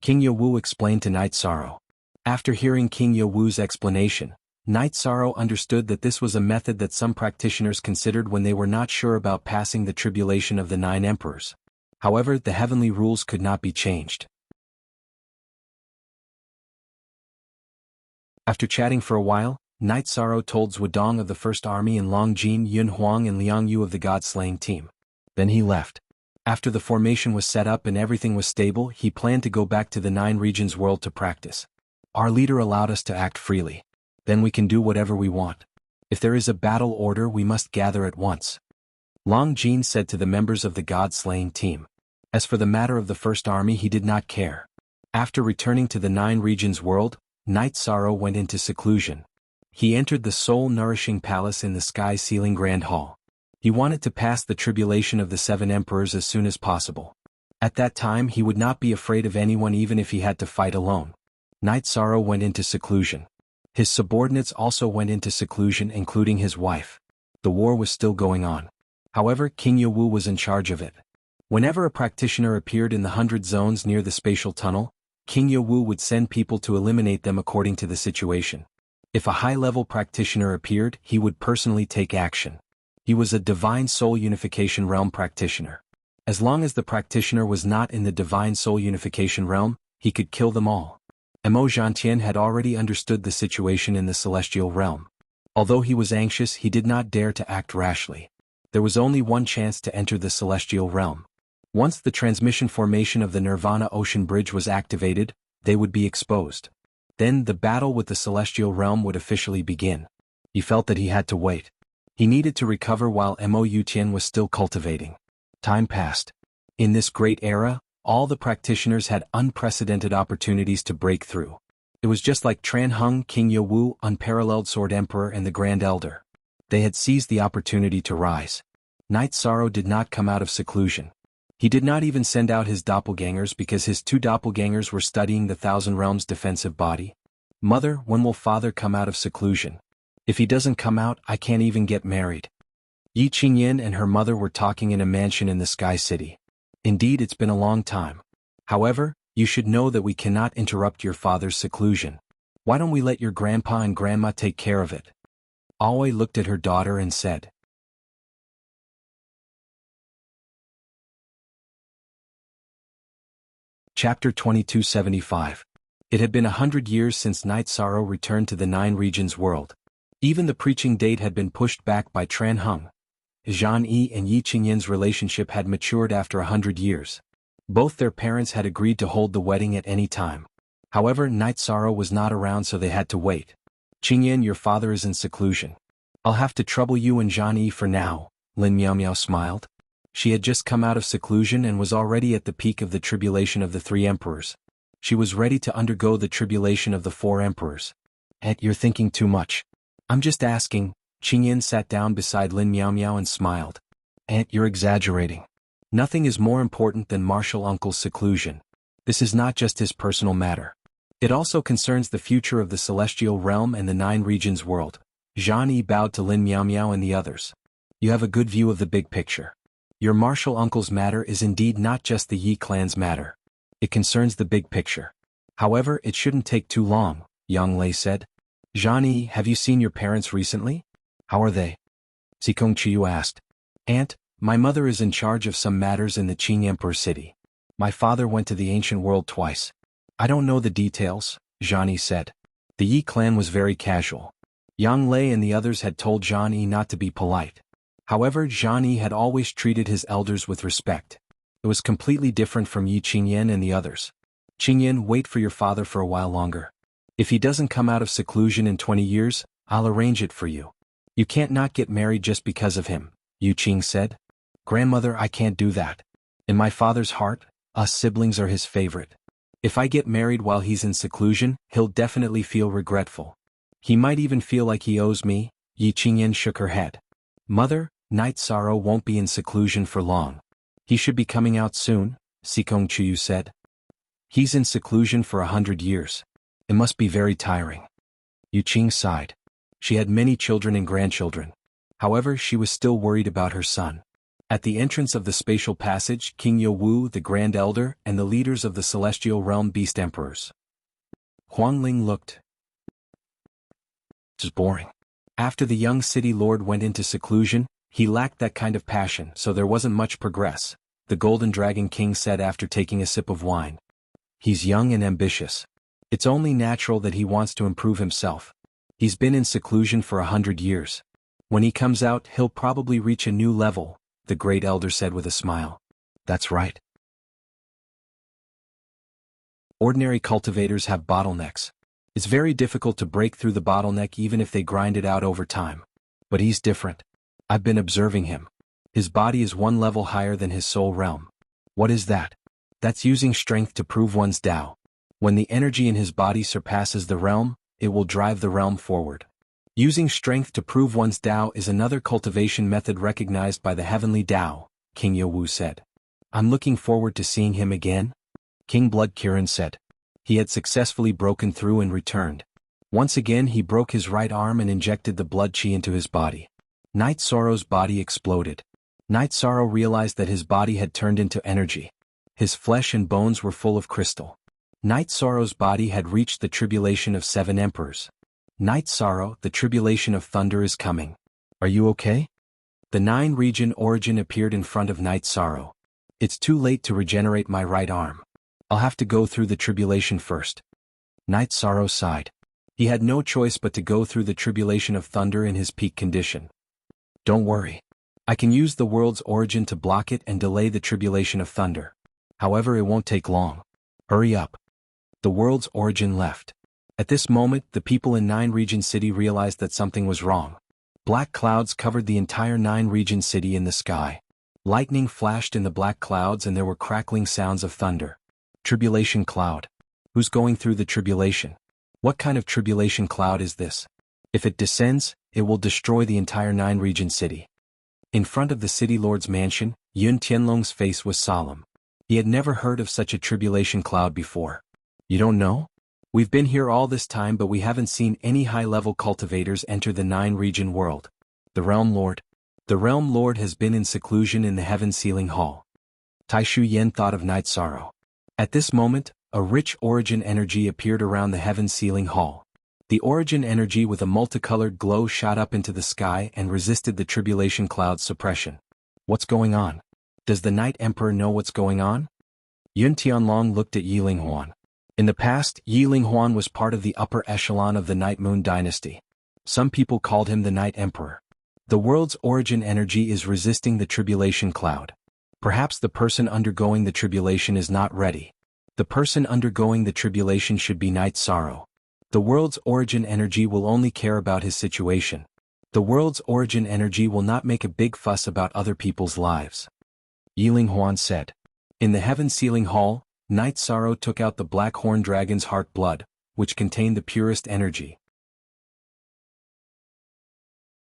King Yowu explained to Night Sorrow. After hearing King Yowu's explanation, Night Sorrow understood that this was a method that some practitioners considered when they were not sure about passing the tribulation of the 9 emperors. However, the heavenly rules could not be changed. After chatting for a while, Night Sorrow told Zhuodong of the First Army and Long Jin, Yun Huang and Liang Yu of the God-slaying team. Then he left. After the formation was set up and everything was stable, he planned to go back to the 9 regions world to practice. Our leader allowed us to act freely. Then we can do whatever we want. If there is a battle order, we must gather at once. Long Jin said to the members of the God-slaying team. As for the matter of the First Army, he did not care. After returning to the 9 regions world, Night Sorrow went into seclusion. He entered the soul-nourishing palace in the sky-ceiling Grand Hall. He wanted to pass the tribulation of the 7 emperors as soon as possible. At that time he would not be afraid of anyone even if he had to fight alone. Night Sorrow went into seclusion. His subordinates also went into seclusion, including his wife. The war was still going on. However, King Yowu was in charge of it. Whenever a practitioner appeared in the 100 zones near the spatial tunnel, King Yowu would send people to eliminate them according to the situation. If a high-level practitioner appeared, he would personally take action. He was a Divine Soul Unification Realm practitioner. As long as the practitioner was not in the Divine Soul Unification Realm, he could kill them all. Mo Zhantian had already understood the situation in the celestial realm. Although he was anxious, he did not dare to act rashly. There was only one chance to enter the celestial realm. Once the transmission formation of the Nirvana Ocean Bridge was activated, they would be exposed. Then the battle with the celestial realm would officially begin. He felt that he had to wait. He needed to recover while Mo Yutian was still cultivating. Time passed. In this great era, all the practitioners had unprecedented opportunities to break through. It was just like Tran Hung, King Yowu, Unparalleled Sword Emperor and the Grand Elder. They had seized the opportunity to rise. Night Sorrow did not come out of seclusion. He did not even send out his doppelgangers because his 2 doppelgangers were studying the Thousand Realms defensive body. Mother, when will father come out of seclusion? If he doesn't come out, I can't even get married. Yi Qingyan and her mother were talking in a mansion in the Sky City. Indeed, it's been a long time. However, You should know that we cannot interrupt your father's seclusion. Why don't we let your grandpa and grandma take care of it? Aoi looked at her daughter and said. Chapter 2275. It had been 100 years since Night Sorrow returned to the Nine Regions world. Even the preaching date had been pushed back by Tran Hung. Zhang Yi and Yi Qingyan's relationship had matured after 100 years. Both their parents had agreed to hold the wedding at any time. However, Night Sorrow was not around, so they had to wait. Qingyan, your father is in seclusion. I'll have to trouble you and Zhang Yi for now, Lin Miao Miao smiled. She had just come out of seclusion and was already at the peak of the tribulation of the three emperors. She was ready to undergo the tribulation of the four emperors. You're thinking too much. I'm just asking. Qingyan sat down beside Lin Miao Miao and smiled. You're exaggerating. Nothing is more important than Martial Uncle's seclusion. This is not just his personal matter. It also concerns the future of the Celestial Realm and the Nine Regions world. Zhang Yi bowed to Lin Miao Miao and the others. You have a good view of the big picture. Your Martial Uncle's matter is indeed not just the Yi clan's matter. It concerns the big picture. However, it shouldn't take too long, Yang Lei said. Zhang Yi, have you seen your parents recently? How are they? Zikong Chiyu asked. Aunt, my mother is in charge of some matters in the Qing Emperor city. My father went to the ancient world twice. I don't know the details, Zhang Yi said. The Yi clan was very casual. Yang Lei and the others had told Zhang Yi not to be polite. However, Zhang Yi had always treated his elders with respect. It was completely different from Yi Qingyan and the others. Qingyan, wait for your father for a while longer. If he doesn't come out of seclusion in 20 years, I'll arrange it for you. You can't not get married just because of him, Yu Qing said. Grandmother, I can't do that. In my father's heart, us siblings are his favorite. If I get married while he's in seclusion, he'll definitely feel regretful. He might even feel like he owes me. Yi Qingyan shook her head. Mother, Night Sorrow won't be in seclusion for long. He should be coming out soon, Zikong Chiyu said. He's in seclusion for 100 years. It must be very tiring. Yu Qing sighed. She had many children and grandchildren. However, she was still worried about her son. At the entrance of the spatial passage, King Yowu, the Grand Elder, and the leaders of the Celestial Realm Beast Emperors. Huang Ling looked. It was boring. After the young city lord went into seclusion, he lacked that kind of passion, so there wasn't much progress, the Golden Dragon King said after taking a sip of wine. He's young and ambitious. It's only natural that he wants to improve himself. He's been in seclusion for 100 years. When he comes out, he'll probably reach a new level, the Great Elder said with a smile. That's right. Ordinary cultivators have bottlenecks. It's very difficult to break through the bottleneck even if they grind it out over time. But he's different. I've been observing him. His body is one level higher than his soul realm. What is that? That's using strength to prove one's Tao. When the energy in his body surpasses the realm, it will drive the realm forward. Using strength to prove one's Tao is another cultivation method recognized by the heavenly Tao, King Yowu said. I'm looking forward to seeing him again, King Blood Kirin said. He had successfully broken through and returned. Once again he broke his right arm and injected the blood chi into his body. Night Sorrow's body exploded. Night Sorrow realized that his body had turned into energy. His flesh and bones were full of crystal. Night Sorrow's body had reached the tribulation of 7 emperors. Night Sorrow, the tribulation of thunder is coming. Are you okay? The 9 region origin appeared in front of Night Sorrow. It's too late to regenerate my right arm. I'll have to go through the tribulation first. Night Sorrow sighed. He had no choice but to go through the tribulation of thunder in his peak condition. Don't worry. I can use the world's origin to block it and delay the tribulation of thunder. However, it won't take long. Hurry up. The world's origin left. At this moment, the people in 9 region city realized that something was wrong. Black clouds covered the entire 9 region city in the sky. Lightning flashed in the black clouds and there were crackling sounds of thunder. Tribulation cloud. Who's going through the tribulation? What kind of tribulation cloud is this? If it descends, it will destroy the entire 9 region city. In front of the city lord's mansion, Yun Tianlong's face was solemn. He had never heard of such a tribulation cloud before. You don't know? We've been here all this time but we haven't seen any high-level cultivators enter the 9 region world. The Realm Lord. The Realm Lord has been in seclusion in the Heaven Sealing Hall. Tai Shu Yen thought of Night Sorrow. At this moment, a rich origin energy appeared around the heaven-sealing hall. The origin energy with a multicolored glow shot up into the sky and resisted the tribulation cloud's suppression. What's going on? Does the Night Emperor know what's going on? Yun Tianlong looked at Yi Linghuan. In the past, Yi Linghuan was part of the upper echelon of the Night Moon dynasty. Some people called him the Night Emperor. The world's origin energy is resisting the tribulation cloud. Perhaps the person undergoing the tribulation is not ready. The person undergoing the tribulation should be Night Sorrow. The world's origin energy will only care about his situation. The world's origin energy will not make a big fuss about other people's lives. Yi Linghuan said. In the heaven-sealing hall, Night Sorrow took out the black horn dragon's heart blood, which contained the purest energy.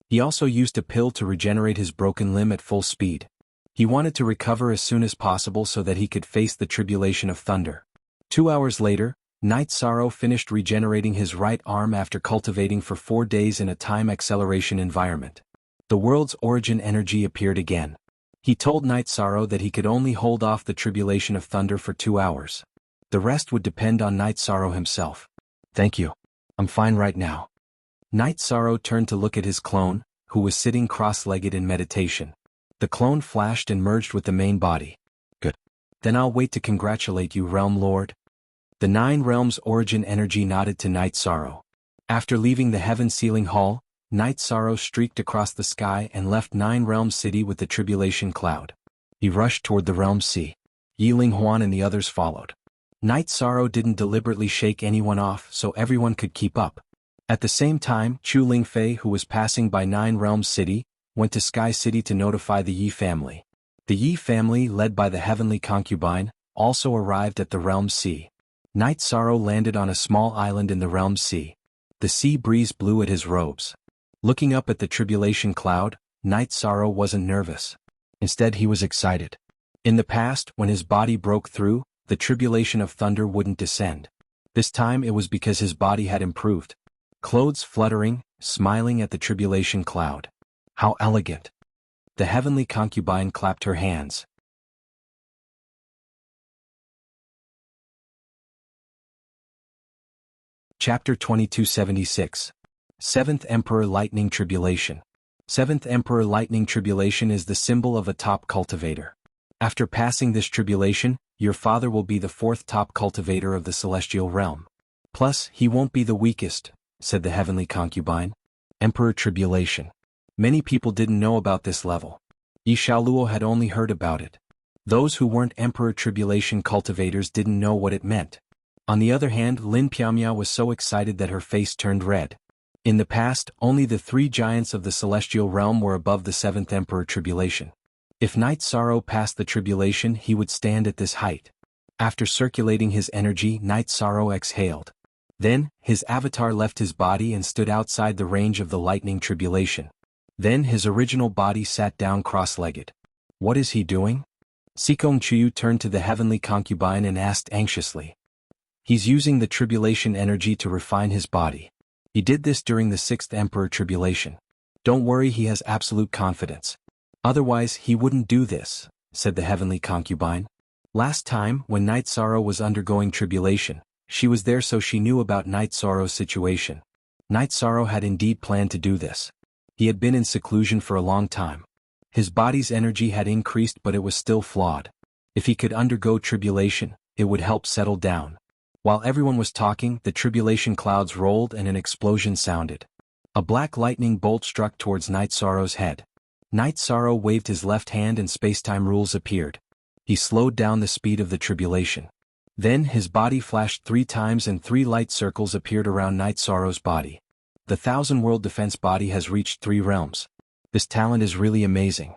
He also used a pill to regenerate his broken limb at full speed. He wanted to recover as soon as possible so that he could face the tribulation of thunder. 2 hours later, Night Sorrow finished regenerating his right arm after cultivating for 4 days in a time acceleration environment. The world's origin energy appeared again. He told Night Sorrow that he could only hold off the tribulation of thunder for 2 hours. The rest would depend on Night Sorrow himself. Thank you. I'm fine right now. Night Sorrow turned to look at his clone, who was sitting cross-legged in meditation. The clone flashed and merged with the main body. Good. Then I'll wait to congratulate you, Realm Lord. The 9 realms' origin energy nodded to Night Sorrow. After leaving the heaven-sealing hall, Night Sorrow streaked across the sky and left 9 realms city with the tribulation cloud. He rushed toward the realm sea. Yi Linghuan and the others followed. Night Sorrow didn't deliberately shake anyone off so everyone could keep up. At the same time, Chu Lingfei, who was passing by 9 realms city, went to Sky City to notify the Yi family. The Yi family, led by the heavenly concubine, also arrived at the realm sea. Night Sorrow landed on a small island in the realm sea. The sea breeze blew at his robes. Looking up at the tribulation cloud, Night Sorrow wasn't nervous. Instead, he was excited. In the past, when his body broke through, the tribulation of thunder wouldn't descend. This time it was because his body had improved. Clothes fluttering, smiling at the tribulation cloud. How elegant. The heavenly concubine clapped her hands. Chapter 2276. 7th Emperor Lightning Tribulation. 7th Emperor Lightning Tribulation is the symbol of a top cultivator. After passing this tribulation, your father will be the 4th top cultivator of the celestial realm. Plus, he won't be the weakest, said the heavenly concubine. Emperor Tribulation. Many people didn't know about this level. Yi Xiaoluo had only heard about it. Those who weren't Emperor Tribulation cultivators didn't know what it meant. On the other hand, Lin Piaomia was so excited that her face turned red. In the past, only the 3 giants of the celestial realm were above the 7th Emperor Tribulation. If Night Sorrow passed the tribulation, he would stand at this height. After circulating his energy, Night Sorrow exhaled. Then, his avatar left his body and stood outside the range of the lightning tribulation. Then his original body sat down cross-legged. What is he doing? Sikong Chuyu turned to the heavenly concubine and asked anxiously. He's using the tribulation energy to refine his body. He did this during the 6th Emperor Tribulation. Don't worry, he has absolute confidence. Otherwise, he wouldn't do this, said the heavenly concubine. Last time, when Night Sorrow was undergoing tribulation, she was there so she knew about Night Sorrow's situation. Night Sorrow had indeed planned to do this. He had been in seclusion for a long time. His body's energy had increased but it was still flawed. If he could undergo tribulation, it would help settle down. While everyone was talking, the tribulation clouds rolled and an explosion sounded. A black lightning bolt struck towards Night Sorrow's head. Night Sorrow waved his left hand and space-time rules appeared. He slowed down the speed of the tribulation. Then his body flashed 3 times and 3 light circles appeared around Night Sorrow's body. The 1,000-world defense body has reached 3 realms. This talent is really amazing.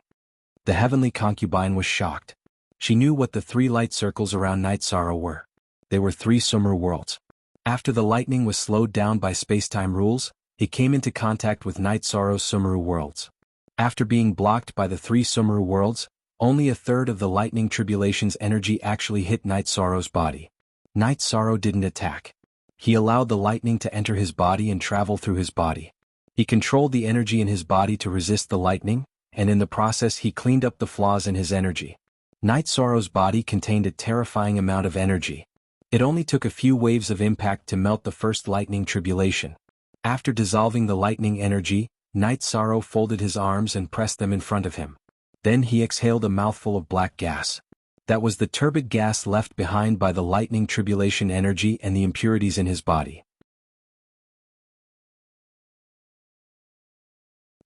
The heavenly concubine was shocked. She knew what the 3 light circles around Night Sorrow were. They were 3 Sumeru worlds. After the lightning was slowed down by space-time rules, it came into contact with Night Sorrow's Sumeru worlds. After being blocked by the 3 Sumeru worlds, only a third of the lightning tribulation's energy actually hit Night Sorrow's body. Night Sorrow didn't attack. He allowed the lightning to enter his body and travel through his body. He controlled the energy in his body to resist the lightning, and in the process he cleaned up the flaws in his energy. Night Sorrow's body contained a terrifying amount of energy. It only took a few waves of impact to melt the first lightning tribulation. After dissolving the lightning energy, Night Sorrow folded his arms and pressed them in front of him. Then he exhaled a mouthful of black gas. That was the turbid gas left behind by the lightning tribulation energy and the impurities in his body.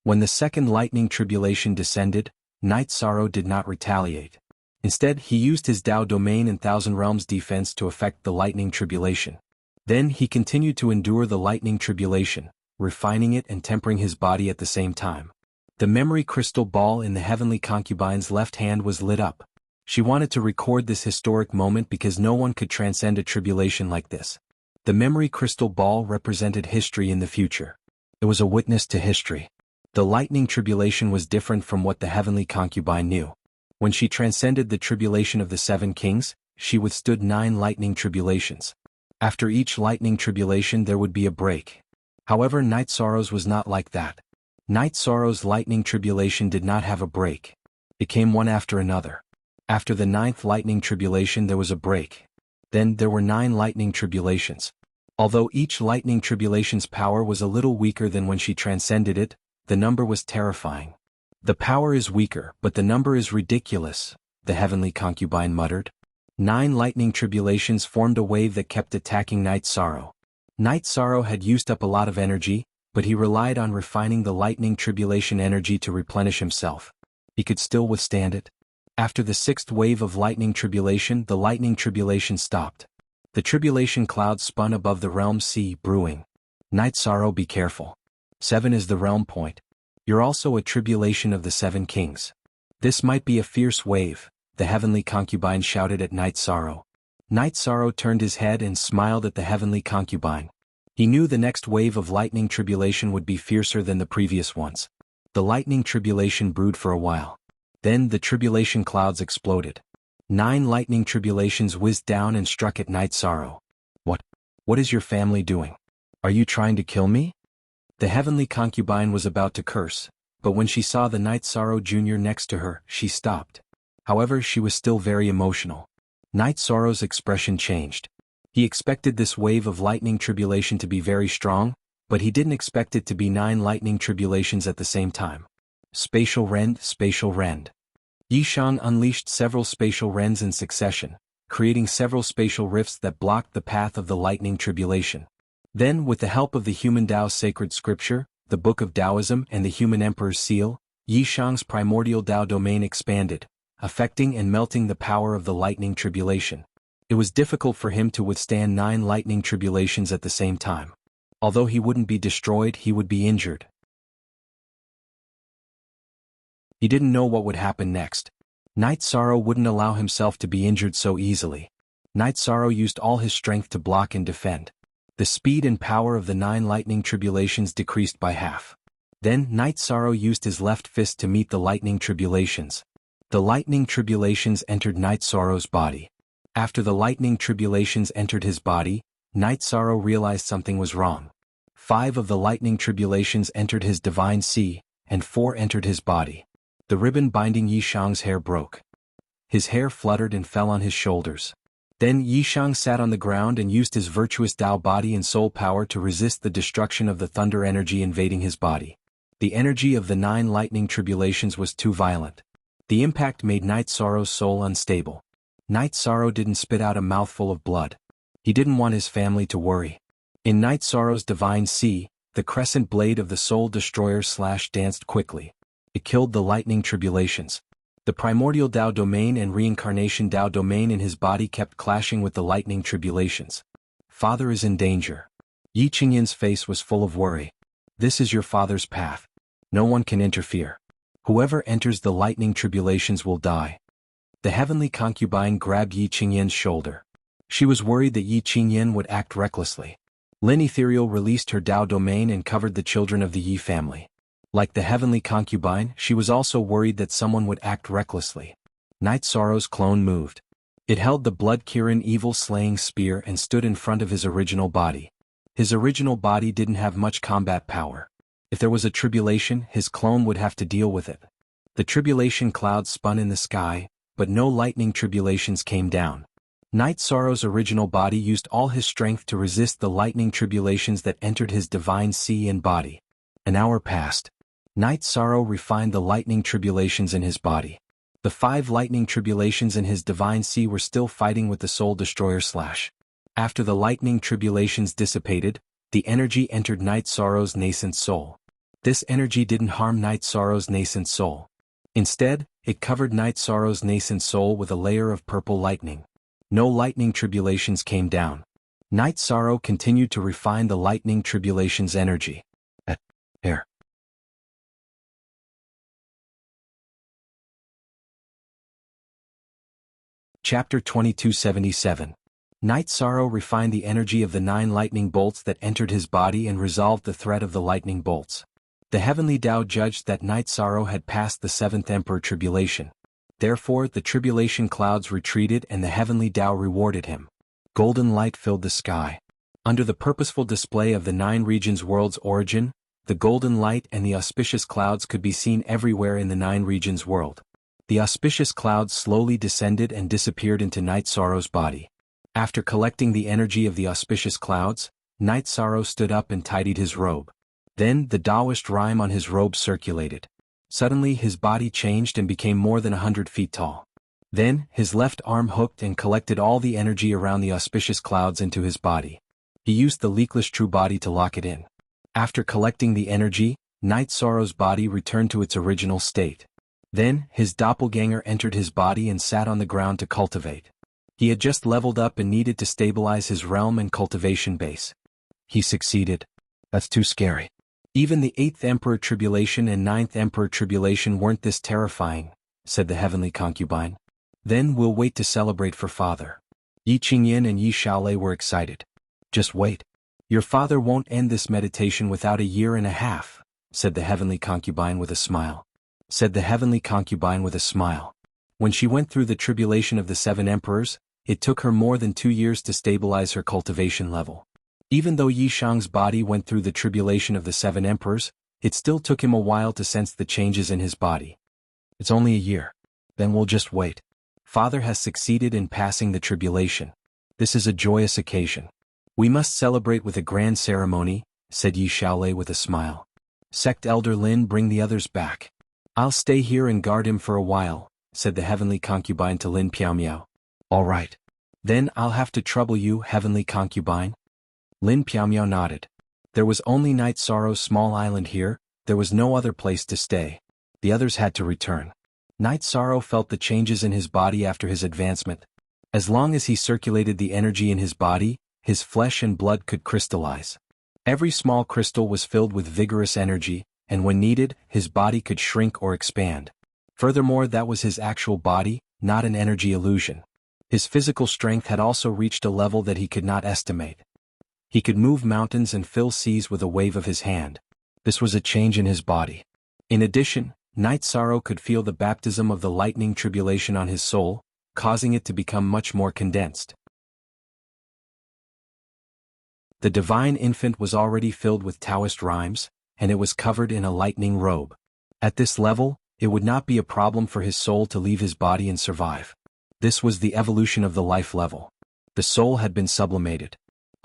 When the second lightning tribulation descended, Night Sorrow did not retaliate. Instead, he used his Tao domain and Thousand Realms defense to affect the lightning tribulation. Then he continued to endure the lightning tribulation, refining it and tempering his body at the same time. The memory crystal ball in the heavenly concubine's left hand was lit up. She wanted to record this historic moment because no one could transcend a tribulation like this. The memory crystal ball represented history in the future. It was a witness to history. The lightning tribulation was different from what the heavenly concubine knew. When she transcended the tribulation of the 7 kings, she withstood 9 lightning tribulations. After each lightning tribulation there would be a break. However, Night Sorrow's was not like that. Night Sorrow's lightning tribulation did not have a break. It came one after another. After the 9th lightning tribulation there was a break. Then there were 9 lightning tribulations. Although each lightning tribulation's power was a little weaker than when she transcended it, the number was terrifying. The power is weaker, but the number is ridiculous, the heavenly concubine muttered. 9 lightning tribulations formed a wave that kept attacking Night Sorrow. Night Sorrow had used up a lot of energy, but he relied on refining the lightning tribulation energy to replenish himself. He could still withstand it. After the 6th wave of lightning tribulation, the lightning tribulation stopped. The tribulation cloud spun above the realm sea, brewing. Night Sorrow, be careful. 7 is the realm point. You're also a tribulation of the 7 kings. This might be a fierce wave, the heavenly concubine shouted at Night Sorrow. Night Sorrow turned his head and smiled at the heavenly concubine. He knew the next wave of lightning tribulation would be fiercer than the previous ones. The lightning tribulation brewed for a while. Then the tribulation clouds exploded. 9 lightning tribulations whizzed down and struck at Night Sorrow. What is your family doing? Are you trying to kill me? The heavenly concubine was about to curse, but when she saw the Night Sorrow Jr. next to her, she stopped. However, she was still very emotional. Night Sorrow's expression changed. He expected this wave of lightning tribulation to be very strong, but he didn't expect it to be 9 lightning tribulations at the same time. Spatial rend, spatial rend. Yishang unleashed several spatial rends in succession, creating several spatial rifts that blocked the path of the lightning tribulation. Then, with the help of the Human Tao sacred scripture, the Book of Taoism and the Human Emperor's seal, Yishang's primordial Tao domain expanded, affecting and melting the power of the lightning tribulation. It was difficult for him to withstand 9 lightning tribulations at the same time. Although he wouldn't be destroyed, he would be injured. He didn't know what would happen next. Night Sorrow wouldn't allow himself to be injured so easily. Night Sorrow used all his strength to block and defend. The speed and power of the 9 lightning tribulations decreased by half. Then Night Sorrow used his left fist to meet the lightning tribulations. The lightning tribulations entered Night Sorrow's body. After the lightning tribulations entered his body, Night Sorrow realized something was wrong. 5 of the lightning tribulations entered his divine sea, and 4 entered his body. The ribbon binding Yishang's hair broke. His hair fluttered and fell on his shoulders. Then Yishang sat on the ground and used his virtuous Tao body and soul power to resist the destruction of the thunder energy invading his body. The energy of the 9 lightning tribulations was too violent. The impact made Night Sorrow's soul unstable. Night Sorrow didn't spit out a mouthful of blood. He didn't want his family to worry. In Night Sorrow's divine sea, the crescent blade of the soul destroyer danced quickly. It killed the lightning tribulations. The primordial Tao domain and reincarnation Tao domain in his body kept clashing with the lightning tribulations. Father is in danger. Yi Qingyin's face was full of worry. This is your father's path. No one can interfere. Whoever enters the lightning tribulations will die. The heavenly concubine grabbed Yi Qingyin's shoulder. She was worried that Yi Qingyin would act recklessly. Lin Ethereal released her Tao domain and covered the children of the Yi family. Like the heavenly concubine, she was also worried that someone would act recklessly. Night Sorrow's clone moved. It held the Blood Kirin evil-slaying spear and stood in front of his original body. His original body didn't have much combat power. If there was a tribulation, his clone would have to deal with it. The tribulation clouds spun in the sky, but no lightning tribulations came down. Night Sorrow's original body used all his strength to resist the lightning tribulations that entered his divine sea and body. An hour passed. Night Sorrow refined the lightning tribulations in his body. The 5 lightning tribulations in his divine sea were still fighting with the soul destroyer / After the lightning tribulations dissipated, the energy entered Night Sorrow's nascent soul. This energy didn't harm Night Sorrow's nascent soul. Instead, it covered Night Sorrow's nascent soul with a layer of purple lightning. No lightning tribulations came down. Night Sorrow continued to refine the lightning tribulations energy. Air. Chapter 2277. Night Sorrow refined the energy of the 9 lightning bolts that entered his body and resolved the threat of the lightning bolts. The heavenly Tao judged that Night Sorrow had passed the 7th Emperor Tribulation. Therefore, the tribulation clouds retreated and the heavenly Tao rewarded him. Golden light filled the sky. Under the purposeful display of the 9 regions' world's origin, the golden light and the auspicious clouds could be seen everywhere in the 9 regions' world. The auspicious clouds slowly descended and disappeared into Night Sorrow's body. After collecting the energy of the auspicious clouds, Night Sorrow stood up and tidied his robe. Then the Taoist rhyme on his robe circulated. Suddenly his body changed and became more than 100 feet tall. Then, his left arm hooked and collected all the energy around the auspicious clouds into his body. He used the leakless true body to lock it in. After collecting the energy, Night Sorrow's body returned to its original state. Then, his doppelganger entered his body and sat on the ground to cultivate. He had just leveled up and needed to stabilize his realm and cultivation base. He succeeded. That's too scary. Even the 8th Emperor Tribulation and 9th Emperor Tribulation weren't this terrifying, said the heavenly concubine. Then we'll wait to celebrate for father. Yi Qingyan and Yi Xiaolei were excited. Just wait. Your father won't end this meditation without a year and a half, said the heavenly concubine with a smile. Said the heavenly concubine with a smile. When she went through the tribulation of the 7 emperors, it took her more than 2 years to stabilize her cultivation level. Even though Yi Shang's body went through the tribulation of the 7 emperors, it still took him a while to sense the changes in his body. It's only a year. Then we'll just wait. Father has succeeded in passing the tribulation. This is a joyous occasion. We must celebrate with a grand ceremony, said Yi Xiaolei with a smile. Sect Elder Lin, bring the others back. I'll stay here and guard him for a while, said the heavenly concubine to Lin Piaomiao. All right. Then I'll have to trouble you, heavenly concubine. Lin Piaomiao nodded. There was only Night Sorrow's small island here, there was no other place to stay. The others had to return. Night Sorrow felt the changes in his body after his advancement. As long as he circulated the energy in his body, his flesh and blood could crystallize. Every small crystal was filled with vigorous energy, and when needed, his body could shrink or expand. Furthermore, that was his actual body, not an energy illusion. His physical strength had also reached a level that he could not estimate. He could move mountains and fill seas with a wave of his hand. This was a change in his body. In addition, Night Sorrow could feel the baptism of the lightning tribulation on his soul, causing it to become much more condensed. The divine infant was already filled with Taoist rhymes, and it was covered in a lightning robe. At this level, it would not be a problem for his soul to leave his body and survive. This was the evolution of the life level. The soul had been sublimated.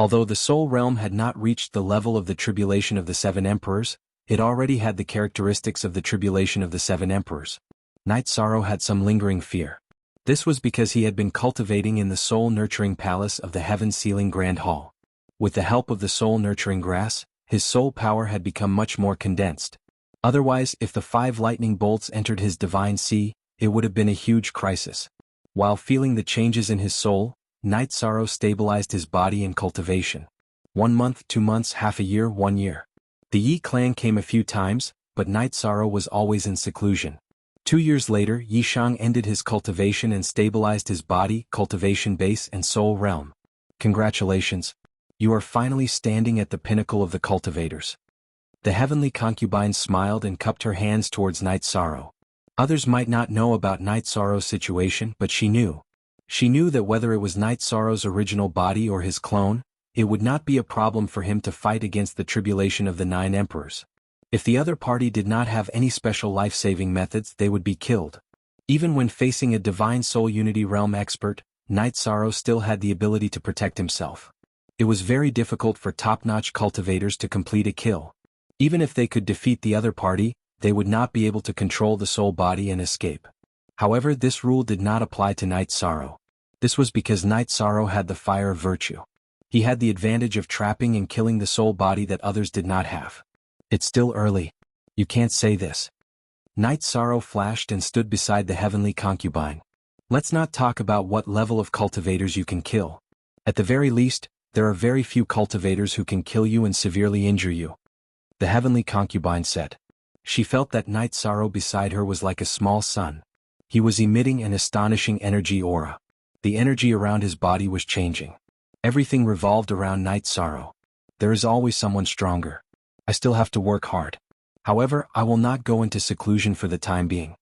Although the soul realm had not reached the level of the tribulation of the 7 emperors, it already had the characteristics of the tribulation of the 7 emperors. Night Sorrow had some lingering fear. This was because he had been cultivating in the soul-nurturing palace of the heaven-sealing Grand Hall. With the help of the soul-nurturing grass, his soul power had become much more condensed. Otherwise, if the 5 lightning bolts entered his divine sea, it would have been a huge crisis. While feeling the changes in his soul, Night Sorrow stabilized his body in cultivation. 1 month, 2 months, half a year, 1 year. The Yi clan came a few times, but Night Sorrow was always in seclusion. 2 years later, Yi Shang ended his cultivation and stabilized his body, cultivation base and soul realm. Congratulations. You are finally standing at the pinnacle of the cultivators. The heavenly concubine smiled and cupped her hands towards Night Sorrow. Others might not know about Night Sorrow's situation, but she knew. She knew that whether it was Night Sorrow's original body or his clone, it would not be a problem for him to fight against the tribulation of the 9 emperors. If the other party did not have any special life-saving methods, they would be killed. Even when facing a divine soul unity realm expert, Night Sorrow still had the ability to protect himself. It was very difficult for top-notch cultivators to complete a kill. Even if they could defeat the other party, they would not be able to control the soul body and escape. However, this rule did not apply to Night Sorrow. This was because Night Sorrow had the fire of virtue. He had the advantage of trapping and killing the soul body that others did not have. It's still early. You can't say this. Night Sorrow flashed and stood beside the heavenly concubine. Let's not talk about what level of cultivators you can kill. At the very least, there are very few cultivators who can kill you and severely injure you. The heavenly concubine said. She felt that Night Sorrow beside her was like a small sun. He was emitting an astonishing energy aura. The energy around his body was changing. Everything revolved around Night Sorrow. There is always someone stronger. I still have to work hard. However, I will not go into seclusion for the time being.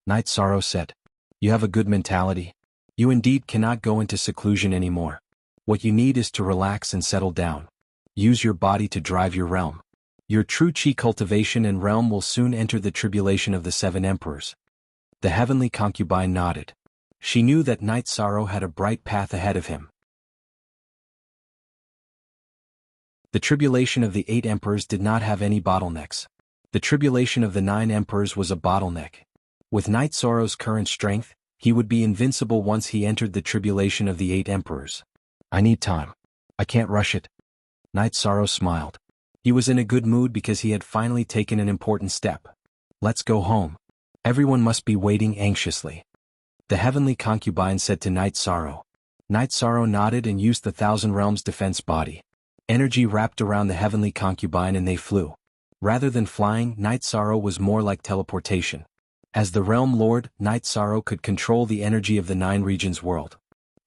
Night Sorrow said. You have a good mentality. You indeed cannot go into seclusion anymore. What you need is to relax and settle down. Use your body to drive your realm. Your true chi cultivation and realm will soon enter the tribulation of the 7 emperors. The heavenly concubine nodded. She knew that Night Sorrow had a bright path ahead of him. The tribulation of the 8 emperors did not have any bottlenecks. The tribulation of the 9 emperors was a bottleneck. With Night Sorrow's current strength, he would be invincible once he entered the tribulation of the 8 emperors. I need time. I can't rush it. Night Sorrow smiled. He was in a good mood because he had finally taken an important step. Let's go home. Everyone must be waiting anxiously. The heavenly concubine said to Night Sorrow. Night Sorrow nodded and used the 1,000 Realms defense body. Energy wrapped around the heavenly concubine and they flew. Rather than flying, Night Sorrow was more like teleportation. As the Realm Lord, Night Sorrow could control the energy of the 9 regions world.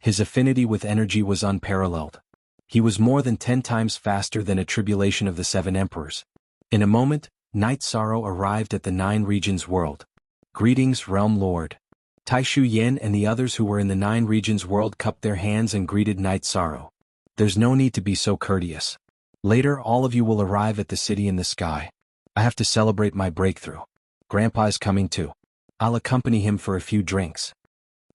His affinity with energy was unparalleled. He was more than 10 times faster than a tribulation of the 7 emperors. In a moment, Night Sorrow arrived at the 9 regions world. Greetings, Realm Lord. Taishu Yen and the others who were in the 9 regions world cupped their hands and greeted Night Sorrow. There's no need to be so courteous. Later all of you will arrive at the city in the sky. I have to celebrate my breakthrough. Grandpa's coming too. I'll accompany him for a few drinks.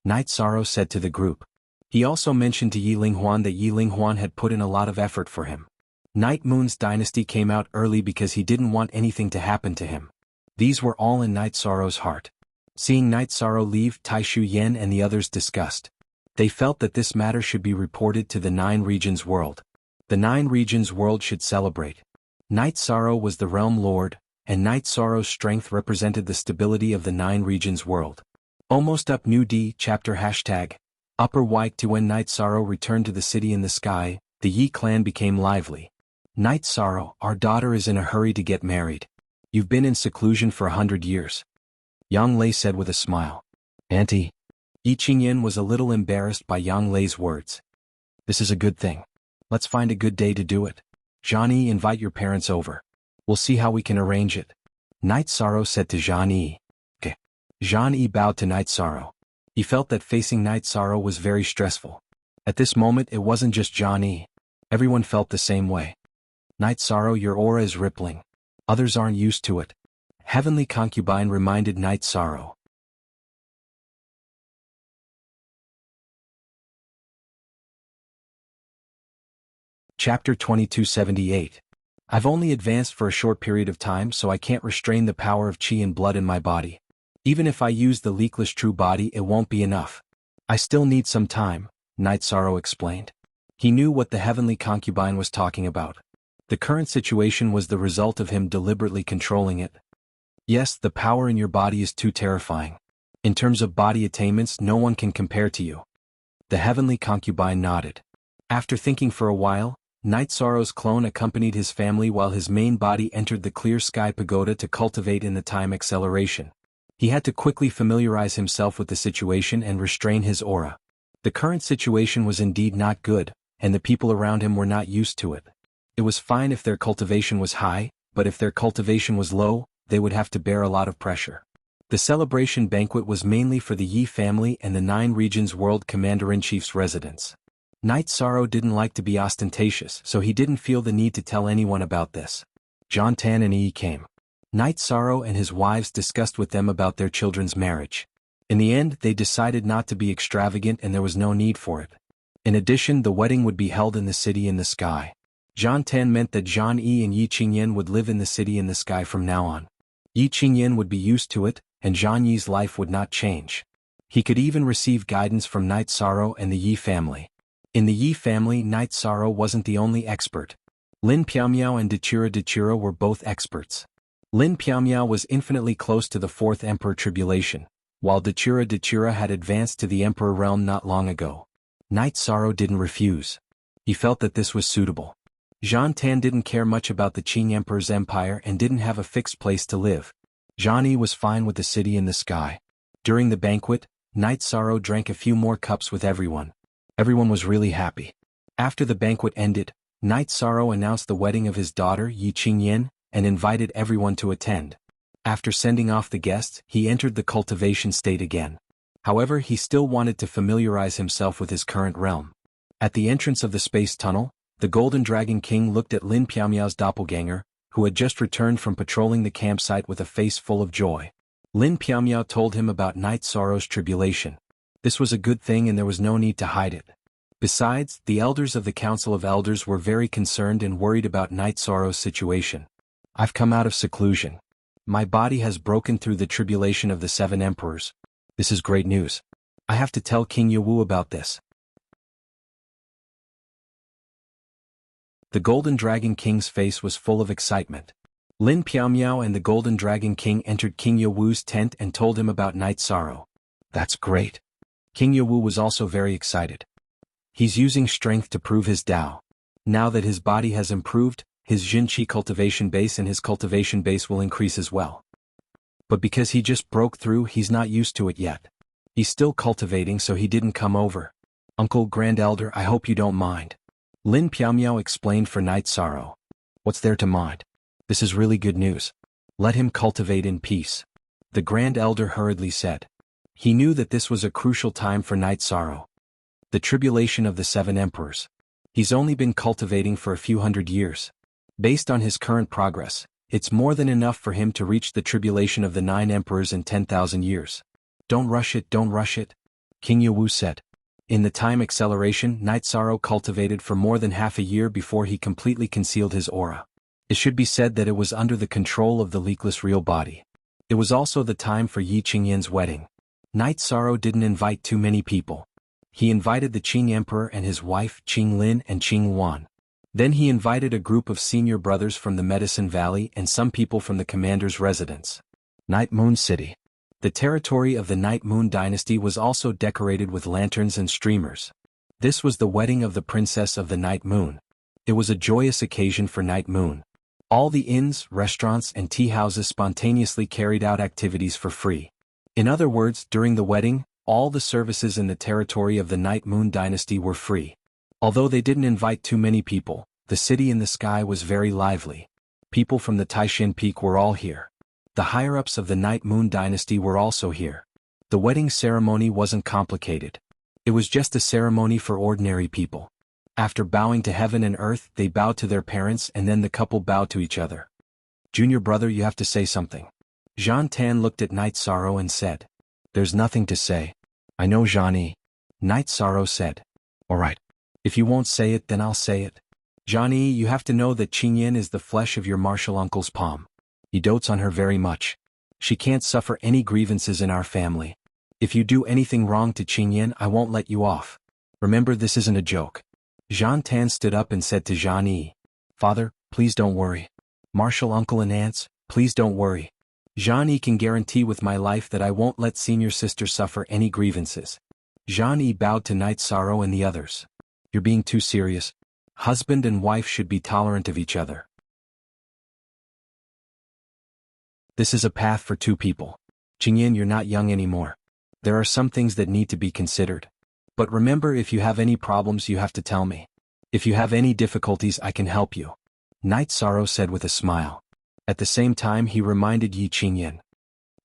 Night Sorrow said to the group. He also mentioned to Yi Linghuan that Yi Linghuan had put in a lot of effort for him. Night Moon's dynasty came out early because he didn't want anything to happen to him. These were all in Night Sorrow's heart. Seeing Night Sorrow leave, Taishu Yen and the others discussed. They felt that this matter should be reported to the 9 regions world. The 9 regions world should celebrate. Night Sorrow was the Realm Lord, and Night Sorrow's strength represented the stability of the 9 regions world. Almost up New D chapter hashtag. Upper Wike to when Night Sorrow returned to the city in the sky, the Yi clan became lively. Night Sorrow, our daughter is in a hurry to get married. You've been in seclusion for 100 years. Yang Lei said with a smile. Auntie. Yi Qingyan was a little embarrassed by Yang Lei's words. This is a good thing. Let's find a good day to do it. Zhani, invite your parents over. We'll see how we can arrange it. Night Sorrow said to Zhani. Okay. Zhani bowed to Night Sorrow. He felt that facing Night Sorrow was very stressful. At this moment it wasn't just Zhani. Everyone felt the same way. Night Sorrow, your aura is rippling. Others aren't used to it. Heavenly Concubine reminded Night Sorrow. Chapter 2278. I've only advanced for a short period of time, so I can't restrain the power of chi and blood in my body. Even if I use the leakless true body, it won't be enough. I still need some time, Night Sorrow explained. He knew what the heavenly concubine was talking about. The current situation was the result of him deliberately controlling it. Yes, the power in your body is too terrifying. In terms of body attainments, no one can compare to you. The heavenly concubine nodded. After thinking for a while, Night Sorrow's clone accompanied his family while his main body entered the clear sky pagoda to cultivate in the time acceleration. He had to quickly familiarize himself with the situation and restrain his aura. The current situation was indeed not good, and the people around him were not used to it. It was fine if their cultivation was high, but if their cultivation was low, they would have to bear a lot of pressure. The celebration banquet was mainly for the Yi family and the 9 regions world commander-in-chief's residence. Night Sorrow didn't like to be ostentatious, so he didn't feel the need to tell anyone about this. John Tan and Yi came. Night Sorrow and his wives discussed with them about their children's marriage. In the end, they decided not to be extravagant and there was no need for it. In addition, the wedding would be held in the city in the sky. Zhan Tan meant that Zhan Yi and Yi Qingyan would live in the city in the sky from now on. Yi Qingyan would be used to it, and Zhan Yi's life would not change. He could even receive guidance from Night Sorrow and the Yi family. In the Yi family, Night Sorrow wasn't the only expert. Lin Piaomiao and Dechira were both experts. Lin Piaomiao was infinitely close to the fourth Emperor Tribulation, while Dechira had advanced to the Emperor realm not long ago. Night Sorrow didn't refuse. He felt that this was suitable. Zhan Tan didn't care much about the Qing Emperor's empire and didn't have a fixed place to live. Zhan Yi was fine with the city in the sky. During the banquet, Night Sorrow drank a few more cups with everyone. Everyone was really happy. After the banquet ended, Night Sorrow announced the wedding of his daughter Yi Qingyan and invited everyone to attend. After sending off the guests, he entered the cultivation state again. However, he still wanted to familiarize himself with his current realm. At the entrance of the space tunnel, the Golden Dragon King looked at Lin Piaomiao's doppelganger, who had just returned from patrolling the campsite with a face full of joy. Lin Piaomiao told him about Night Sorrow's tribulation. This was a good thing and there was no need to hide it. Besides, the elders of the Council of Elders were very concerned and worried about Night Sorrow's situation. I've come out of seclusion. My body has broken through the tribulation of the 7 emperors. This is great news. I have to tell King Yewu about this. The Golden Dragon King's face was full of excitement. Lin Piaomiao and the Golden Dragon King entered King Yewu's tent and told him about Night Sorrow. That's great. King Yewu was also very excited. He's using strength to prove his Tao. Now that his body has improved, his Jinqi cultivation base and his cultivation base will increase as well. But because he just broke through, he's not used to it yet. He's still cultivating, so he didn't come over. Uncle Grand Elder, I hope you don't mind. Lin Piaomiao explained for Night Sorrow. What's there to mind? This is really good news. Let him cultivate in peace. The Grand Elder hurriedly said. He knew that this was a crucial time for Night Sorrow. The tribulation of the 7 emperors. He's only been cultivating for a few hundred years. Based on his current progress, it's more than enough for him to reach the tribulation of the 9 emperors in 10,000 years. Don't rush it, don't rush it, King Yewu said. In the time acceleration, Night Sorrow cultivated for more than half a year before he completely concealed his aura. It should be said that it was under the control of the leakless real body. It was also the time for Yi Qingyan's wedding. Night Sorrow didn't invite too many people. He invited the Qing Emperor and his wife Qing Lin and Qing Wan. Then he invited a group of senior brothers from the Medicine Valley and some people from the commander's residence. Night Moon City. The territory of the Night Moon dynasty was also decorated with lanterns and streamers. This was the wedding of the princess of the Night Moon. It was a joyous occasion for Night Moon. All the inns, restaurants, and tea houses spontaneously carried out activities for free. In other words, during the wedding, all the services in the territory of the Night Moon dynasty were free. Although they didn't invite too many people, the city in the sky was very lively. People from the Taishan Peak were all here. The higher-ups of the Night Moon dynasty were also here. The wedding ceremony wasn't complicated. It was just a ceremony for ordinary people. After bowing to heaven and earth, they bowed to their parents and then the couple bowed to each other. Junior brother, you have to say something. Zhan Tan looked at Night Sorrow and said. There's nothing to say. I know Zhan Yi. Night Sorrow said. Alright. If you won't say it, then I'll say it. Zhan Yi, you have to know that Qingyan is the flesh of your martial uncle's palm. He dotes on her very much. She can't suffer any grievances in our family. If you do anything wrong to Qingyan, I won't let you off. Remember, this isn't a joke. Zhan Tan stood up and said to Zhan Yi, Father, please don't worry. Martial uncle and aunts, please don't worry. Zhan Yi can guarantee with my life that I won't let senior sister suffer any grievances. Zhan Yi bowed to Night Sorrow and the others. You're being too serious. Husband and wife should be tolerant of each other. This is a path for 2 people. Qingyan, you're not young anymore. There are some things that need to be considered. But remember, if you have any problems, you have to tell me. If you have any difficulties, I can help you. Night Sorrow said with a smile. At the same time, he reminded Yi Qingyan.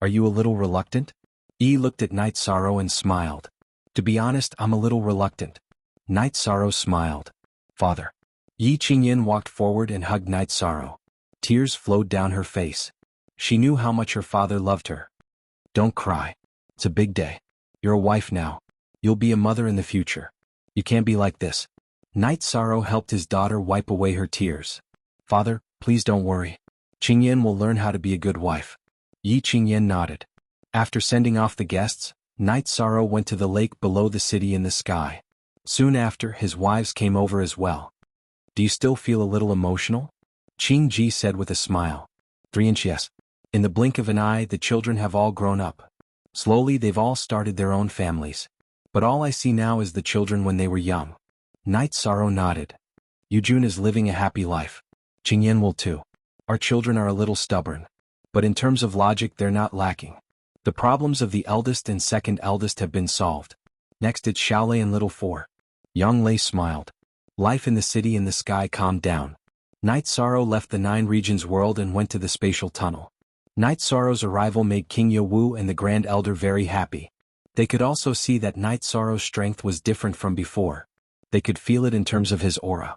Are you a little reluctant? Yi looked at Night Sorrow and smiled. To be honest, I'm a little reluctant. Night Sorrow smiled. Father. Yi Qingyan walked forward and hugged Night Sorrow. Tears flowed down her face. She knew how much her father loved her. Don't cry. It's a big day. You're a wife now. You'll be a mother in the future. You can't be like this. Night Sorrow helped his daughter wipe away her tears. Father, please don't worry. Qingyan will learn how to be a good wife. Yi Qingyan nodded. After sending off the guests, Night Sorrow went to the lake below the city in the sky. Soon after, his wives came over as well. Do you still feel a little emotional? Qing Ji said with a smile. 3 inch yes. In the blink of an eye, the children have all grown up. Slowly they've all started their own families. But all I see now is the children when they were young. Night Sorrow nodded. Yujun is living a happy life. Qingyan will too. Our children are a little stubborn. But in terms of logic they're not lacking. The problems of the eldest and second eldest have been solved. Next it's Xiaolei and Little Four. Yang Lei smiled. Life in the city in the sky calmed down. Night Sorrow left the 9 regions world and went to the spatial tunnel. Night Sorrow's arrival made King Wu and the Grand Elder very happy. They could also see that Night Sorrow's strength was different from before. They could feel it in terms of his aura.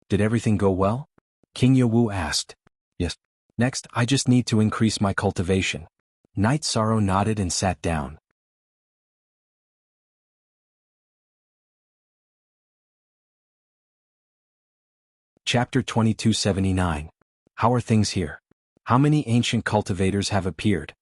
Did everything go well? King Wu asked. Yes. Next, I just need to increase my cultivation. Night Sorrow nodded and sat down. Chapter 2279. How are things here? How many ancient cultivators have appeared?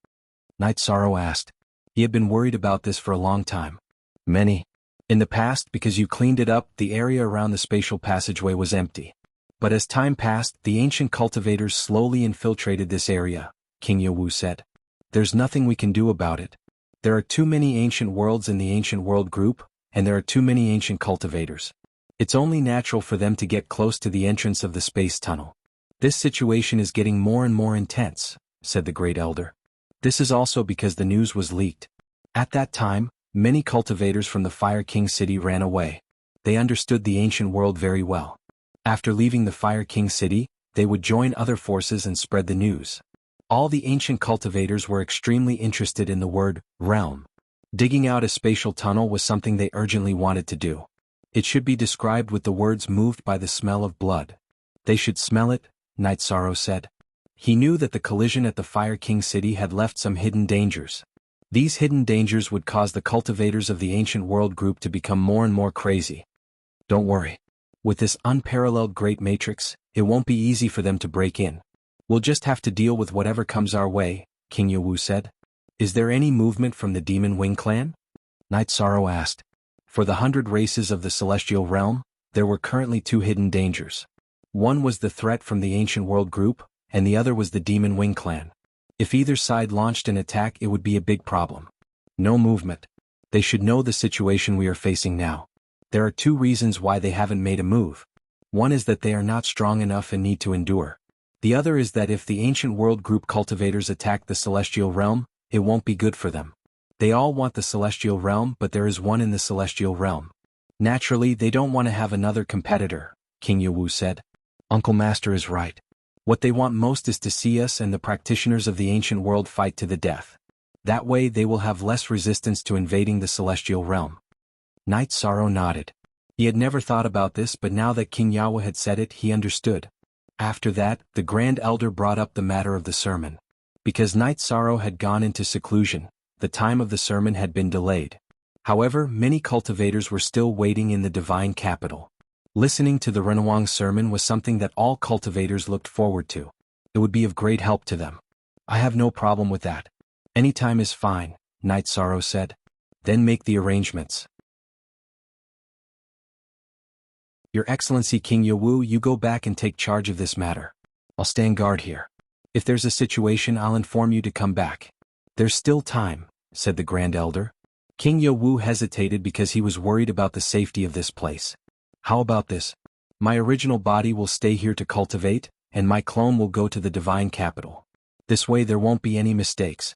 Night Sorrow asked. He had been worried about this for a long time. Many. In the past, because you cleaned it up, the area around the spatial passageway was empty. But as time passed, the ancient cultivators slowly infiltrated this area, King Wu said. There's nothing we can do about it. There are too many ancient worlds in the ancient world group, and there are too many ancient cultivators. It's only natural for them to get close to the entrance of the space tunnel. This situation is getting more and more intense, said the Great Elder. This is also because the news was leaked. At that time, many cultivators from the Fire King city ran away. They understood the ancient world very well. After leaving the Fire King city, they would join other forces and spread the news. All the ancient cultivators were extremely interested in the word, realm. Digging out a spatial tunnel was something they urgently wanted to do. It should be described with the words moved by the smell of blood. They should smell it, Night Sorrow said. He knew that the collision at the Fire King city had left some hidden dangers. These hidden dangers would cause the cultivators of the ancient world group to become more and more crazy. Don't worry. With this unparalleled great matrix, it won't be easy for them to break in. We'll just have to deal with whatever comes our way, King Wu said. Is there any movement from the Demon Wing clan? Night Sorrow asked. For the 100 races of the celestial realm, there were currently 2 hidden dangers. One was the threat from the ancient world group, and the other was the Demon Wing clan. If either side launched an attack, it would be a big problem. No movement. They should know the situation we are facing now. There are 2 reasons why they haven't made a move. One is that they are not strong enough and need to endure. The other is that if the ancient world group cultivators attack the celestial realm, it won't be good for them. They all want the celestial realm, but there is one in the celestial realm. Naturally, they don't want to have another competitor, King Wu said. Uncle Master is right. What they want most is to see us and the practitioners of the ancient world fight to the death. That way they will have less resistance to invading the celestial realm. Night Sorrow nodded. He had never thought about this, but now that King Yawa had said it, he understood. After that, the Grand Elder brought up the matter of the sermon. Because Night Sorrow had gone into seclusion, the time of the sermon had been delayed. However, many cultivators were still waiting in the divine capital. Listening to the Renawang sermon was something that all cultivators looked forward to. It would be of great help to them. I have no problem with that. Any time is fine, Night Sorrow said. Then make the arrangements. Your Excellency King Wu, you go back and take charge of this matter. I'll stand guard here. If there's a situation, I'll inform you to come back. There's still time, said the Grand Elder. King Wu hesitated because he was worried about the safety of this place. How about this? My original body will stay here to cultivate, and my clone will go to the divine capital. This way there won't be any mistakes.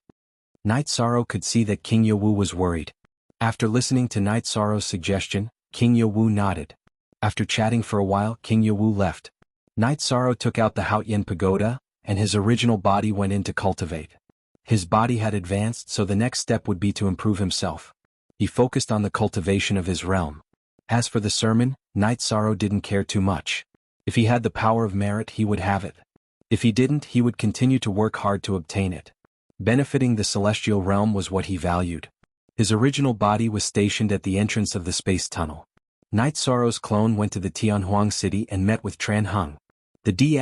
Night Sorrow could see that King Wu was worried. After listening to Night Sorrow's suggestion, King Wu nodded. After chatting for a while, King Wu left. Night Sorrow took out the Haotian pagoda, and his original body went in to cultivate. His body had advanced, so the next step would be to improve himself. He focused on the cultivation of his realm. As for the sermon, Night Sorrow didn't care too much. If he had the power of merit, he would have it. If he didn't, he would continue to work hard to obtain it. Benefiting the celestial realm was what he valued. His original body was stationed at the entrance of the space tunnel. Night Sorrow's clone went to the Tianhuang city and met with Tran Hung, the D*****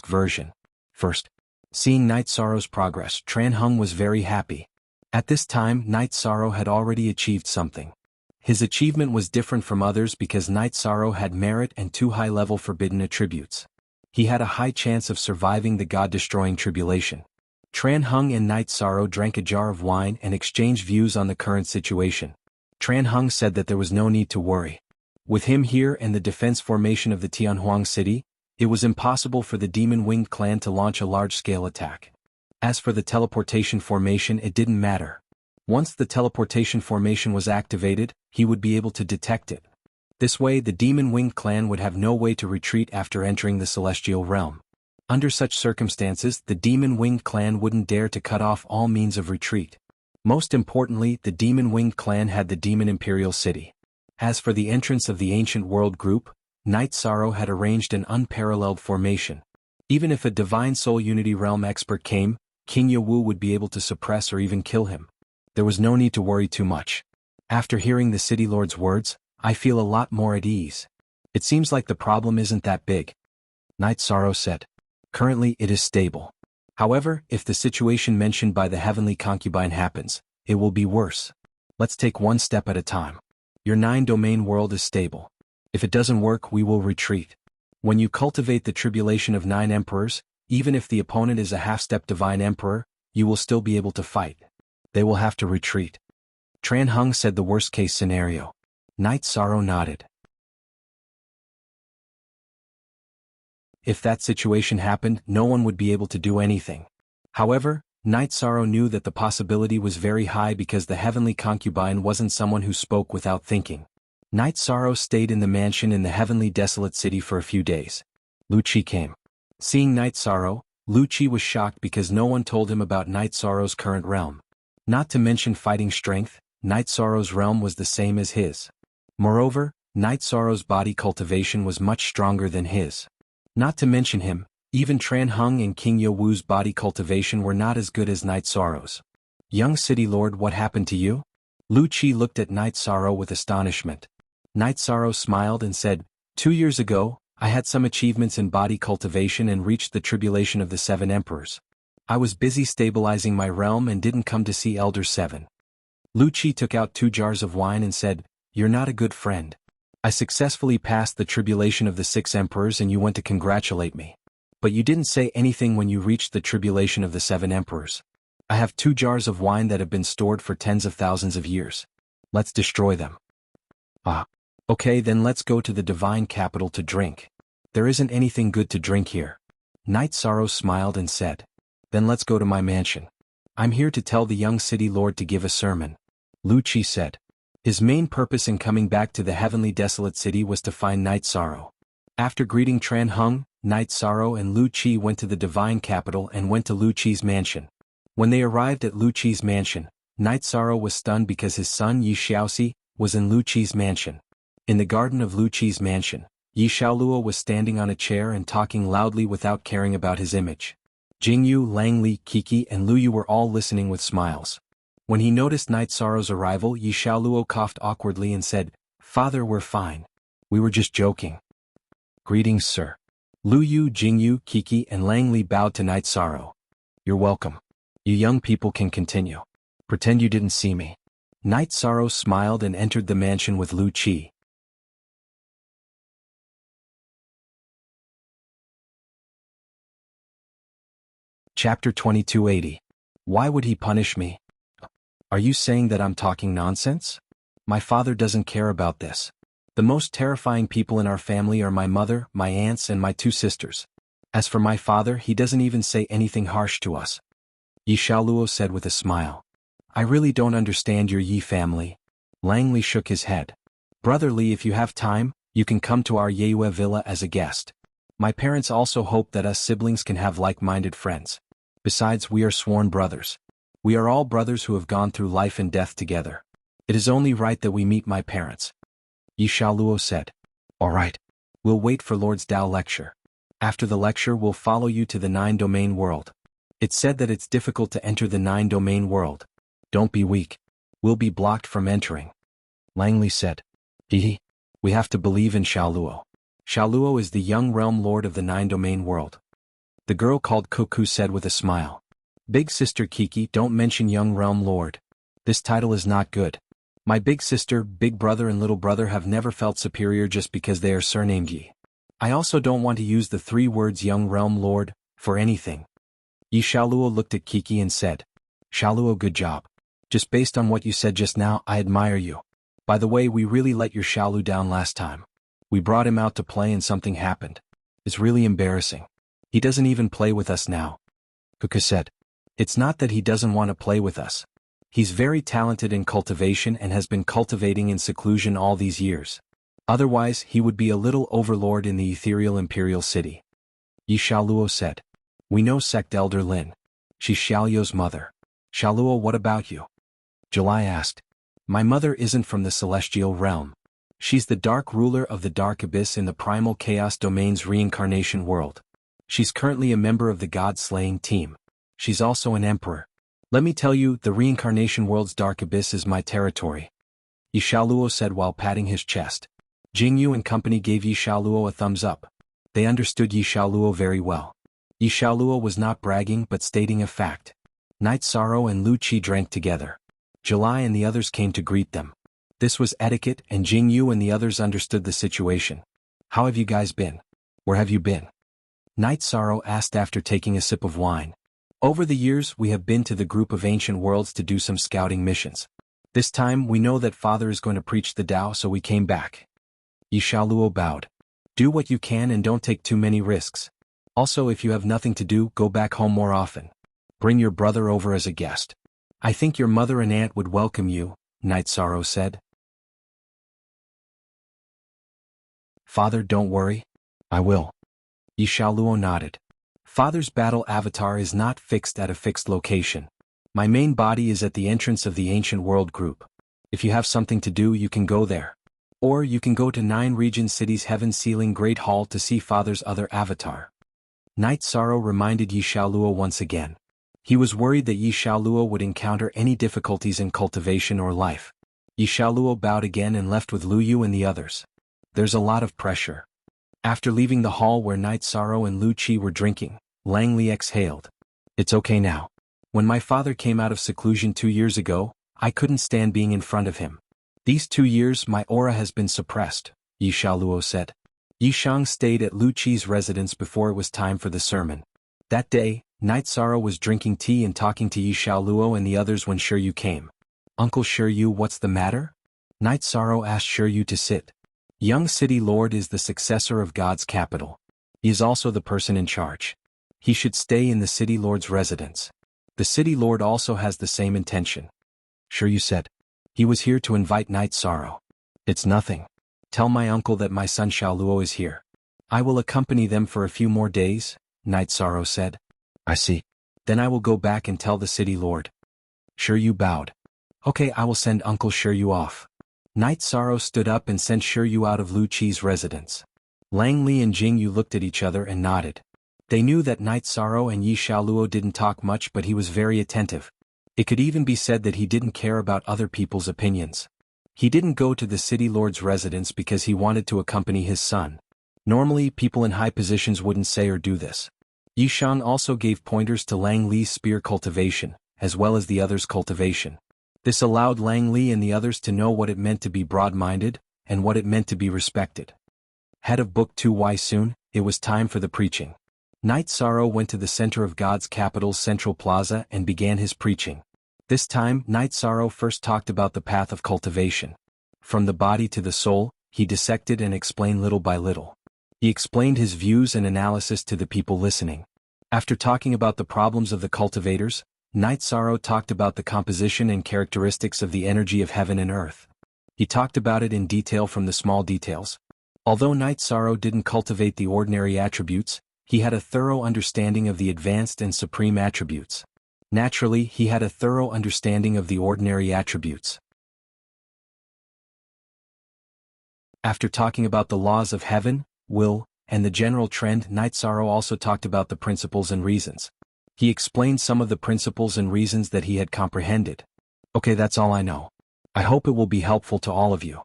version. First, seeing Night Sorrow's progress, Tran Hung was very happy. At this time, Night Sorrow had already achieved something. His achievement was different from others because Night Sorrow had merit and 2 high-level forbidden attributes. He had a high chance of surviving the god-destroying tribulation. Tran Hung and Night Sorrow drank a jar of wine and exchanged views on the current situation. Tran Hung said that there was no need to worry. With him here and the defense formation of the Tianhuang city, it was impossible for the demon-winged clan to launch a large-scale attack. As for the teleportation formation, it didn't matter. Once the teleportation formation was activated, he would be able to detect it. This way the demon-winged clan would have no way to retreat after entering the celestial realm. Under such circumstances, the demon-winged clan wouldn't dare to cut off all means of retreat. Most importantly, the demon-winged clan had the demon imperial city. As for the entrance of the ancient world group, Night Sorrow had arranged an unparalleled formation. Even if a divine soul unity realm expert came, King Yawu would be able to suppress or even kill him. There was no need to worry too much. After hearing the city lord's words, I feel a lot more at ease. It seems like the problem isn't that big. Night Sorrow said. Currently it is stable. However, if the situation mentioned by the heavenly concubine happens, it will be worse. Let's take one step at a time. Your 9-domain world is stable. If it doesn't work, we will retreat. When you cultivate the tribulation of 9 emperors, even if the opponent is a half-step divine emperor, you will still be able to fight. They will have to retreat. Tran Hung said the worst-case scenario. Night Sorrow nodded. If that situation happened, no one would be able to do anything. However, Night Sorrow knew that the possibility was very high because the heavenly concubine wasn't someone who spoke without thinking. Night Sorrow stayed in the mansion in the heavenly desolate city for a few days. Lu Qi came. Seeing Night Sorrow, Lu Qi was shocked because no one told him about Night Sorrow's current realm. Not to mention fighting strength, Night Sorrow's realm was the same as his. Moreover, Night Sorrow's body cultivation was much stronger than his. Not to mention him, even Tran Hung and King Yowu's body cultivation were not as good as Night Sorrow's. Young City Lord, what happened to you? Lu Qi looked at Night Sorrow with astonishment. Night Sorrow smiled and said, 2 years ago, I had some achievements in body cultivation and reached the tribulation of the 7 emperors. I was busy stabilizing my realm and didn't come to see Elder 7. Lu Qi took out 2 jars of wine and said, You're not a good friend. I successfully passed the tribulation of the 6 emperors and you went to congratulate me. But you didn't say anything when you reached the tribulation of the 7 emperors. I have 2 jars of wine that have been stored for tens of thousands of years. Let's destroy them. Ah. Okay, then let's go to the divine capital to drink. There isn't anything good to drink here. Night Sorrow smiled and said. Then let's go to my mansion. I'm here to tell the young city lord to give a sermon. Lu Qi said. His main purpose in coming back to the heavenly desolate city was to find Night Sorrow. After greeting Tran Hung, Night Sorrow and Lu Qi went to the divine capital and went to Lu Qi's mansion. When they arrived at Lu Qi's mansion, Night Sorrow was stunned because his son Yi Xiaoxi was in Lu Qi's mansion. In the garden of Lu Qi's mansion, Yi Xiaoluo was standing on a chair and talking loudly without caring about his image. Jingyu, Langli, Kiki and Lu Yu were all listening with smiles. When he noticed Night Sorrow's arrival, Yi Xiaoluo coughed awkwardly and said, Father, we're fine. We were just joking. Greetings, sir. Lu Yu, Jingyu, Kiki and Langli bowed to Night Sorrow. You're welcome. You young people can continue. Pretend you didn't see me. Night Sorrow smiled and entered the mansion with Lu Qi. Chapter 2280. Why would he punish me? Are you saying that I'm talking nonsense? My father doesn't care about this. The most terrifying people in our family are my mother, my aunts and my 2 sisters. As for my father, he doesn't even say anything harsh to us. Yi Xiaoluo said with a smile. I really don't understand your Yi family. Langley shook his head. Brotherly, if you have time, you can come to our Yeyue villa as a guest. My parents also hope that us siblings can have like-minded friends. Besides, we are sworn brothers. We are all brothers who have gone through life and death together. It is only right that we meet my parents. Yi Xiaoluo said. All right. We'll wait for Lord's Dao lecture. After the lecture we'll follow you to the 9-domain world. It's said that it's difficult to enter the 9-domain world. Don't be weak. We'll be blocked from entering. Langley said. Hehe. We have to believe in Xiaoluo. Xiaoluo is the young realm lord of the 9-domain world. The girl called Cuckoo said with a smile. Big sister Kiki, don't mention young realm lord. This title is not good. My big sister, big brother and little brother have never felt superior just because they are surnamed Yi. I also don't want to use the 3 words young realm lord for anything. Yi Xiaoluo looked at Kiki and said, Xiaoluo, good job. Just based on what you said just now, I admire you. By the way, we really let your Xiaolu down last time. We brought him out to play and something happened. It's really embarrassing. He doesn't even play with us now. Kuka said. It's not that he doesn't want to play with us. He's very talented in cultivation and has been cultivating in seclusion all these years. Otherwise, he would be a little overlord in the ethereal imperial city. Yi Xiaoluo said. We know sect elder Lin. She's Xiaoluo's mother. Xiaoluo, what about you? July asked. My mother isn't from the celestial realm. She's the dark ruler of the dark abyss in the primal chaos domain's reincarnation world. She's currently a member of the god-slaying team. She's also an emperor. Let me tell you, the reincarnation world's dark abyss is my territory. Yi Xiaoluo said while patting his chest. Jingyu and company gave Yi Xiaoluo a thumbs up. They understood Yi Xiaoluo very well. Yi Xiaoluo was not bragging but stating a fact. Night Sorrow and Lu Qi drank together. July and the others came to greet them. This was etiquette and Jingyu and the others understood the situation. How have you guys been? Where have you been? Night Sorrow asked after taking a sip of wine. Over the years we have been to the group of ancient worlds to do some scouting missions. This time we know that Father is going to preach the Tao, so we came back. Yi Xiaoluo bowed. Do what you can and don't take too many risks. Also, if you have nothing to do, go back home more often. Bring your brother over as a guest. I think your mother and aunt would welcome you, Night Sorrow said. Father, don't worry. I will. Yi Xiaoluo nodded. Father's battle avatar is not fixed at a fixed location. My main body is at the entrance of the ancient world group. If you have something to do, you can go there. Or you can go to 9 region cities Heaven Sealing Great Hall to see Father's other avatar. Night Sorrow reminded Yi Xiaoluo once again. He was worried that Yi Xiaoluo would encounter any difficulties in cultivation or life. Yi Xiaoluo bowed again and left with Lu Yu and the others. There's a lot of pressure. After leaving the hall where Night Sorrow and Lu Qi were drinking, Langley exhaled. It's okay now. When my father came out of seclusion 2 years ago, I couldn't stand being in front of him. These 2 years my aura has been suppressed, Yi Xiaoluo said. Yi Shang stayed at Lu Qi's residence before it was time for the sermon. That day, Night Sorrow was drinking tea and talking to Yi Xiaoluo and the others when Shiryu came. Uncle Shiryu, what's the matter? Night Sorrow asked Shiryu to sit. Young City Lord is the successor of God's capital. He is also the person in charge. He should stay in the City Lord's residence. The City Lord also has the same intention. Shiryu said. He was here to invite Night Sorrow. It's nothing. Tell my uncle that my son Xiaoluo is here. I will accompany them for a few more days, Night Sorrow said. I see. Then I will go back and tell the City Lord. Shiryu bowed. Okay, I will send Uncle Shiryu off. Night Sorrow stood up and sent Shiryu out of Lu Qi's residence. Lang Li and Jingyu looked at each other and nodded. They knew that Night Sorrow and Yi Xiaoluo didn't talk much, but he was very attentive. It could even be said that he didn't care about other people's opinions. He didn't go to the City Lord's residence because he wanted to accompany his son. Normally, people in high positions wouldn't say or do this. Yi Shang also gave pointers to Lang Li's spear cultivation, as well as the others' cultivation. This allowed Lang Li and the others to know what it meant to be broad-minded, and what it meant to be respected. Head of Book 2. Soon, it was time for the preaching. Night Sorrow went to the center of God's capital's central plaza and began his preaching. This time, Night Sorrow first talked about the path of cultivation. From the body to the soul, he dissected and explained little by little. He explained his views and analysis to the people listening. After talking about the problems of the cultivators, Night Sorrow talked about the composition and characteristics of the energy of heaven and earth. He talked about it in detail from the small details. Although Night Sorrow didn't cultivate the ordinary attributes, he had a thorough understanding of the advanced and supreme attributes. Naturally, he had a thorough understanding of the ordinary attributes. After talking about the laws of heaven, will, and the general trend, Night Sorrow also talked about the principles and reasons. He explained some of the principles and reasons that he had comprehended. Okay, that's all I know. I hope it will be helpful to all of you.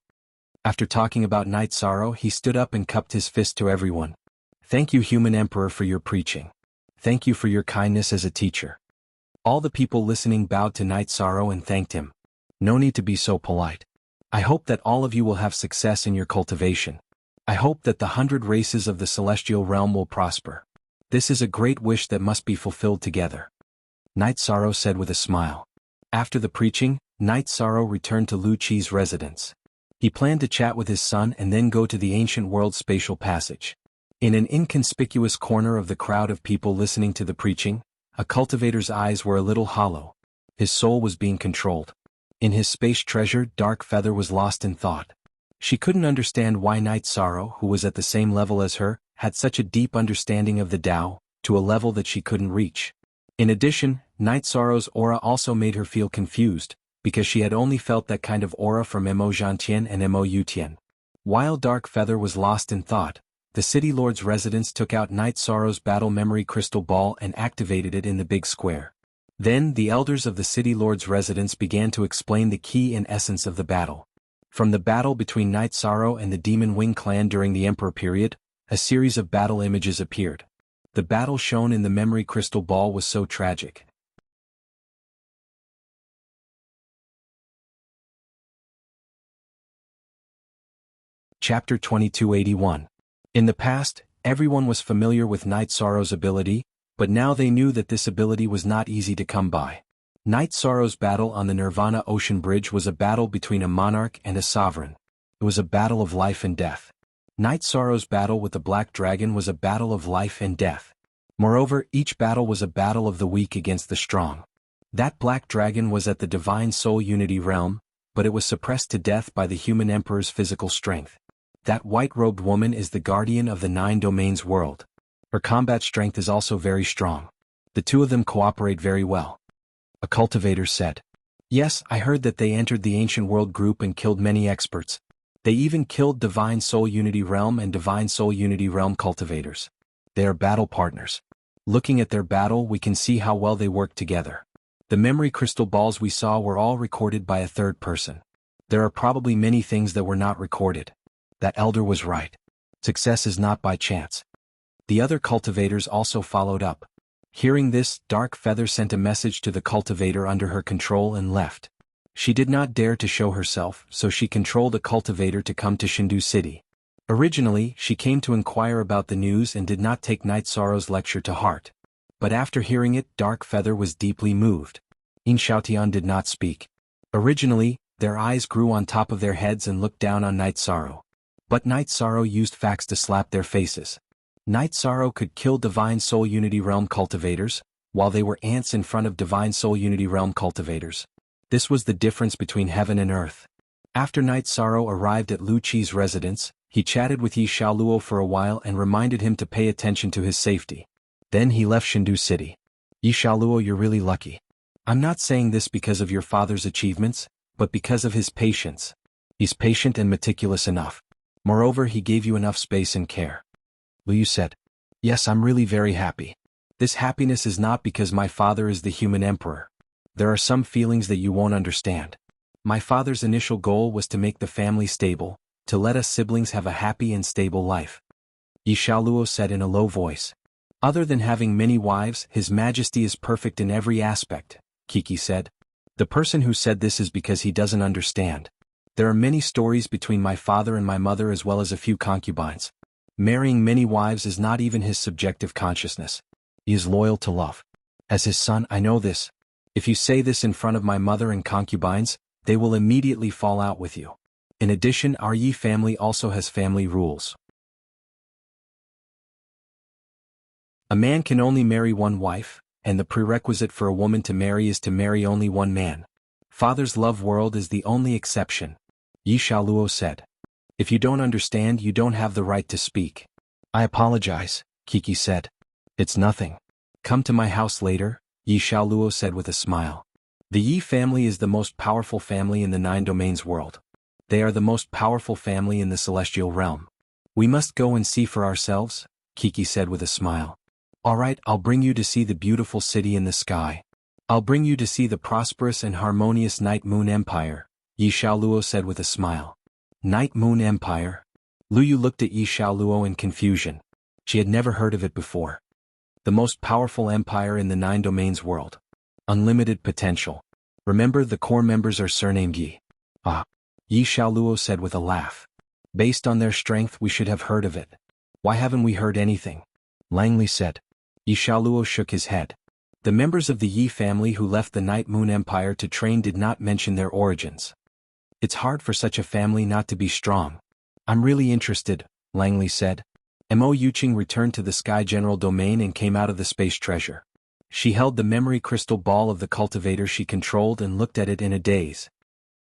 After talking about Night Sorrow, he stood up and cupped his fist to everyone. Thank you, Human Emperor, for your preaching. Thank you for your kindness as a teacher. All the people listening bowed to Night Sorrow and thanked him. No need to be so polite. I hope that all of you will have success in your cultivation. I hope that the 100 races of the celestial realm will prosper. This is a great wish that must be fulfilled together. Night Sorrow said with a smile. After the preaching, Night Sorrow returned to Lu Chi's residence. He planned to chat with his son and then go to the ancient world spatial passage. In an inconspicuous corner of the crowd of people listening to the preaching, a cultivator's eyes were a little hollow. His soul was being controlled. In his space treasure, Dark Feather was lost in thought. She couldn't understand why Night Sorrow, who was at the same level as her, had such a deep understanding of the Tao, to a level that she couldn't reach. In addition, Night Sorrow's aura also made her feel confused, because she had only felt that kind of aura from Mo Zhantian and Mo Yutian. While Dark Feather was lost in thought, the City Lord's residents took out Night Sorrow's battle memory crystal ball and activated it in the big square. Then the elders of the City Lord's residence began to explain the key and essence of the battle. From the battle between Night Sorrow and the Demon Wing clan during the Emperor period, a series of battle images appeared. The battle shown in the memory crystal ball was so tragic. Chapter 2281. In the past, everyone was familiar with Night Sorrow's ability, but now they knew that this ability was not easy to come by. Night Sorrow's battle on the Nirvana Ocean Bridge was a battle between a monarch and a sovereign. It was a battle of life and death. Night Sorrow's battle with the Black Dragon was a battle of life and death. Moreover, each battle was a battle of the weak against the strong. That Black Dragon was at the Divine Soul Unity realm, but it was suppressed to death by the Human Emperor's physical strength. That white-robed woman is the guardian of the 9 domains world. Her combat strength is also very strong. The two of them cooperate very well. A cultivator said. Yes, I heard that they entered the Ancient World group and killed many experts. They even killed Divine Soul Unity Realm and Divine Soul Unity Realm cultivators. They are battle partners. Looking at their battle, we can see how well they work together. The memory crystal balls we saw were all recorded by a third person. There are probably many things that were not recorded. That elder was right. Success is not by chance. The other cultivators also followed up. Hearing this, Dark Feather sent a message to the cultivator under her control and left. She did not dare to show herself, so she controlled a cultivator to come to Shindu City. Originally, she came to inquire about the news and did not take Night Sorrow's lecture to heart. But after hearing it, Dark Feather was deeply moved. In Xiaotian did not speak. Originally, their eyes grew on top of their heads and looked down on Night Sorrow. But Night Sorrow used facts to slap their faces. Night Sorrow could kill Divine Soul Unity Realm cultivators, while they were ants in front of Divine Soul Unity Realm cultivators. This was the difference between heaven and earth. After Night Sorrow arrived at Lu Chi's residence, he chatted with Yi Xiaoluo for a while and reminded him to pay attention to his safety. Then he left Shindu City. Yi Xiaoluo, you're really lucky. I'm not saying this because of your father's achievements, but because of his patience. He's patient and meticulous enough. Moreover, he gave you enough space and care. Liu said. Yes, I'm really very happy. This happiness is not because my father is the Human Emperor. There are some feelings that you won't understand. My father's initial goal was to make the family stable, to let us siblings have a happy and stable life. Yi Xiaoluo said in a low voice. Other than having many wives, His Majesty is perfect in every aspect, Kiki said. The person who said this is because he doesn't understand. There are many stories between my father and my mother as well as a few concubines. Marrying many wives is not even his subjective consciousness. He is loyal to love. As his son, I know this. If you say this in front of my mother and concubines, they will immediately fall out with you. In addition, our Yi family also has family rules. A man can only marry one wife, and the prerequisite for a woman to marry is to marry only one man. Father's love world is the only exception. Yi Xiaoluo said. If you don't understand, you don't have the right to speak. I apologize, Kiki said. It's nothing. Come to my house later, Yi Xiaoluo said with a smile. The Yi family is the most powerful family in the 9 domains world. They are the most powerful family in the celestial realm. We must go and see for ourselves, Kiki said with a smile. All right, I'll bring you to see the beautiful city in the sky. I'll bring you to see the prosperous and harmonious Night Moon Empire, Yi Xiaoluo said with a smile. Night Moon Empire? Lu Yu looked at Yi Xiaoluo in confusion. She had never heard of it before. The most powerful empire in the 9 domains world. Unlimited potential. Remember, the core members are surnamed Yi. Ah. Yi Xiaoluo said with a laugh. Based on their strength we should have heard of it. Why haven't we heard anything? Langley said. Yi Xiaoluo shook his head. The members of the Yi family who left the Night Moon Empire to train did not mention their origins. It's hard for such a family not to be strong. I'm really interested, Langley said. Mo Yuqing returned to the Sky General Domain and came out of the space treasure. She held the memory crystal ball of the cultivator she controlled and looked at it in a daze.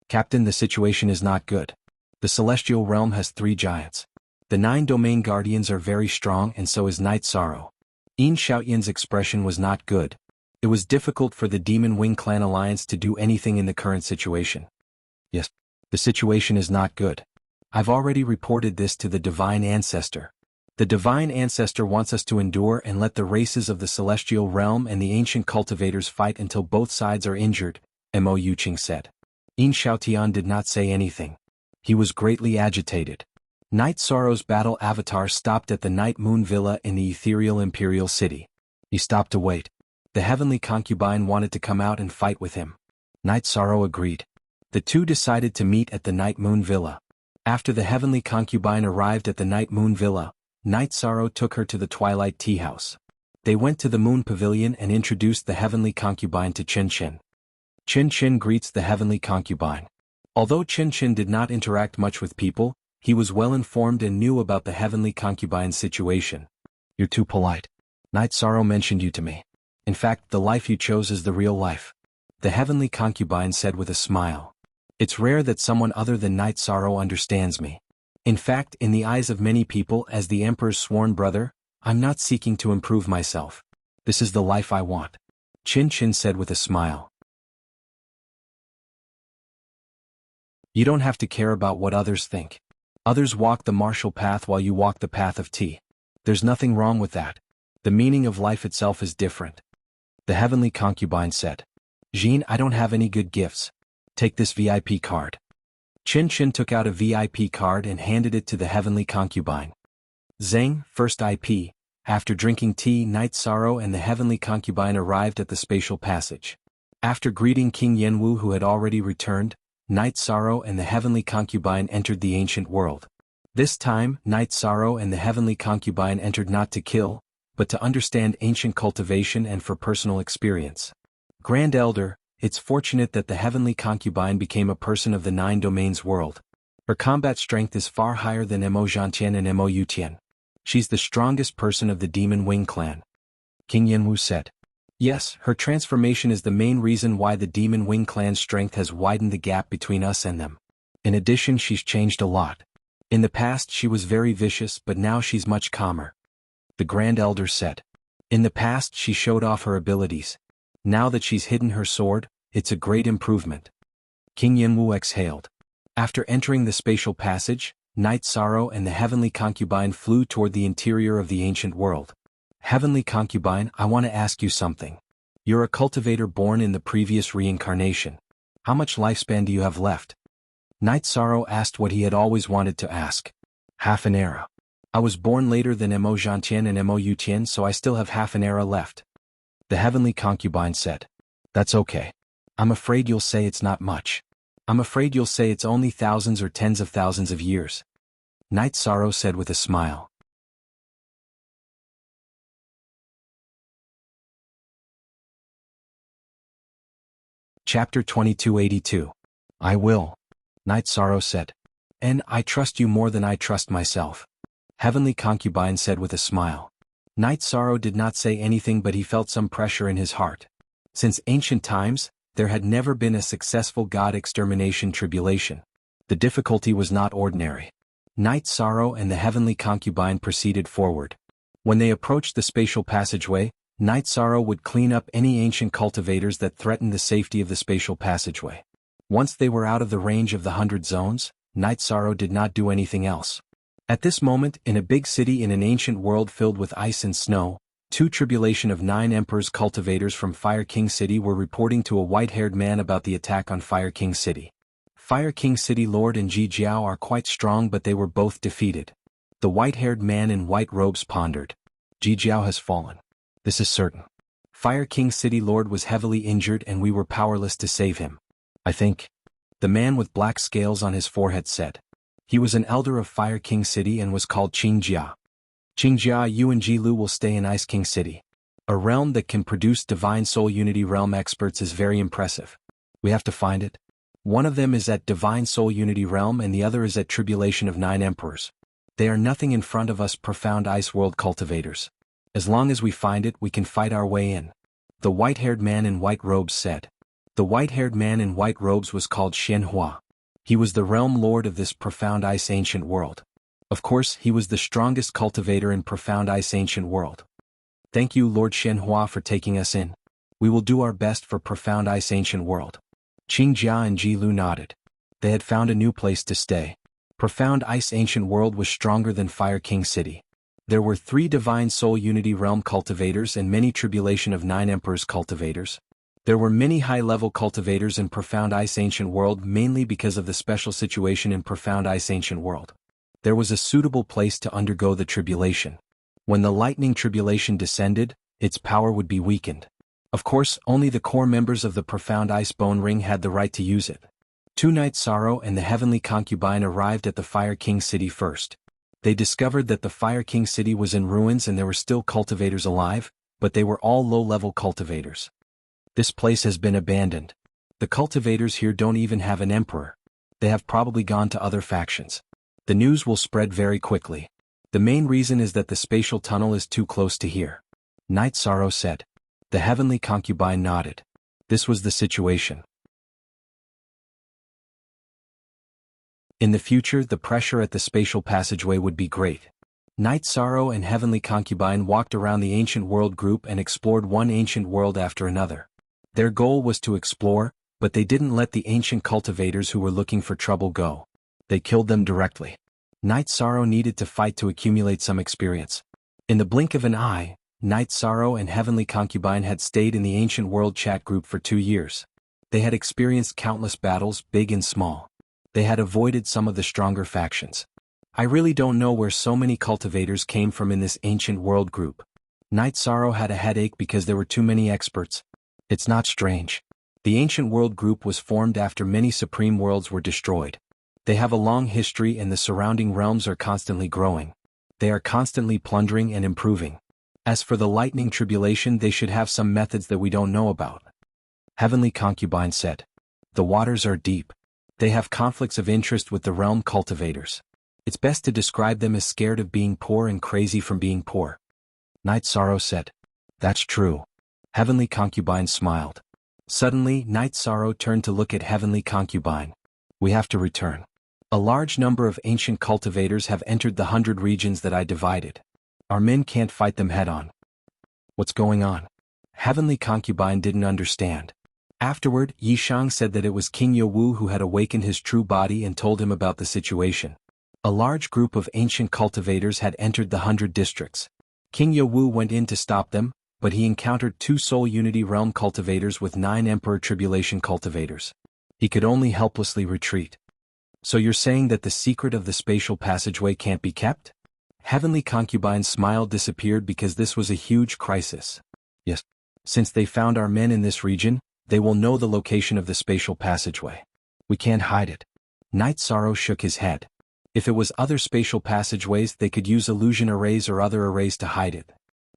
Captain, the situation is not good. The celestial realm has 3 giants. The 9 domain guardians are very strong and so is Night Sorrow. Yin Xiaoyan's expression was not good. It was difficult for the Demon Wing Clan Alliance to do anything in the current situation. Yes, the situation is not good. I've already reported this to the Divine Ancestor. The Divine Ancestor wants us to endure and let the races of the Celestial Realm and the ancient cultivators fight until both sides are injured, Mo Yuqing said. Yin Xiaotian did not say anything. He was greatly agitated. Night Sorrow's battle avatar stopped at the Night Moon Villa in the ethereal Imperial City. He stopped to wait. The heavenly concubine wanted to come out and fight with him. Night Sorrow agreed. The two decided to meet at the Night Moon Villa. After the heavenly concubine arrived at the Night Moon Villa, Night Sorrow took her to the Twilight Tea House. They went to the Moon Pavilion and introduced the heavenly concubine to Qin Qin. Qin Qin greets the heavenly concubine. Although Qin Qin did not interact much with people, he was well informed and knew about the heavenly concubine's situation. You're too polite. Night Sorrow mentioned you to me. In fact, the life you chose is the real life. The heavenly concubine said with a smile. It's rare that someone other than Night Sorrow understands me. In fact, in the eyes of many people as the Emperor's sworn brother, I'm not seeking to improve myself. This is the life I want. Qin Qin said with a smile. You don't have to care about what others think. Others walk the martial path while you walk the path of tea. There's nothing wrong with that. The meaning of life itself is different. The heavenly concubine said. Jean, I don't have any good gifts. Take this VIP card. Qin Qin took out a VIP card and handed it to the heavenly concubine. Zhang, first IP. After drinking tea, Night Sorrow and the heavenly concubine arrived at the spatial passage. After greeting King Yenwu who had already returned, Night Sorrow and the heavenly concubine entered the ancient world. This time, Night Sorrow and the heavenly concubine entered not to kill, but to understand ancient cultivation and for personal experience. Grand Elder, it's fortunate that the heavenly concubine became a person of the 9 domains world. Her combat strength is far higher than Mo Zhantian and Mo Yutian. She's the strongest person of the Demon Wing clan. King Yenwu said. Yes, her transformation is the main reason why the Demon Wing clan's strength has widened the gap between us and them. In addition, she's changed a lot. In the past she was very vicious, but now she's much calmer. The Grand Elder said. In the past she showed off her abilities. Now that she's hidden her sword, it's a great improvement. King Yenwu exhaled. After entering the spatial passage, Night Sorrow and the heavenly concubine flew toward the interior of the ancient world. Heavenly concubine, I want to ask you something. You're a cultivator born in the previous reincarnation. How much lifespan do you have left? Night Sorrow asked what he had always wanted to ask. Half an era. I was born later than Mo Zhantian and Mo Yutian, so I still have half an era left. The heavenly concubine said. That's okay. I'm afraid you'll say it's not much. I'm afraid you'll say it's only thousands or tens of thousands of years. Night Sorrow said with a smile. Chapter 2282. I will. Night Sorrow said. And I trust you more than I trust myself. Heavenly concubine said with a smile. Night Sorrow did not say anything, but he felt some pressure in his heart. Since ancient times, there had never been a successful god extermination tribulation. The difficulty was not ordinary. Night Sorrow and the heavenly concubine proceeded forward. When they approached the spatial passageway, Night Sorrow would clean up any ancient cultivators that threatened the safety of the spatial passageway. Once they were out of the range of the 100 zones, Night Sorrow did not do anything else. At this moment, in a big city in an ancient world filled with ice and snow, Two tribulation of 9 emperors cultivators from Fire King City were reporting to a white-haired man about the attack on Fire King City. Fire King City Lord and Ji Jiao are quite strong, but they were both defeated. The white-haired man in white robes pondered. Ji Jiao has fallen. This is certain. Fire King City Lord was heavily injured and we were powerless to save him. I think. The man with black scales on his forehead said. He was an elder of Fire King City and was called Qingjia. Qingjia, you and Ji Lu will stay in Ice King City. A realm that can produce Divine Soul Unity Realm experts is very impressive. We have to find it. One of them is at Divine Soul Unity Realm and the other is at Tribulation of 9 Emperors. They are nothing in front of us Profound Ice World cultivators. As long as we find it, we can fight our way in. The white-haired man in white robes said. The white-haired man in white robes was called Shenhua. He was the realm lord of this Profound Ice Ancient World. Of course, he was the strongest cultivator in Profound Ice Ancient World. Thank you, Lord Shenhua, for taking us in. We will do our best for Profound Ice Ancient World. Qingjia and Ji Lu nodded. They had found a new place to stay. Profound Ice Ancient World was stronger than Fire King City. There were 3 Divine Soul Unity Realm cultivators and many Tribulation of 9 Emperors cultivators. There were many high-level cultivators in Profound Ice Ancient World mainly because of the special situation in Profound Ice Ancient World. There was a suitable place to undergo the tribulation. When the lightning tribulation descended, its power would be weakened. Of course, only the core members of the Profound Ice Bone Ring had the right to use it. 2 Night Sorrow and the Heavenly Concubine arrived at the Fire King City first. They discovered that the Fire King City was in ruins and there were still cultivators alive, but they were all low-level cultivators. This place has been abandoned. The cultivators here don't even have an emperor. They have probably gone to other factions. The news will spread very quickly. The main reason is that the spatial tunnel is too close to here. Night Sorrow said. The Heavenly Concubine nodded. This was the situation. In the future, the pressure at the spatial passageway would be great. Night Sorrow and Heavenly Concubine walked around the Ancient World group and explored one ancient world after another. Their goal was to explore, but they didn't let the ancient cultivators who were looking for trouble go. They killed them directly. Night Sorrow needed to fight to accumulate some experience. In the blink of an eye, Night Sorrow and Heavenly Concubine had stayed in the Ancient World chat group for 2 years. They had experienced countless battles, big and small. They had avoided some of the stronger factions. I really don't know where so many cultivators came from in this Ancient World group. Night Sorrow had a headache because there were too many experts. It's not strange. The Ancient World group was formed after many Supreme Worlds were destroyed. They have a long history and the surrounding realms are constantly growing. They are constantly plundering and improving. As for the lightning tribulation, they should have some methods that we don't know about. Heavenly Concubine said. The waters are deep. They have conflicts of interest with the realm cultivators. It's best to describe them as scared of being poor and crazy from being poor. Night Sorrow said. That's true. Heavenly Concubine smiled. Suddenly, Night Sorrow turned to look at Heavenly Concubine. We have to return. A large number of ancient cultivators have entered the 100 regions that I divided. Our men can't fight them head-on. What's going on? Heavenly Concubine didn't understand. Afterward, Yishang said that it was King Yowu who had awakened his true body and told him about the situation. A large group of ancient cultivators had entered the 100 districts. King Yowu went in to stop them, but he encountered 2 Soul Unity Realm cultivators with 9 Emperor Tribulation cultivators. He could only helplessly retreat. So you're saying that the secret of the spatial passageway can't be kept? Heavenly Concubine's smile disappeared because this was a huge crisis. Yes. Since they found our men in this region, they will know the location of the spatial passageway. We can't hide it. Night Sorrow shook his head. If it was other spatial passageways, they could use illusion arrays or other arrays to hide it.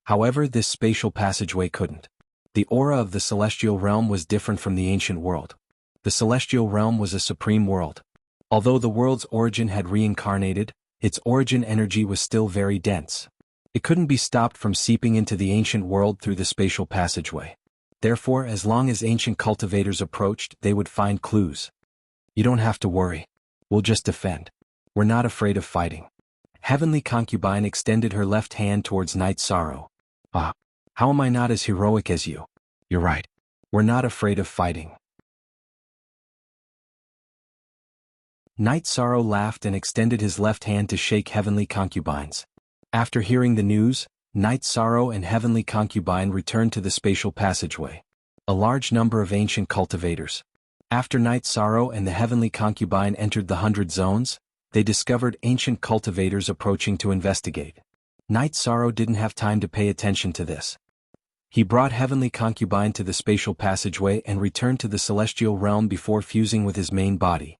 However, this spatial passageway couldn't. The aura of the celestial realm was different from the ancient world. The celestial realm was a supreme world. Although the world's origin had reincarnated, its origin energy was still very dense. It couldn't be stopped from seeping into the ancient world through the spatial passageway. Therefore, as long as ancient cultivators approached, they would find clues. You don't have to worry. We'll just defend. We're not afraid of fighting. Heavenly Concubine extended her left hand towards Night Sorrow. Ah, how am I not as heroic as you? You're right. We're not afraid of fighting. Night Sorrow laughed and extended his left hand to shake Heavenly Concubine's. After hearing the news, Night Sorrow and Heavenly Concubine returned to the spatial passageway. A large number of ancient cultivators. After Night Sorrow and the Heavenly Concubine entered the 100 zones, they discovered ancient cultivators approaching to investigate. Night Sorrow didn't have time to pay attention to this. He brought Heavenly Concubine to the spatial passageway and returned to the celestial realm before fusing with his main body.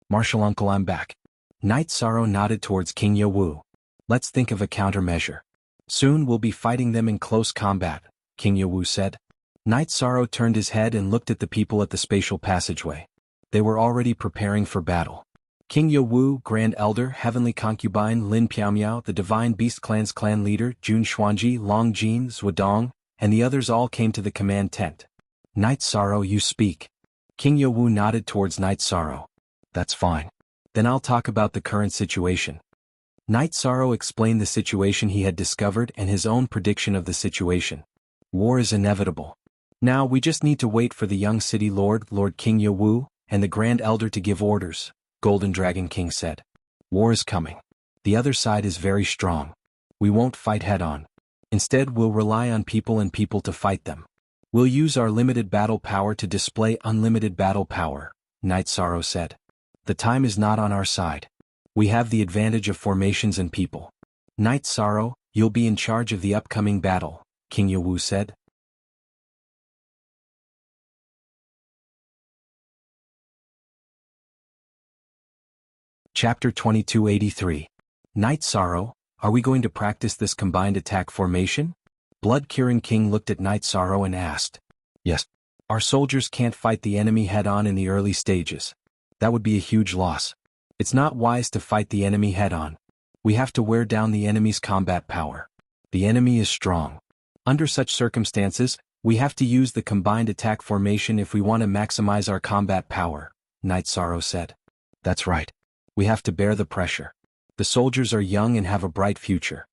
Martial Uncle, I'm back. Night Sorrow nodded towards King Yawu. Let's think of a countermeasure. Soon we'll be fighting them in close combat, King Yawu said. Night Sorrow turned his head and looked at the people at the spatial passageway. They were already preparing for battle. King Yawu, Grand Elder, Heavenly Concubine, Lin Piaomiao, the Divine Beast Clan's clan leader, Jun Xuanji, Long Jin, Zhuodong, and the others all came to the command tent. Night Sorrow, you speak. King Yawu nodded towards Night Sorrow. That's fine. Then I'll talk about the current situation. Night Sorrow explained the situation he had discovered and his own prediction of the situation. War is inevitable. Now we just need to wait for the young city lord, Lord King Yawu, and the Grand Elder to give orders, Golden Dragon King said. War is coming. The other side is very strong. We won't fight head-on. Instead we'll rely on people and people to fight them. We'll use our limited battle power to display unlimited battle power, Night Sorrow said. The time is not on our side. We have the advantage of formations and people. Night Sorrow, you'll be in charge of the upcoming battle, King Yawu said. Chapter 2283. Night Sorrow, are we going to practice this combined attack formation? Blood-Curing King looked at Night Sorrow and asked. Yes. Our soldiers can't fight the enemy head-on in the early stages. That would be a huge loss. It's not wise to fight the enemy head-on. We have to wear down the enemy's combat power. The enemy is strong. Under such circumstances, we have to use the combined attack formation if we want to maximize our combat power, Night Sorrow said. That's right. We have to bear the pressure. The soldiers are young and have a bright future.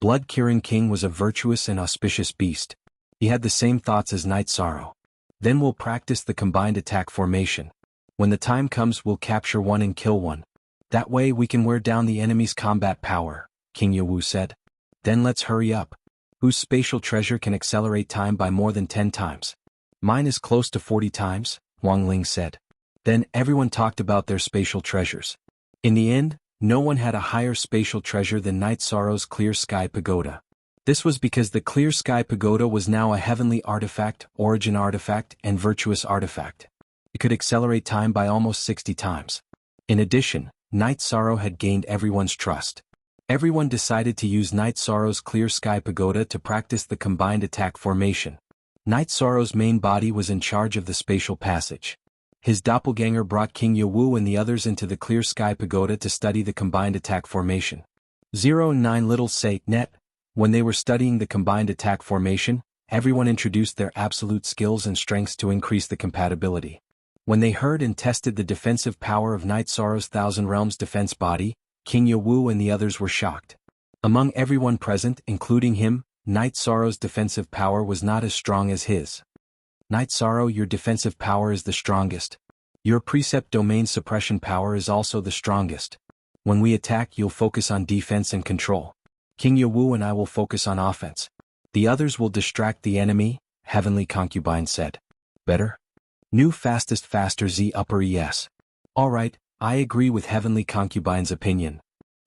Blood-Curing King was a virtuous and auspicious beast. He had the same thoughts as Night Sorrow. Then we'll practice the combined attack formation. When the time comes we'll capture one and kill one. That way we can wear down the enemy's combat power, King Yawu said. Then let's hurry up. Whose spatial treasure can accelerate time by more than 10 times? Mine is close to 40 times, Wang Ling said. Then everyone talked about their spatial treasures. In the end, no one had a higher spatial treasure than Night Sorrow's Clear Sky Pagoda. This was because the Clear Sky Pagoda was now a heavenly artifact, origin artifact, and virtuous artifact. It could accelerate time by almost 60 times. In addition, Night Sorrow had gained everyone's trust. Everyone decided to use Night Sorrow's Clear Sky Pagoda to practice the combined attack formation. Night Sorrow's main body was in charge of the spatial passage. His doppelganger brought King Yawu and the others into the Clear Sky Pagoda to study the combined attack formation. 0 and 9 Little Say, Net. When they were studying the combined attack formation, everyone introduced their absolute skills and strengths to increase the compatibility. When they heard and tested the defensive power of Night Sorrow's Thousand Realms defense body, King Yawu and the others were shocked. Among everyone present, including him, Night Sorrow's defensive power was not as strong as his. Night Sorrow, your defensive power is the strongest. Your precept domain suppression power is also the strongest. When we attack you'll focus on defense and control. King Yawu and I will focus on offense. The others will distract the enemy, Heavenly Concubine said. Better? New fastest faster Z upper ES. Alright, I agree with Heavenly Concubine's opinion.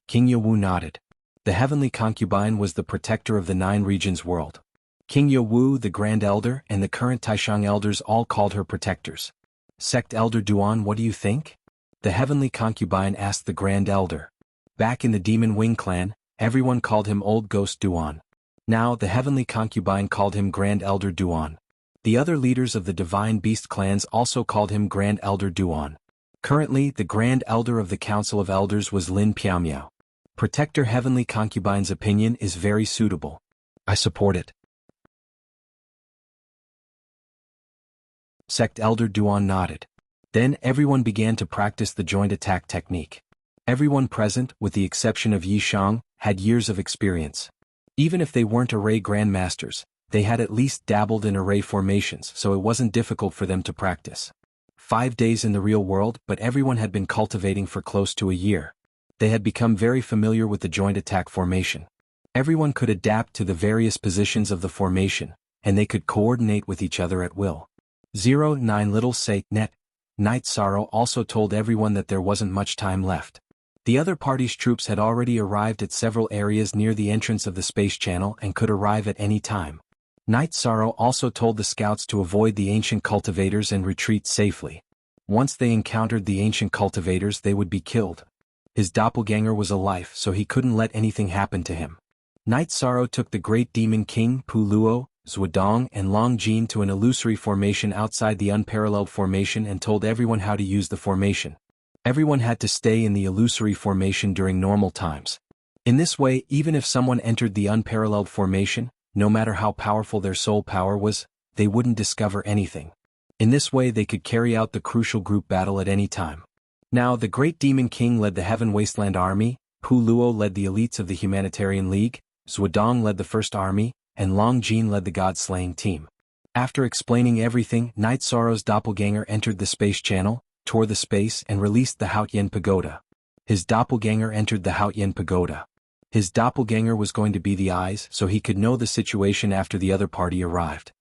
King Yawu nodded. The Heavenly Concubine was the protector of the 9 regions world. King Yawu, the Grand Elder, and the current Taishang elders all called her protectors. Sect Elder Duan, what do you think? The Heavenly Concubine asked the Grand Elder. Back in the Demon Wing clan, everyone called him Old Ghost Duan. Now the Heavenly Concubine called him Grand Elder Duan. The other leaders of the Divine Beast clans also called him Grand Elder Duan. Currently, the Grand Elder of the Council of Elders was Lin Piaomiao. Protector Heavenly Concubine's opinion is very suitable. I support it. Sect Elder Duan nodded. Then everyone began to practice the joint attack technique. Everyone present, with the exception of Yi Shang, had years of experience. Even if they weren't array grandmasters, they had at least dabbled in array formations, so it wasn't difficult for them to practice. 5 days in the real world, but everyone had been cultivating for close to a year. They had become very familiar with the joint attack formation. Everyone could adapt to the various positions of the formation, and they could coordinate with each other at will. 09 Little Say, Net. Night Sorrow also told everyone that there wasn't much time left. The other party's troops had already arrived at several areas near the entrance of the space channel and could arrive at any time. Night Sorrow also told the scouts to avoid the ancient cultivators and retreat safely. Once they encountered the ancient cultivators, they would be killed. His doppelganger was alive, so he couldn't let anything happen to him. Night Sorrow took the Great Demon King, Pu Luo, Zhuodong and Long Jin to an illusory formation outside the unparalleled formation and told everyone how to use the formation. Everyone had to stay in the illusory formation during normal times. In this way, even if someone entered the unparalleled formation, no matter how powerful their soul power was, they wouldn't discover anything. In this way they could carry out the crucial group battle at any time. Now the Great Demon King led the Heaven Wasteland Army, Pu Luo led the elites of the Humanitarian League, Zhuodong led the First Army, and Long Jin led the God-slaying team. After explaining everything, Night Sorrow's doppelganger entered the space channel, tore the space and released the Haotian Pagoda. His doppelganger entered the Haotian Pagoda. His doppelganger was going to be the eyes so he could know the situation after the other party arrived.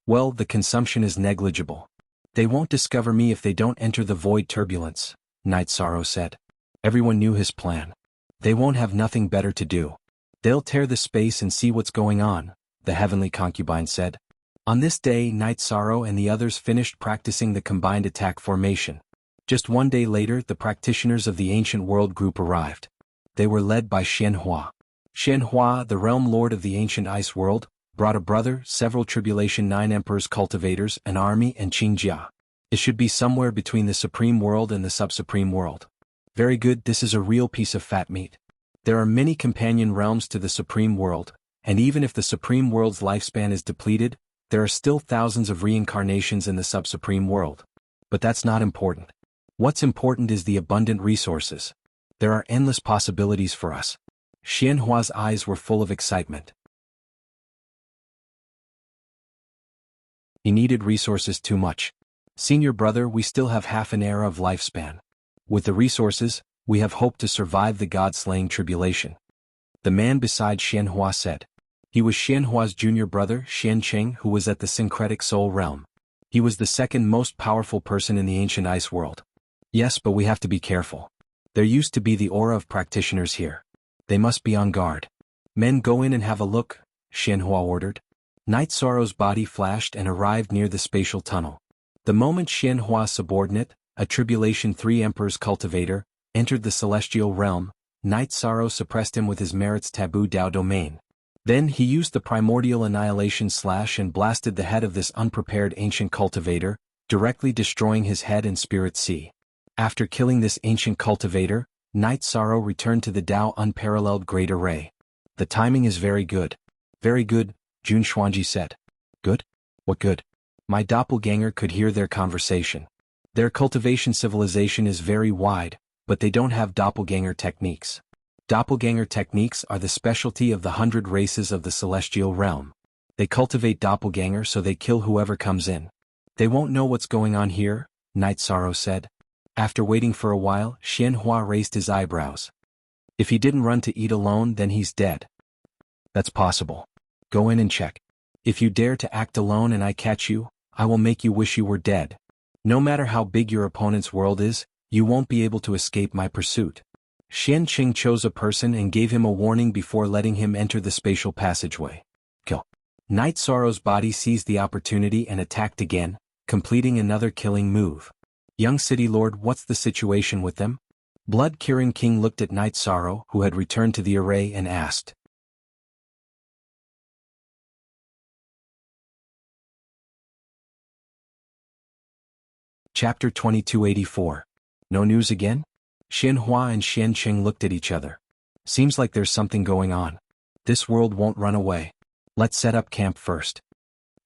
Well, the consumption is negligible. They won't discover me if they don't enter the void turbulence, Night Sorrow said. Everyone knew his plan. They won't have nothing better to do. They'll tear the space and see what's going on, the heavenly concubine said. On this day, Night Sorrow and the others finished practicing the combined attack formation. Just one day later, the practitioners of the ancient world group arrived. They were led by Xianhua. Xianhua, the realm lord of the ancient ice world, brought a brother, several Tribulation 9 Emperors cultivators, an army and Qingjia. It should be somewhere between the supreme world and the sub-supreme world. Very good, this is a real piece of fat meat. There are many companion realms to the supreme world, and even if the supreme world's lifespan is depleted, there are still thousands of reincarnations in the sub-supreme world. But that's not important. What's important is the abundant resources. There are endless possibilities for us. Xianhua's eyes were full of excitement. He needed resources too much. Senior brother, we still have half an era of lifespan. With the resources, we have hope to survive the god-slaying tribulation. The man beside Xianhua said. He was Xianhua's junior brother, Xianqing, who was at the syncretic soul realm. He was the second most powerful person in the ancient ice world. Yes, but we have to be careful. There used to be the aura of practitioners here. They must be on guard. Men, go in and have a look, Xianhua ordered. Night Sorrow's body flashed and arrived near the spatial tunnel. The moment Xianhua's subordinate, a Tribulation 3 Emperor's cultivator, entered the celestial realm, Night Sorrow suppressed him with his merits taboo Dao domain. Then he used the primordial annihilation slash and blasted the head of this unprepared ancient cultivator, directly destroying his head and spirit sea. After killing this ancient cultivator, Night Sorrow returned to the Dao unparalleled great array. The timing is very good. Very good, Jun Xuanji said. Good? What good? My doppelganger could hear their conversation. Their cultivation civilization is very wide, but they don't have doppelganger techniques. Doppelganger techniques are the specialty of the 100 races of the celestial realm. They cultivate doppelganger so they kill whoever comes in. They won't know what's going on here, Night Sorrow said. After waiting for a while, Xianhua raised his eyebrows. If he didn't run to eat alone, then he's dead. That's possible. Go in and check. If you dare to act alone and I catch you, I will make you wish you were dead. No matter how big your opponent's world is, you won't be able to escape my pursuit. Xianqing chose a person and gave him a warning before letting him enter the spatial passageway. Kill. Night Sorrow's body seized the opportunity and attacked again, completing another killing move. Young City Lord, what's the situation with them? Blood Kirin King looked at Night Sorrow, who had returned to the array, and asked. Chapter 2284. No news again? Xianhua and Xianqing looked at each other. Seems like there's something going on. This world won't run away. Let's set up camp first.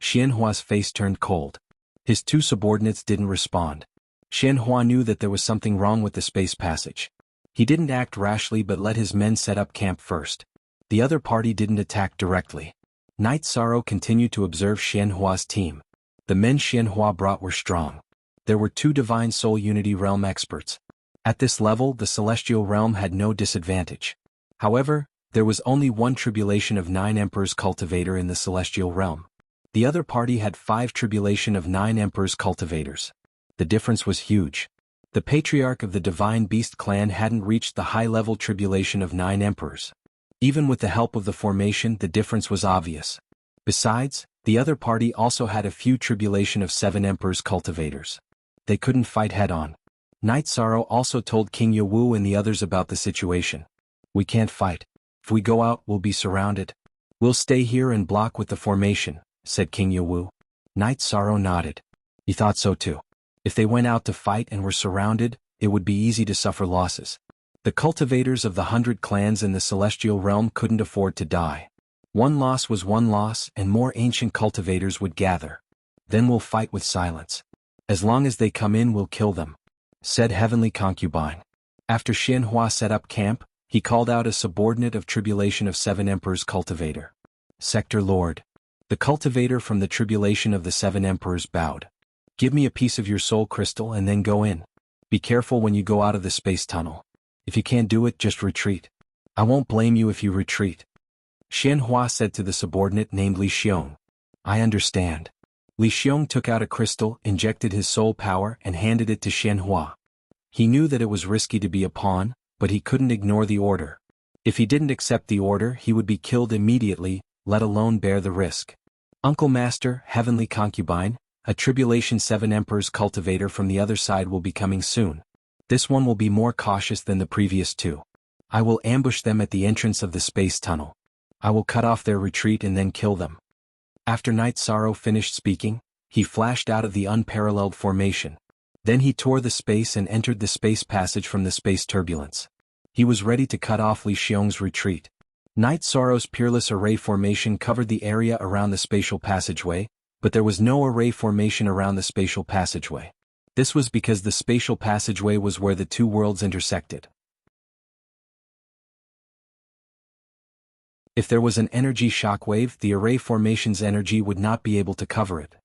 Xianhua's face turned cold. His two subordinates didn't respond. Xianhua knew that there was something wrong with the space passage. He didn't act rashly but let his men set up camp first. The other party didn't attack directly. Night Sorrow continued to observe Xianhua's team. The men Xianhua brought were strong. There were 2 Divine Soul Unity Realm experts. At this level, the Celestial Realm had no disadvantage. However, There was only one tribulation of 9 emperors cultivator in the celestial realm. The other party had 5 tribulation of 9 emperors cultivators. The difference was huge. The patriarch of the divine beast clan hadn't reached the high-level tribulation of 9 emperors. Even with the help of the formation, the difference was obvious. Besides, the other party also had a few tribulation of 7 emperors cultivators. They couldn't fight head-on. Night Sorrow also told King Yawu and the others about the situation. "We can't fight. If we go out, we'll be surrounded. We'll stay here and block with the formation," said King Yawu. Night Sorrow nodded. He thought so too. If they went out to fight and were surrounded, it would be easy to suffer losses. The cultivators of the 100 clans in the celestial realm couldn't afford to die. One loss was one loss, and more ancient cultivators would gather. "Then we'll fight with silence. As long as they come in, we'll kill them," said Heavenly Concubine. After Xianhua set up camp, he called out a subordinate of Tribulation of 7 Emperors cultivator. "Sector Lord." The cultivator from the Tribulation of the 7 Emperors bowed. "Give me a piece of your soul crystal and then go in. Be careful when you go out of the space tunnel. If you can't do it, just retreat. I won't blame you if you retreat." Xianhua said to the subordinate named Li Xiong. "I understand." Li Xiong took out a crystal, injected his soul power, and handed it to Xianhua. He knew that it was risky to be a pawn, but he couldn't ignore the order. If he didn't accept the order, he would be killed immediately, let alone bear the risk. "Uncle Master, Heavenly Concubine, a Tribulation 7 Emperors cultivator from the other side will be coming soon. This one will be more cautious than the previous 2. I will ambush them at the entrance of the space tunnel. I will cut off their retreat and then kill them." After Night Sorrow finished speaking, he flashed out of the unparalleled formation. Then he tore the space and entered the space passage from the space turbulence. He was ready to cut off Li Xiong's retreat. Night Sorrow's peerless array formation covered the area around the spatial passageway, but there was no array formation around the spatial passageway. This was because the spatial passageway was where the 2 worlds intersected. If there was an energy shockwave, the array formation's energy would not be able to cover it.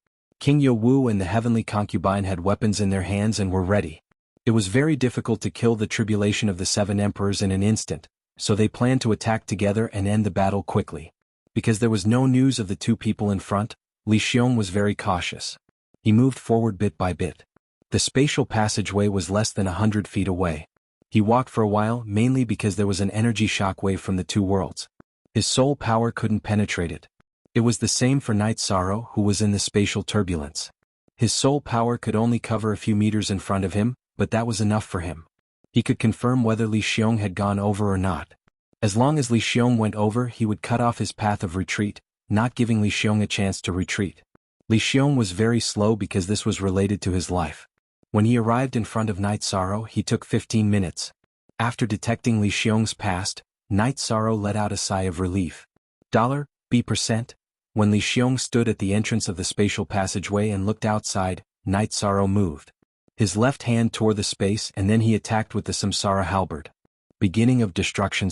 King Yawu and the Heavenly Concubine had weapons in their hands and were ready. It was very difficult to kill the Tribulation of the 7 Emperors in an instant, so they planned to attack together and end the battle quickly. Because there was no news of the 2 people in front, Li Xiong was very cautious. He moved forward bit by bit. The spatial passageway was less than 100 feet away. He walked for a while, mainly because there was an energy shockwave from the 2 worlds. His soul power couldn't penetrate it. It was the same for Night Sorrow, who was in the spatial turbulence. His soul power could only cover a few meters in front of him, but that was enough for him. He could confirm whether Li Xiong had gone over or not. As long as Li Xiong went over, he would cut off his path of retreat, not giving Li Xiong a chance to retreat. Li Xiong was very slow because this was related to his life. When he arrived in front of Night Sorrow, he took 15 minutes. After detecting Li Xiong's past, Night Sorrow let out a sigh of relief. $B%. When Li Xiong stood at the entrance of the spatial passageway and looked outside, Night Sorrow moved. His left hand tore the space and then he attacked with the Samsara halberd. Beginning of destruction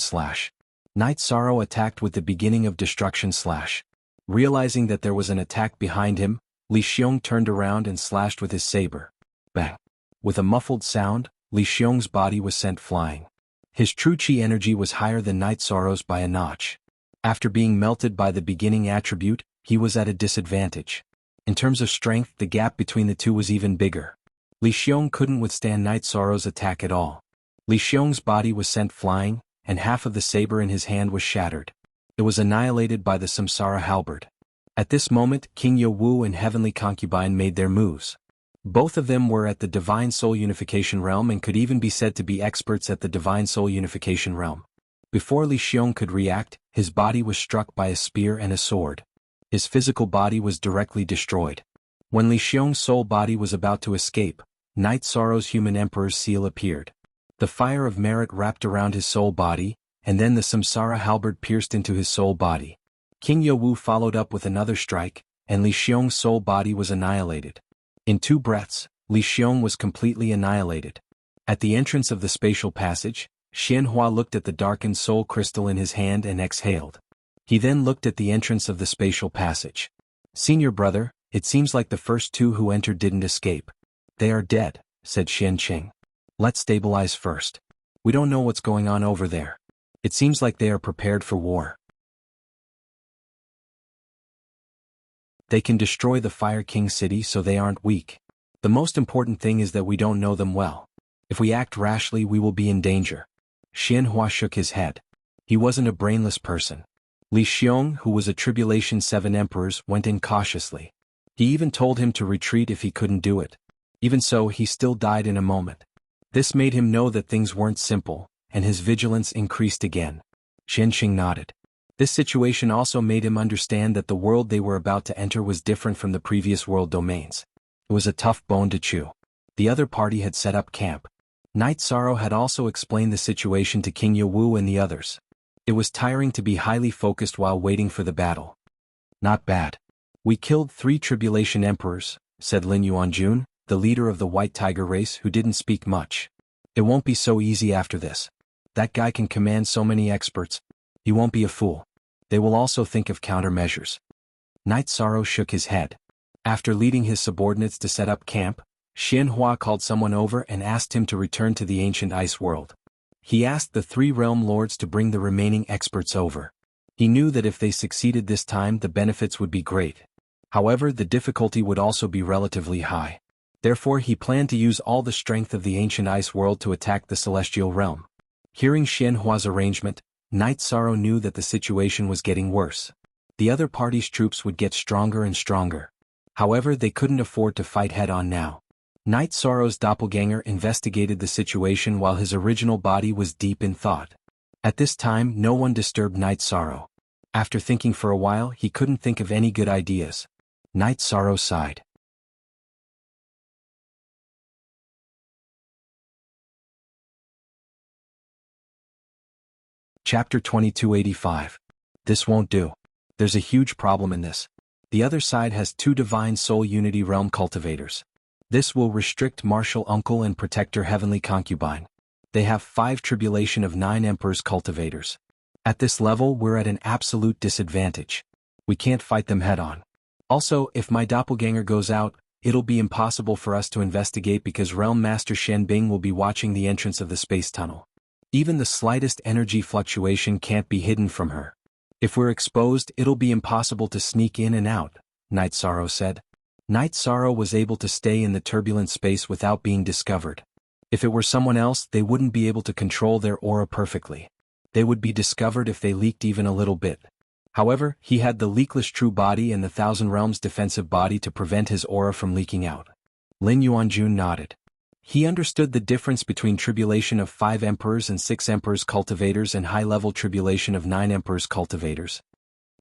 / Night Sorrow attacked with the beginning of destruction / Realizing that there was an attack behind him, Li Xiong turned around and slashed with his saber. Bang! With a muffled sound, Li Xiong's body was sent flying. His true chi energy was higher than Night Sorrow's by a notch. After being melted by the beginning attribute, he was at a disadvantage. In terms of strength, the gap between the 2 was even bigger. Li Xiong couldn't withstand Night Sorrow's attack at all. Li Xiong's body was sent flying, and half of the saber in his hand was shattered. It was annihilated by the Samsara halberd. At this moment, King Yawu and Heavenly Concubine made their moves. Both of them were at the Divine Soul Unification realm and could even be said to be experts at the Divine Soul Unification realm. Before Li Xiong could react, his body was struck by a spear and a sword. His physical body was directly destroyed. When Li Xiong's soul body was about to escape, Night Sorrow's human emperor's seal appeared. The fire of merit wrapped around his soul body, and then the Samsara halberd pierced into his soul body. King Yawu followed up with another strike, and Li Xiong's soul body was annihilated. In 2 breaths, Li Xiong was completely annihilated. At the entrance of the spatial passage, Xianhua looked at the darkened soul crystal in his hand and exhaled. He then looked at the entrance of the spatial passage. "Senior brother, it seems like the first 2 who entered didn't escape. They are dead," said Xian Qing. "Let's stabilize first. We don't know what's going on over there." It seems like they are prepared for war. They can destroy the Fire King city, so they aren't weak. The most important thing is that we don't know them well. If we act rashly, we will be in danger. Xianhua shook his head. He wasn't a brainless person. Li Xiong, who was a Tribulation 7 Emperors, went in cautiously. He even told him to retreat if he couldn't do it. Even so, he still died in a moment. This made him know that things weren't simple, and his vigilance increased again. Qianqing nodded. This situation also made him understand that the world they were about to enter was different from the previous world domains. It was a tough bone to chew. The other party had set up camp. Night Sorrow had also explained the situation to King Yawu and the others. It was tiring to be highly focused while waiting for the battle. Not bad. We killed 3 Tribulation Emperors, said Lin Yuanjun, the leader of the White Tiger race, who didn't speak much. It won't be so easy after this. That guy can command so many experts. He won't be a fool. They will also think of countermeasures. Night Sorrow shook his head. After leading his subordinates to set up camp, Xianhua called someone over and asked him to return to the ancient ice world. He asked the 3 realm lords to bring the remaining experts over. He knew that if they succeeded this time, the benefits would be great. However, the difficulty would also be relatively high. Therefore, he planned to use all the strength of the ancient ice world to attack the celestial realm. Hearing Xianhua's arrangement, Night Sorrow knew that the situation was getting worse. The other party's troops would get stronger and stronger. However, they couldn't afford to fight head-on now. Night Sorrow's doppelganger investigated the situation while his original body was deep in thought. At this time, no one disturbed Night Sorrow. After thinking for a while, he couldn't think of any good ideas. Night Sorrow sighed. Chapter 2285. This won't do. There's a huge problem in this. The other side has 2 Divine Soul Unity Realm cultivators. This will restrict Martial Uncle and Protector Heavenly Concubine. They have 5 Tribulation of 9 Emperors cultivators. At this level, we're at an absolute disadvantage. We can't fight them head-on. Also, if my doppelganger goes out, it'll be impossible for us to investigate because Realm Master Shen Bing will be watching the entrance of the space tunnel. Even the slightest energy fluctuation can't be hidden from her. If we're exposed, it'll be impossible to sneak in and out, Night Sorrow said. Night Sorrow was able to stay in the turbulent space without being discovered. If it were someone else, they wouldn't be able to control their aura perfectly. They would be discovered if they leaked even a little bit. However, he had the leakless true body and the Thousand Realms defensive body to prevent his aura from leaking out. Lin Yuanjun nodded. He understood the difference between Tribulation of 5 Emperors and 6 Emperors cultivators and high-level Tribulation of 9 Emperors cultivators.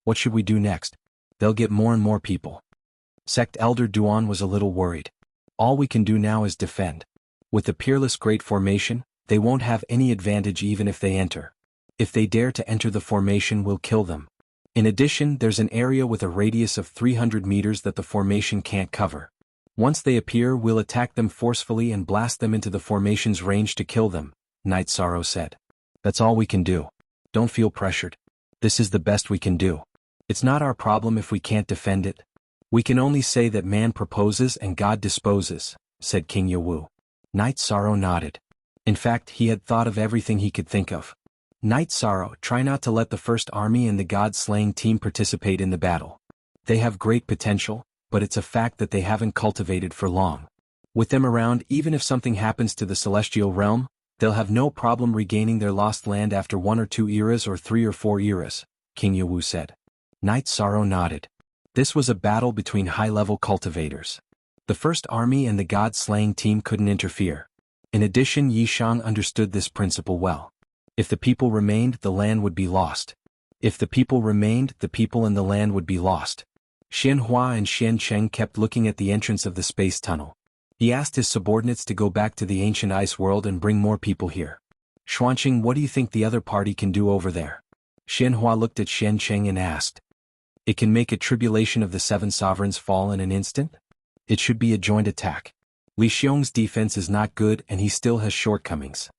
What should we do next? They'll get more and more people. Sect Elder Duan was a little worried. All we can do now is defend. With the Peerless Great Formation, they won't have any advantage even if they enter. If they dare to enter the formation, we'll kill them. In addition, there's an area with a radius of 300 meters that the formation can't cover. Once they appear, we'll attack them forcefully and blast them into the formation's range to kill them, Night Sorrow said. That's all we can do. Don't feel pressured. This is the best we can do. It's not our problem if we can't defend it. We can only say that man proposes and God disposes, said King Yawu. Night Sorrow nodded. In fact, he had thought of everything he could think of. Night Sorrow, try not to let the First Army and the God-slaying team participate in the battle. They have great potential, but it's a fact that they haven't cultivated for long. With them around, even if something happens to the celestial realm, they'll have no problem regaining their lost land after 1 or 2 eras or 3 or 4 eras, King Yawu said. Night Sorrow nodded. This was a battle between high-level cultivators. The First Army and the God-slaying team couldn't interfere. In addition, Yi Shang understood this principle well. If the people remained, the land would be lost. If the people remained, the people and the land would be lost. Xianhua and Xiancheng kept looking at the entrance of the space tunnel. He asked his subordinates to go back to the ancient ice world and bring more people here. Xuanqing, what do you think the other party can do over there? Xianhua looked at Xiancheng and asked. It can make a tribulation of the 7 sovereigns fall in an instant? It should be a joint attack. Li Xiong's defense is not good and he still has shortcomings.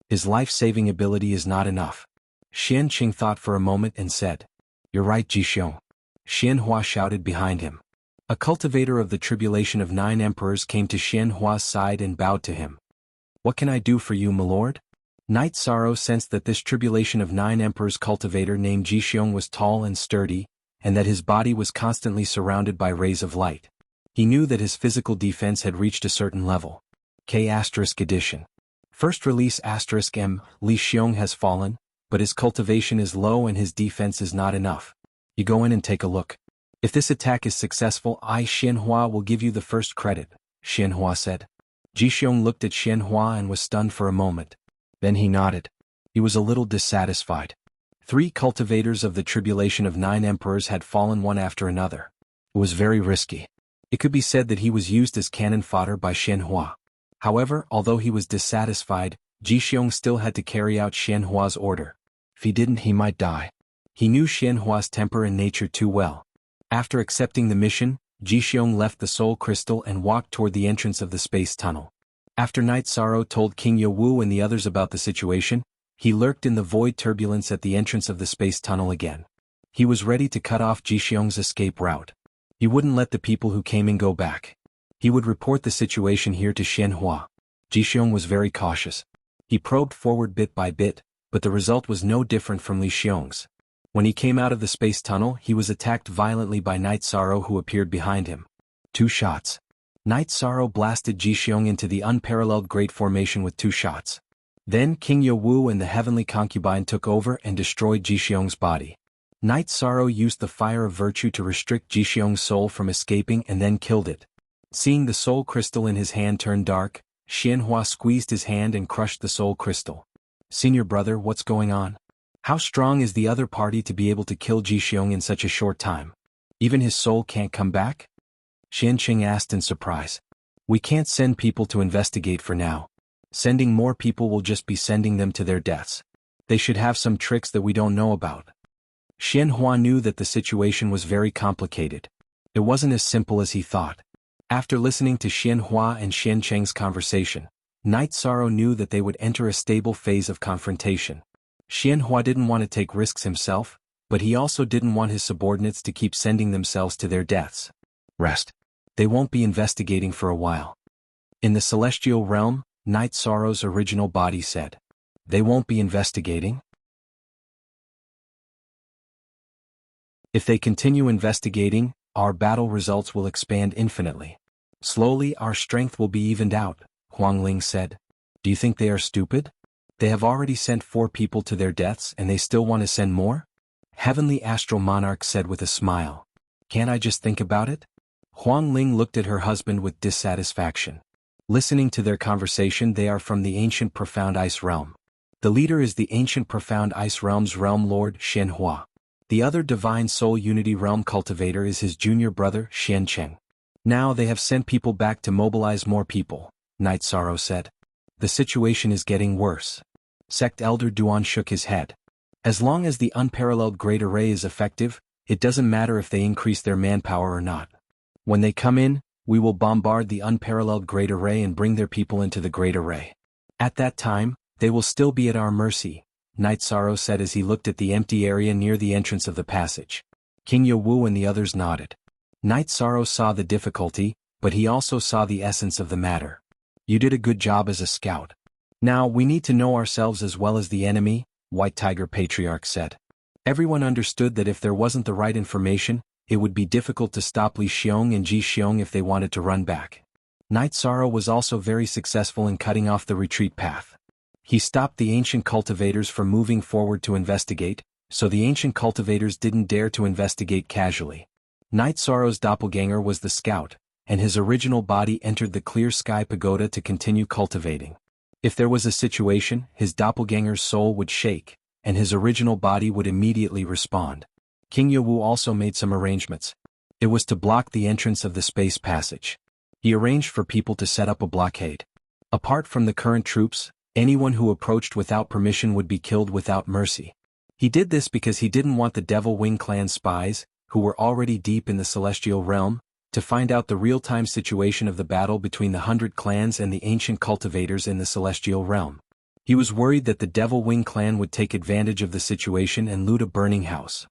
His life-saving ability is not enough. Xianqing thought for a moment and said, You're right, Ji Xiong. Xianhua shouted behind him. A cultivator of the Tribulation of 9 Emperors came to Xianhua's side and bowed to him. What can I do for you, my lord? Knight Sorrow sensed that this tribulation of 9 emperors cultivator named Jixiong was tall and sturdy, and that his body was constantly surrounded by rays of light. He knew that his physical defense had reached a certain level. K** edition. First release *M, Li Xiong has fallen, but his cultivation is low and his defense is not enough. You go in and take a look. If this attack is successful, I Xianhua will give you the first credit, Xianhua said. Jixiong looked at Xianhua and was stunned for a moment. Then he nodded. He was a little dissatisfied. 3 cultivators of the tribulation of 9 emperors had fallen one after another. It was very risky. It could be said that he was used as cannon fodder by Xianhua. However, although he was dissatisfied, Jixiong still had to carry out Xianhua's order. If he didn't, he might die. He knew Xianhua's temper and nature too well. After accepting the mission, Jixiong left the soul crystal and walked toward the entrance of the space tunnel. After Night Sorrow told King Yowu and the others about the situation, he lurked in the void turbulence at the entrance of the space tunnel again. He was ready to cut off Jixiong's escape route. He wouldn't let the people who came in go back. He would report the situation here to Xianhua. Jixiong was very cautious. He probed forward bit by bit, but the result was no different from Li Xiong's. When he came out of the space tunnel, he was attacked violently by Night Sorrow, who appeared behind him. 2 shots. Night Sorrow blasted Jixiong into the unparalleled Great Formation with 2 shots. Then King Yowu and the Heavenly Concubine took over and destroyed Jixiong's body. Night Sorrow used the Fire of Virtue to restrict Jixiong's soul from escaping and then killed it. Seeing the soul crystal in his hand turn dark, Xianhua squeezed his hand and crushed the soul crystal. Senior brother, what's going on? How strong is the other party to be able to kill Jixiong in such a short time? Even his soul can't come back? Xianqing asked in surprise. We can't send people to investigate for now. Sending more people will just be sending them to their deaths. They should have some tricks that we don't know about. Xianhua knew that the situation was very complicated. It wasn't as simple as he thought. After listening to Xianhua and Xianqing's conversation, Night Sorrow knew that they would enter a stable phase of confrontation. Xianhua didn't want to take risks himself, but he also didn't want his subordinates to keep sending themselves to their deaths. Rest. They won't be investigating for a while. In the celestial realm, Night Sorrow's original body said. They won't be investigating? If they continue investigating, our battle results will expand infinitely. Slowly our strength will be evened out, Huangling said. Do you think they are stupid? They have already sent 4 people to their deaths and they still want to send more? Heavenly Astral Monarch said with a smile. Can't I just think about it? Huangling looked at her husband with dissatisfaction. Listening to their conversation, they are from the ancient profound ice realm. The leader is the ancient profound ice realm's realm lord, Xianhua. The other divine soul unity realm cultivator is his junior brother, Xianqing. Now they have sent people back to mobilize more people, Night Sorrow said. The situation is getting worse. Sect Elder Duan shook his head. As long as the unparalleled Great Array is effective, it doesn't matter if they increase their manpower or not. When they come in, we will bombard the unparalleled Great Array and bring their people into the Great Array. At that time, they will still be at our mercy, Night Sorrow said as he looked at the empty area near the entrance of the passage. King Yowu and the others nodded. Night Sorrow saw the difficulty, but he also saw the essence of the matter. You did a good job as a scout. Now we need to know ourselves as well as the enemy, White Tiger Patriarch said. Everyone understood that if there wasn't the right information, it would be difficult to stop Li Xiong and Ji Xiong if they wanted to run back. Night Sorrow was also very successful in cutting off the retreat path. He stopped the ancient cultivators from moving forward to investigate, so the ancient cultivators didn't dare to investigate casually. Night Sorrow's doppelganger was the scout, and his original body entered the clear sky pagoda to continue cultivating. If there was a situation, his doppelganger's soul would shake, and his original body would immediately respond. King Yowu also made some arrangements. It was to block the entrance of the space passage. He arranged for people to set up a blockade. Apart from the current troops, anyone who approached without permission would be killed without mercy. He did this because he didn't want the Devil Wing clan spies, who were already deep in the celestial realm, to find out the real-time situation of the battle between the 100 clans and the ancient cultivators in the celestial realm. He was worried that the Devil Wing clan would take advantage of the situation and loot a burning house.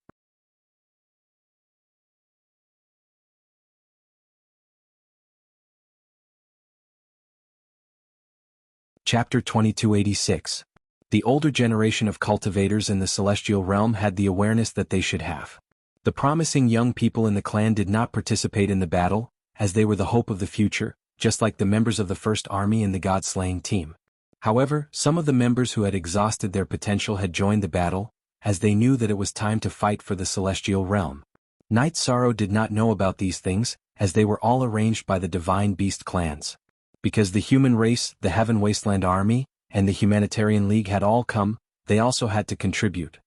Chapter 2286. The older generation of cultivators in the celestial realm had the awareness that they should have. The promising young people in the clan did not participate in the battle, as they were the hope of the future, just like the members of the First Army and the God-slaying team. However, some of the members who had exhausted their potential had joined the battle, as they knew that it was time to fight for the celestial realm. Night Sorrow did not know about these things, as they were all arranged by the Divine Beast clans. Because the human race, the Heaven Wasteland Army, and the Humanitarian League had all come, they also had to contribute.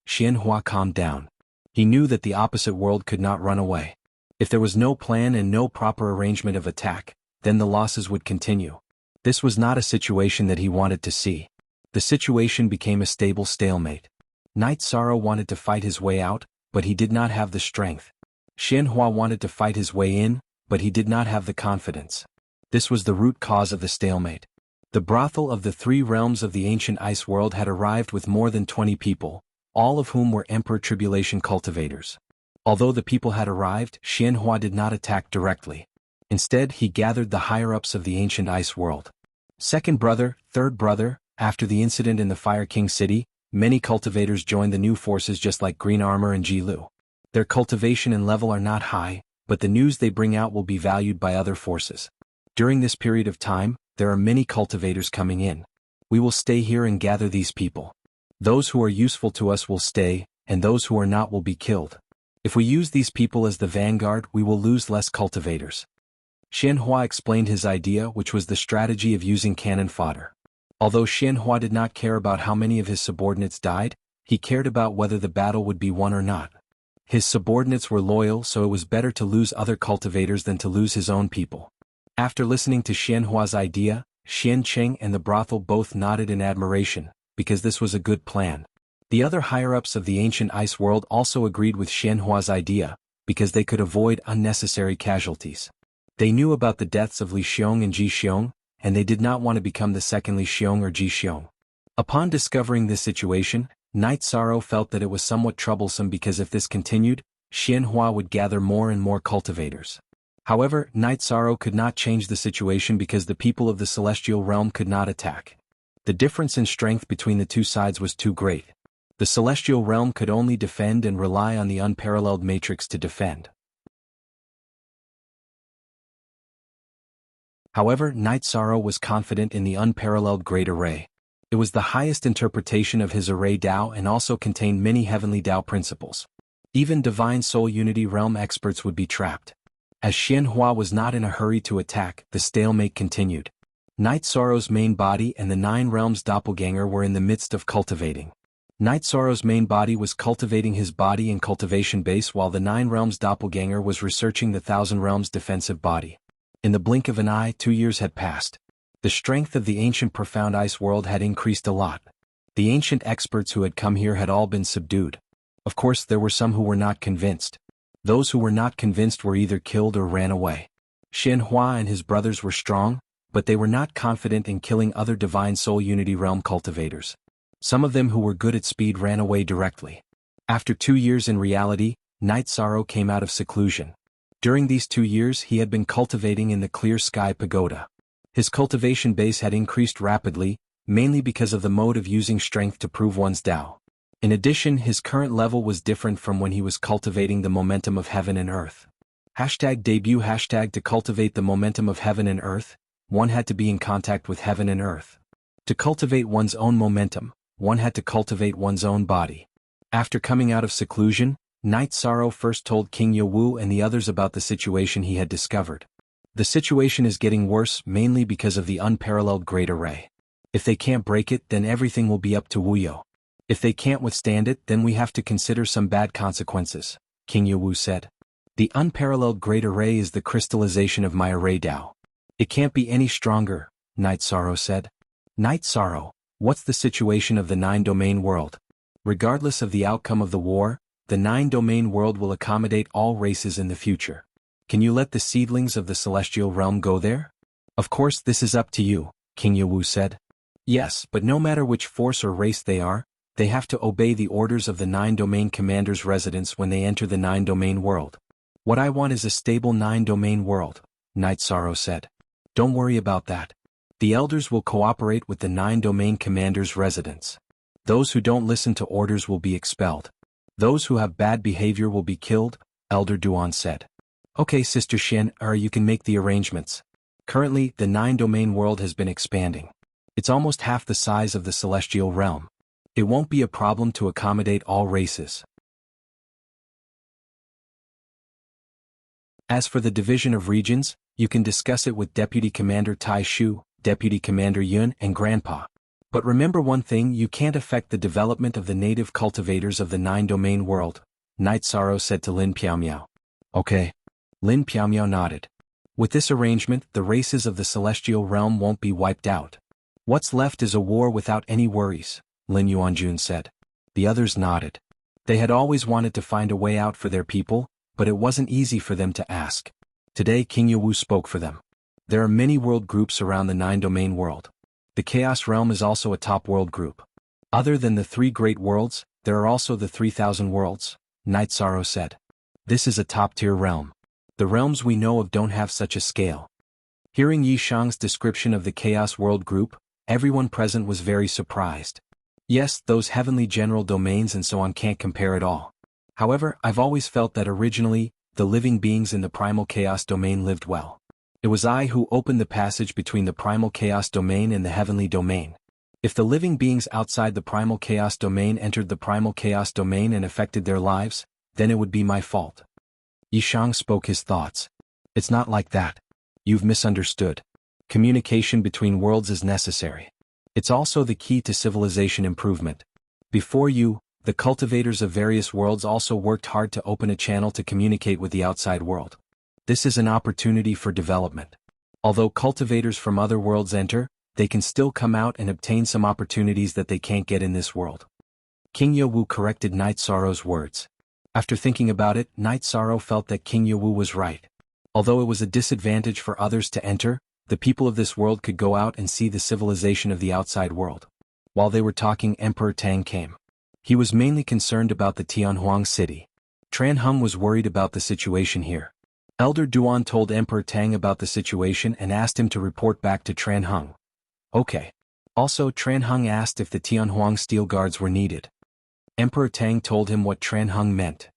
Xianhua calmed down. He knew that the opposite world could not run away. If there was no plan and no proper arrangement of attack, then the losses would continue. This was not a situation that he wanted to see. The situation became a stable stalemate. Night Sorrow wanted to fight his way out, but he did not have the strength. Xianhua wanted to fight his way in, but he did not have the confidence. This was the root cause of the stalemate. The brothel of the three realms of the ancient ice world had arrived with more than 20 people, all of whom were Emperor Tribulation cultivators. Although the people had arrived, Xianhua did not attack directly. Instead, he gathered the higher-ups of the ancient ice world. Second brother, third brother, after the incident in the Fire King City, many cultivators joined the new forces just like Green Armor and Jilu. Their cultivation and level are not high, but the news they bring out will be valued by other forces. During this period of time, there are many cultivators coming in. We will stay here and gather these people. Those who are useful to us will stay, and those who are not will be killed. If we use these people as the vanguard, we will lose less cultivators. Xianhua explained his idea, which was the strategy of using cannon fodder. Although Xianhua did not care about how many of his subordinates died, he cared about whether the battle would be won or not. His subordinates were loyal, so it was better to lose other cultivators than to lose his own people. After listening to Xianhua's idea, Xian Cheng and the brothel both nodded in admiration, because this was a good plan. The other higher-ups of the ancient ice world also agreed with Xianhua's idea, because they could avoid unnecessary casualties. They knew about the deaths of Li Xiong and Ji Xiong, and they did not want to become the second Li Xiong or Ji Xiong. Upon discovering this situation, Night Sorrow felt that it was somewhat troublesome because if this continued, Xianhua would gather more and more cultivators. However, Night Sorrow could not change the situation because the people of the celestial realm could not attack. The difference in strength between the two sides was too great. The celestial realm could only defend and rely on the unparalleled matrix to defend. However, Night Sorrow was confident in the unparalleled Great Array. It was the highest interpretation of his Array Dao and also contained many heavenly Dao principles. Even Divine Soul Unity Realm experts would be trapped. As Xianhua was not in a hurry to attack, the stalemate continued. Night Sorrow's main body and the Nine Realms doppelganger were in the midst of cultivating. Night Sorrow's main body was cultivating his body and cultivation base while the Nine Realms doppelganger was researching the Thousand Realms defensive body. In the blink of an eye, 2 years had passed. The strength of the ancient profound ice world had increased a lot. The ancient experts who had come here had all been subdued. Of course, there were some who were not convinced. Those who were not convinced were either killed or ran away. Xianhua and his brothers were strong, but they were not confident in killing other Divine Soul Unity Realm cultivators. Some of them who were good at speed ran away directly. After 2 years in reality, Night Sorrow came out of seclusion. During these 2 years he had been cultivating in the Clear Sky Pagoda. His cultivation base had increased rapidly, mainly because of the mode of using strength to prove one's Tao. In addition, his current level was different from when he was cultivating the momentum of heaven and earth. #debut #to cultivate the momentum of heaven and earth, one had to be in contact with heaven and earth. To cultivate one's own momentum, one had to cultivate one's own body. After coming out of seclusion, Night Sorrow first told King Yawu and the others about the situation he had discovered. The situation is getting worse mainly because of the unparalleled Great Array. If they can't break it, then everything will be up to Wuyo. If they can't withstand it, then we have to consider some bad consequences, King Yawu said. The unparalleled Great Array is the crystallization of my Array Dao. It can't be any stronger, Night Sorrow said. Night Sorrow, what's the situation of the 9-domain world? Regardless of the outcome of the war, the 9-domain world will accommodate all races in the future. Can you let the seedlings of the celestial realm go there? Of course this is up to you, King Yawu said. Yes, but no matter which force or race they are, they have to obey the orders of the 9-domain commander's residence when they enter the 9-domain world. What I want is a stable 9-domain world, Night Sorrow said. Don't worry about that. The elders will cooperate with the 9 domain commanders' residents. Those who don't listen to orders will be expelled. Those who have bad behavior will be killed, Elder Duan said. Okay, Sister Shen, you can make the arrangements. Currently, the 9 domain world has been expanding. It's almost half the size of the celestial realm. It won't be a problem to accommodate all races. As for the division of regions, you can discuss it with Deputy Commander Tai Shu, Deputy Commander Yun, and Grandpa. But remember one thing, you can't affect the development of the native cultivators of the 9 domain world, Night Sorrow said to Lin Piaomiao. Okay. Lin Piaomiao nodded. With this arrangement, the races of the celestial realm won't be wiped out. What's left is a war without any worries, Lin Yuanjun said. The others nodded. They had always wanted to find a way out for their people, but it wasn't easy for them to ask. Today King Yewu spoke for them. There are many world groups around the 9 domain world. The Chaos Realm is also a top world group. Other than the 3 great worlds, there are also the 3,000 worlds, Night Sorrow said. This is a top-tier realm. The realms we know of don't have such a scale. Hearing Yi Shang's description of the Chaos World Group, everyone present was very surprised. Yes, those heavenly general domains and so on can't compare at all. However, I've always felt that originally, the living beings in the primal chaos domain lived well. It was I who opened the passage between the primal chaos domain and the heavenly domain. If the living beings outside the primal chaos domain entered the primal chaos domain and affected their lives, then it would be my fault. Yishang spoke his thoughts. It's not like that. You've misunderstood. Communication between worlds is necessary. It's also the key to civilization improvement. Before you, the cultivators of various worlds also worked hard to open a channel to communicate with the outside world. This is an opportunity for development. Although cultivators from other worlds enter, they can still come out and obtain some opportunities that they can't get in this world. King Yewu corrected Night Sorrow's words. After thinking about it, Night Sorrow felt that King Yewu was right. Although it was a disadvantage for others to enter, the people of this world could go out and see the civilization of the outside world. While they were talking, Emperor Tang came. He was mainly concerned about the Tianhuang city. Tran Hung was worried about the situation here. Elder Duan told Emperor Tang about the situation and asked him to report back to Tran Hung. Okay. Also, Tran Hung asked if the Tianhuang steel guards were needed. Emperor Tang told him what Tran Hung meant.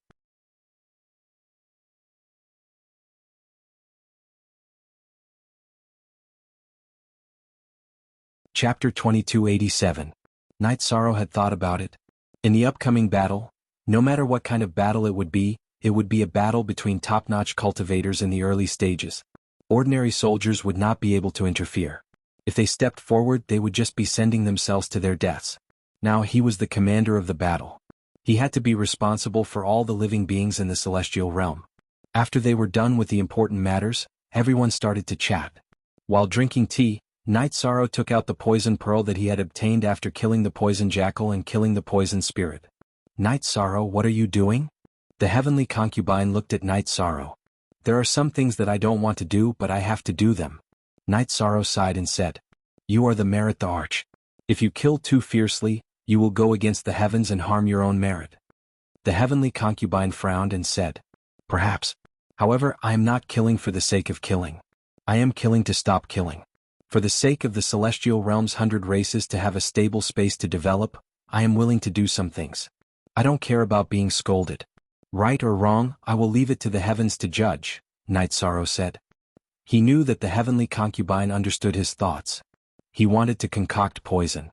Chapter 2287. Night Sorrow had thought about it. In the upcoming battle, no matter what kind of battle it would be a battle between top-notch cultivators in the early stages. Ordinary soldiers would not be able to interfere. If they stepped forward, they would just be sending themselves to their deaths. Now he was the commander of the battle. He had to be responsible for all the living beings in the celestial realm. After they were done with the important matters, everyone started to chat. While drinking tea, Night Sorrow took out the poison pearl that he had obtained after killing the poison jackal and killing the poison spirit. Night Sorrow, what are you doing? The heavenly concubine looked at Night Sorrow. There are some things that I don't want to do, but I have to do them. Night Sorrow sighed and said, You are the merit the arch. If you kill too fiercely, you will go against the heavens and harm your own merit. The heavenly concubine frowned and said, Perhaps. However, I am not killing for the sake of killing. I am killing to stop killing. For the sake of the celestial realm's 100 races to have a stable space to develop, I am willing to do some things. I don't care about being scolded. Right or wrong, I will leave it to the heavens to judge, Night Sorrow said. He knew that the heavenly concubine understood his thoughts. He wanted to concoct poison.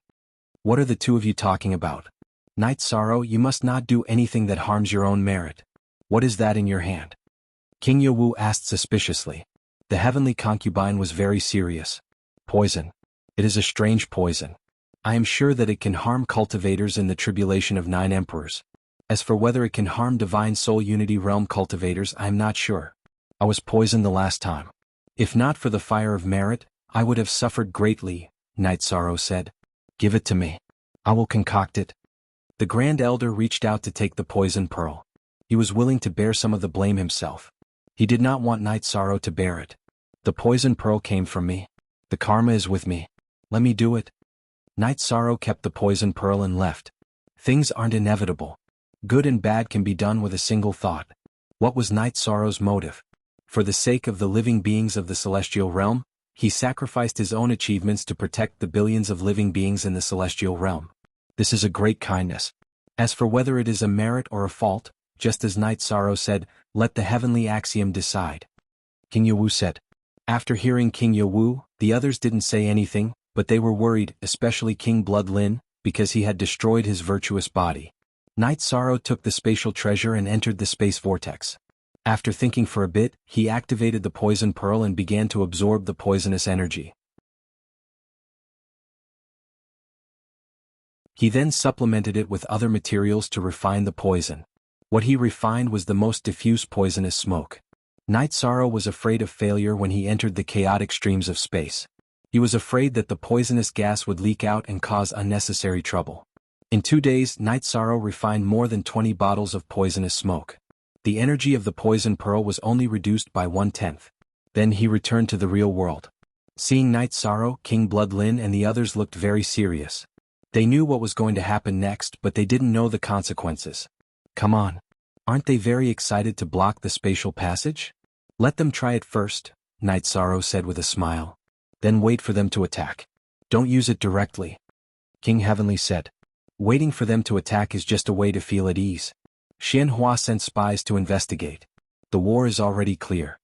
What are the two of you talking about? Night Sorrow, you must not do anything that harms your own merit. What is that in your hand? King Yewu asked suspiciously. The heavenly concubine was very serious. Poison. It is a strange poison. I am sure that it can harm cultivators in the tribulation of 9 emperors. As for whether it can harm divine soul unity realm cultivators, I am not sure. I was poisoned the last time. If not for the fire of merit, I would have suffered greatly, Night Sorrow said. Give it to me. I will concoct it. The Grand Elder reached out to take the poison pearl. He was willing to bear some of the blame himself. He did not want Night Sorrow to bear it. The poison pearl came from me. The karma is with me. Let me do it. Night Sorrow kept the poison pearl and left. Things aren't inevitable. Good and bad can be done with a single thought. What was Night Sorrow's motive? For the sake of the living beings of the celestial realm, He sacrificed his own achievements to protect the billions of living beings in the celestial realm. This is a great kindness. As for whether it is a merit or a fault, just as Night Sorrow said, let the heavenly axiom decide. King Yewu said. After hearing King Yewu, the others didn't say anything, but they were worried, especially King Blood Lin, because he had destroyed his virtuous body. Night Sorrow took the spatial treasure and entered the space vortex. After thinking for a bit, he activated the poison pearl and began to absorb the poisonous energy. He then supplemented it with other materials to refine the poison. What he refined was the most diffuse poisonous smoke. Night Sorrow was afraid of failure when he entered the chaotic streams of space. He was afraid that the poisonous gas would leak out and cause unnecessary trouble. In 2 days, Night Sorrow refined more than 20 bottles of poisonous smoke. The energy of the poison pearl was only reduced by 1/10. Then he returned to the real world. Seeing Night Sorrow, King Blood Lin and the others looked very serious. They knew what was going to happen next, but they didn't know the consequences. Come on. Aren't they very excited to block the spatial passage? Let them try it first, Night Sorrow said with a smile. Then wait for them to attack. Don't use it directly. King Heavenly said. Waiting for them to attack is just a way to feel at ease. Xianhua sent spies to investigate. The war is already clear.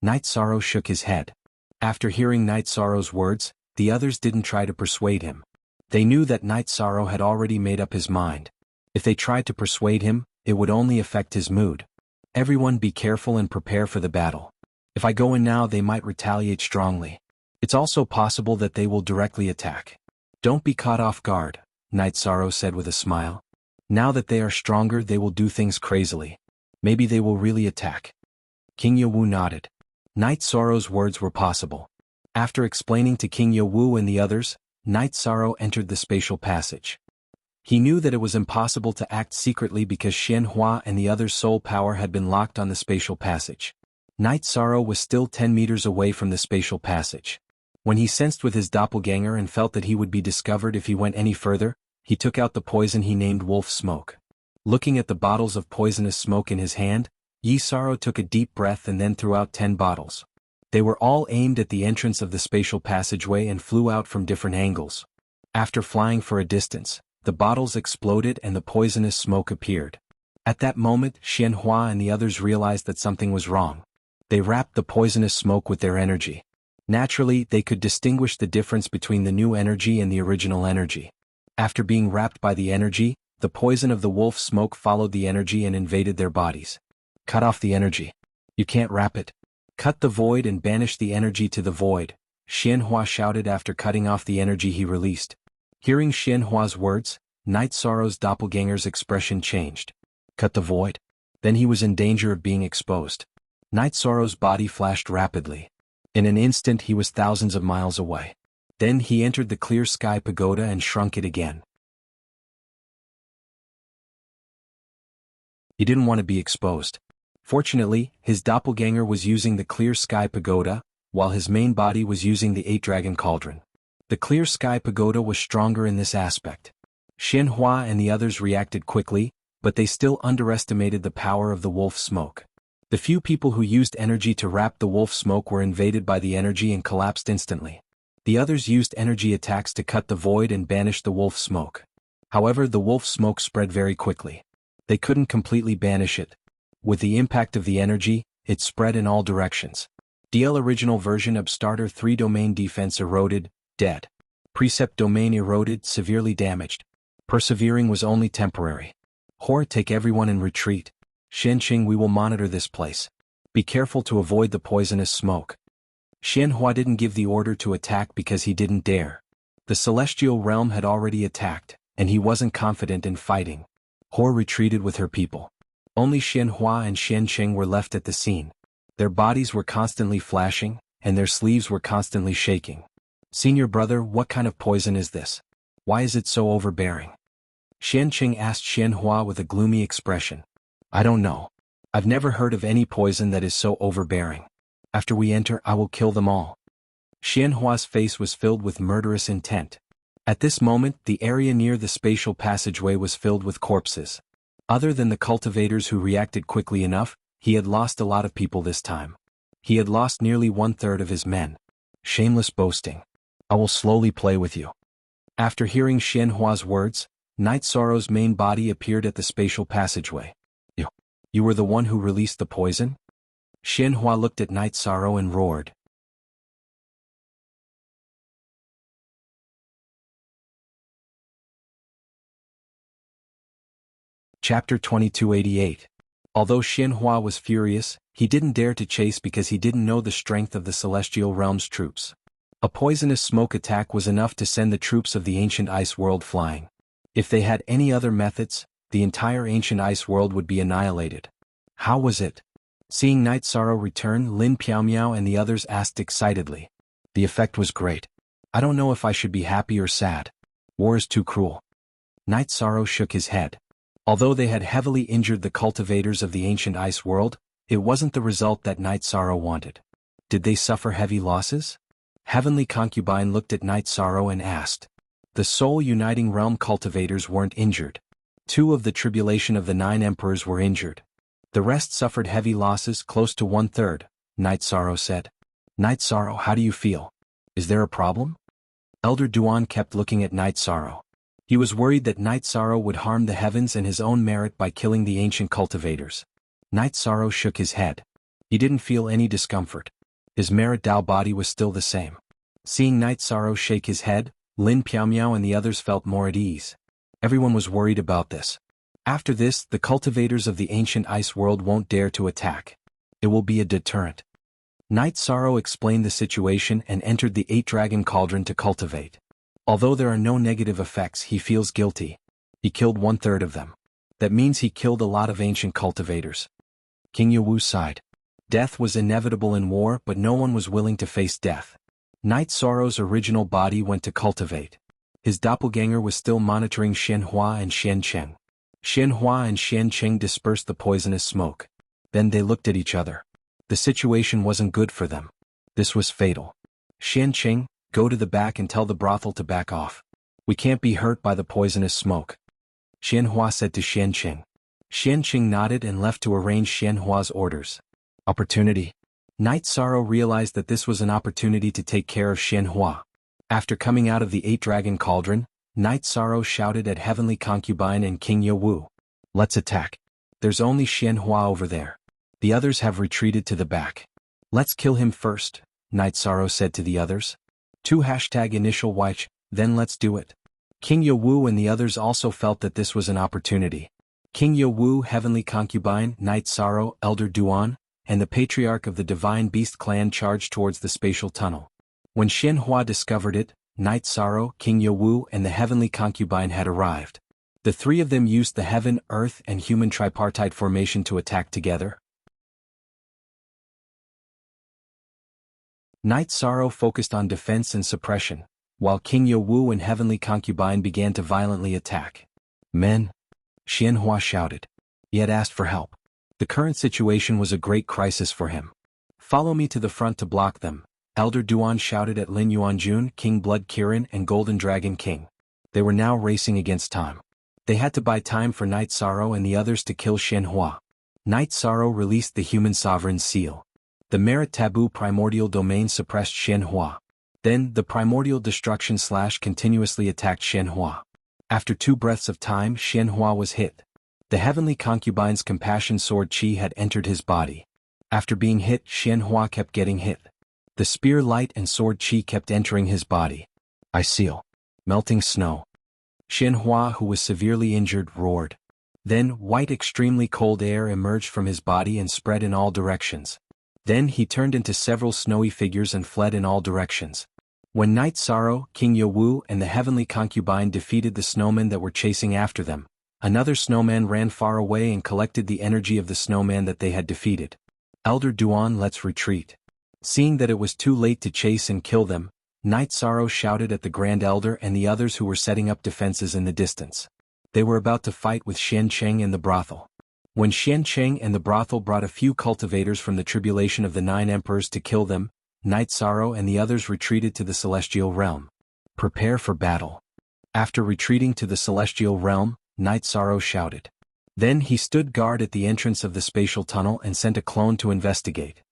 Night Sorrow shook his head. After hearing Night Sorrow's words, the others didn't try to persuade him. They knew that Night Sorrow had already made up his mind. If they tried to persuade him, it would only affect his mood. Everyone be careful and prepare for the battle. If I go in now, they might retaliate strongly. It's also possible that they will directly attack. Don't be caught off guard, Night Sorrow said with a smile. Now that they are stronger, they will do things crazily. Maybe they will really attack. King Yewu nodded. Night Sorrow's words were possible. After explaining to King Yewu and the others, Night Sorrow entered the spatial passage. He knew that it was impossible to act secretly because Xianhua and the others' soul power had been locked on the spatial passage. Night Sorrow was still 10 meters away from the spatial passage. When he sensed with his doppelganger and felt that he would be discovered if he went any further, he took out the poison he named Wolf Smoke. Looking at the bottles of poisonous smoke in his hand, Yi Sorrow took a deep breath and then threw out 10 bottles. They were all aimed at the entrance of the spatial passageway and flew out from different angles. After flying for a distance, the bottles exploded and the poisonous smoke appeared. At that moment, Xianhua and the others realized that something was wrong. They wrapped the poisonous smoke with their energy. Naturally, they could distinguish the difference between the new energy and the original energy. After being wrapped by the energy, the poison of the wolf smoke followed the energy and invaded their bodies. Cut off the energy. You can't wrap it. Cut the void and banish the energy to the void, Xianhua shouted after cutting off the energy he released. Hearing Xianhua's words, Night Sorrow's doppelganger's expression changed. Cut the void? Then he was in danger of being exposed. Night Sorrow's body flashed rapidly. In an instant he was thousands of miles away. Then he entered the clear sky pagoda and shrunk it again. He didn't want to be exposed. Fortunately, his doppelganger was using the clear sky pagoda, while his main body was using the 8-dragon cauldron. The clear sky pagoda was stronger in this aspect. Xianhua and the others reacted quickly, but they still underestimated the power of the wolf smoke. The few people who used energy to wrap the wolf smoke were invaded by the energy and collapsed instantly. The others used energy attacks to cut the void and banish the wolf smoke. However, the wolf smoke spread very quickly. They couldn't completely banish it. With the impact of the energy, it spread in all directions. DL original version of starter 3 domain defense eroded, dead. Precept domain eroded, severely damaged. Persevering was only temporary. Hor, take everyone in retreat. Shenqing, we will monitor this place. Be careful to avoid the poisonous smoke. Xianhua didn't give the order to attack because he didn't dare. The celestial realm had already attacked, and he wasn't confident in fighting. Hor retreated with her people. Only Xianhua and Shenqing were left at the scene. Their bodies were constantly flashing, and their sleeves were constantly shaking. Senior brother, what kind of poison is this? Why is it so overbearing? Shenqing asked Xianhua with a gloomy expression. I don't know. I've never heard of any poison that is so overbearing. After we enter, I will kill them all. Xianhua's face was filled with murderous intent. At this moment, the area near the spatial passageway was filled with corpses. Other than the cultivators who reacted quickly enough, he had lost a lot of people this time. He had lost nearly 1/3 of his men. Shameless boasting. I will slowly play with you. After hearing Xianhua's words, Night Sorrow's main body appeared at the spatial passageway. You were the one who released the poison? Xianhua looked at Night Sorrow and roared. Chapter 2288. Although Xianhua was furious, he didn't dare to chase because he didn't know the strength of the Celestial Realm's troops. A poisonous smoke attack was enough to send the troops of the ancient ice world flying. If they had any other methods, the entire ancient ice world would be annihilated. How was it? Seeing Night Sorrow return, Lin Piaomiao and the others asked excitedly. The effect was great. I don't know if I should be happy or sad. War is too cruel. Night Sorrow shook his head. Although they had heavily injured the cultivators of the ancient ice world, it wasn't the result that Night Sorrow wanted. Did they suffer heavy losses? Heavenly Concubine looked at Night Sorrow and asked. The Soul Uniting Realm cultivators weren't injured. 2 of the tribulation of the 9 emperors were injured. The rest suffered heavy losses, close to 1/3, Night Sorrow said. Night Sorrow, how do you feel? Is there a problem? Elder Duan kept looking at Night Sorrow. He was worried that Night Sorrow would harm the heavens and his own merit by killing the ancient cultivators. Night Sorrow shook his head. He didn't feel any discomfort. His merit Dao body was still the same. Seeing Night Sorrow shake his head, Lin Piaomiao and the others felt more at ease. Everyone was worried about this. After this, the cultivators of the ancient ice world won't dare to attack. It will be a deterrent. Night Sorrow explained the situation and entered the 8-dragon cauldron to cultivate. Although there are no negative effects, he feels guilty. He killed 1/3 of them. That means he killed a lot of ancient cultivators. King Yawu sighed. Death was inevitable in war, but no one was willing to face death. Night Sorrow's original body went to cultivate. His doppelganger was still monitoring Xianhua and Xiancheng. Xianhua and Xiancheng dispersed the poisonous smoke. Then they looked at each other. The situation wasn't good for them. This was fatal. Xiancheng, go to the back and tell the brothel to back off. We can't be hurt by the poisonous smoke. Xianhua said to Xiancheng. Xiancheng nodded and left to arrange Xianhua's orders. Opportunity. Night Sorrow realized that this was an opportunity to take care of Xianhua. After coming out of the 8-dragon cauldron, Night Sorrow shouted at Heavenly Concubine and King Yawu. Let's attack. There's only Xianhua over there. The others have retreated to the back. Let's kill him first, Night Sorrow said to the others. 2 #initial watch, then let's do it. King Yawu and the others also felt that this was an opportunity. King Yawu, Heavenly Concubine, Night Sorrow, Elder Duan, and the Patriarch of the Divine Beast clan charged towards the spatial tunnel. When Xianhua discovered it, Night Sorrow, King Yawu, and the Heavenly Concubine had arrived. The 3 of them used the heaven, earth, and human tripartite formation to attack together. Night Sorrow focused on defense and suppression, while King Yawu and Heavenly Concubine began to violently attack. Men! Xianhua shouted. He had asked for help. The current situation was a great crisis for him. Follow me to the front to block them, Elder Duan shouted at Lin Yuanjun, King Blood Kirin, and Golden Dragon King. They were now racing against time. They had to buy time for Night Sorrow and the others to kill Xianhua. Night Sorrow released the human sovereign's seal. The merit taboo primordial domain suppressed Xianhua. Then, the primordial destruction / continuously attacked Xianhua. After 2 breaths of time, Xianhua was hit. The Heavenly Concubine's compassion sword chi had entered his body. After being hit, Xianhua kept getting hit. The spear light and sword chi kept entering his body. I seal. Melting snow. Xianhua, who was severely injured, roared. Then, white extremely cold air emerged from his body and spread in all directions. Then he turned into several snowy figures and fled in all directions. When Night Sorrow, King Yawu, and the Heavenly Concubine defeated the snowmen that were chasing after them, another snowman ran far away and collected the energy of the snowman that they had defeated. Elder Duan, let's retreat. Seeing that it was too late to chase and kill them, Night Sorrow shouted at the Grand Elder and the others who were setting up defenses in the distance. They were about to fight with Xiancheng and the brothel. When Xiancheng and the brothel brought a few cultivators from the tribulation of the 9 emperors to kill them, Night Sorrow and the others retreated to the celestial realm. Prepare for battle. After retreating to the celestial realm, Night Sorrow shouted. Then he stood guard at the entrance of the spatial tunnel and sent a clone to investigate.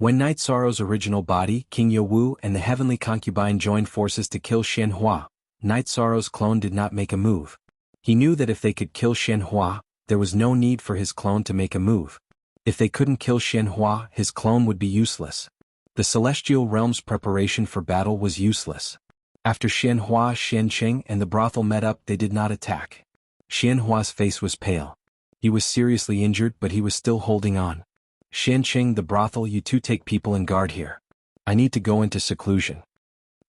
When Night Sorrow's original body, King Yowu, and the heavenly concubine joined forces to kill Xianhua, Night Sorrow's clone did not make a move. He knew that if they could kill Xianhua, there was no need for his clone to make a move. If they couldn't kill Xianhua, his clone would be useless. The celestial realm's preparation for battle was useless. After Xianhua, Xianqing, and the brothel met up, they did not attack. Xianhua's face was pale. He was seriously injured, but he was still holding on. Xianqing, the brothel, you two take people and guard here. I need to go into seclusion.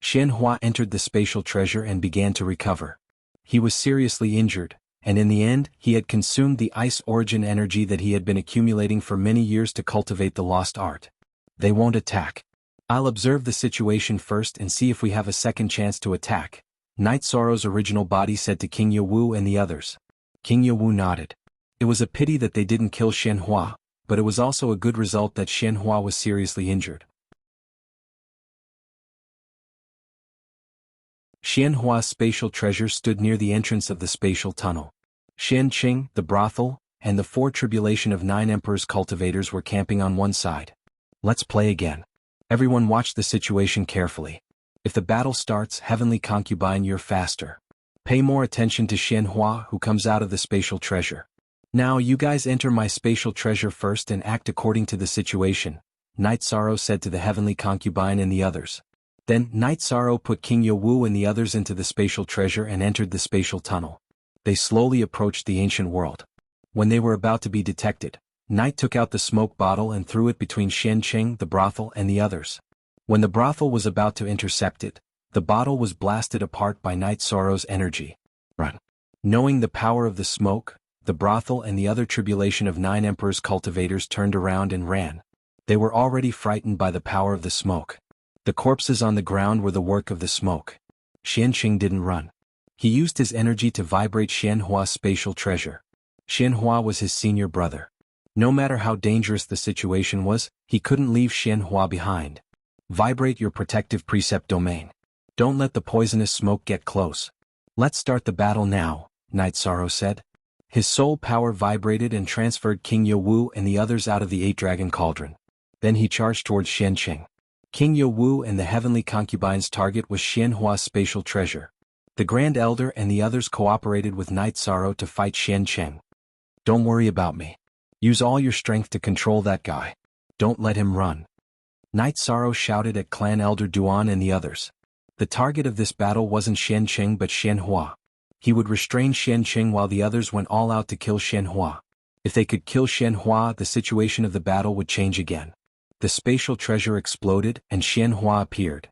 Xianhua entered the spatial treasure and began to recover. He was seriously injured, and in the end, he had consumed the ice origin energy that he had been accumulating for many years to cultivate the lost art. They won't attack. I'll observe the situation first and see if we have a second chance to attack, Night Sorrow's original body said to King Yowu and the others. King Yowu nodded. It was a pity that they didn't kill Xianhua, but it was also a good result that Xianhua was seriously injured. Xianhua's spatial treasure stood near the entrance of the spatial tunnel. Xianqing, the brothel, and the 4 tribulation of 9 emperors cultivators were camping on one side. Let's play again. Everyone watch the situation carefully. If the battle starts, heavenly concubine, you're faster. Pay more attention to Xianhua, who comes out of the spatial treasure. Now you guys enter my spatial treasure first and act according to the situation, Night Sorrow said to the heavenly concubine and the others. Then, Night Sorrow put King Yowu and the others into the spatial treasure and entered the spatial tunnel. They slowly approached the ancient world. When they were about to be detected, Night took out the smoke bottle and threw it between Xianqing, the brothel, and the others. When the brothel was about to intercept it, the bottle was blasted apart by Night Sorrow's energy. Run. Knowing the power of the smoke, the brothel and the other tribulation of 9 emperors cultivators turned around and ran. They were already frightened by the power of the smoke. The corpses on the ground were the work of the smoke. Xianqing didn't run. He used his energy to vibrate Xianhua's spatial treasure. Xianhua was his senior brother. No matter how dangerous the situation was, he couldn't leave Xianhua behind. Vibrate your protective precept domain. Don't let the poisonous smoke get close. Let's start the battle now, Night Sorrow said. His soul power vibrated and transferred King Yowu and the others out of the 8-dragon cauldron. Then he charged towards Xianqing. King Yowu and the heavenly concubine's target was Xianhua's spatial treasure. The Grand Elder and the others cooperated with Night Sorrow to fight Xianqing. Don't worry about me. Use all your strength to control that guy. Don't let him run. Night Sorrow shouted at Clan Elder Duan and the others. The target of this battle wasn't Xianqing but Xianhua. He would restrain Xianqing while the others went all out to kill Xianhua. If they could kill Xianhua, the situation of the battle would change again. The spatial treasure exploded and Xianhua appeared.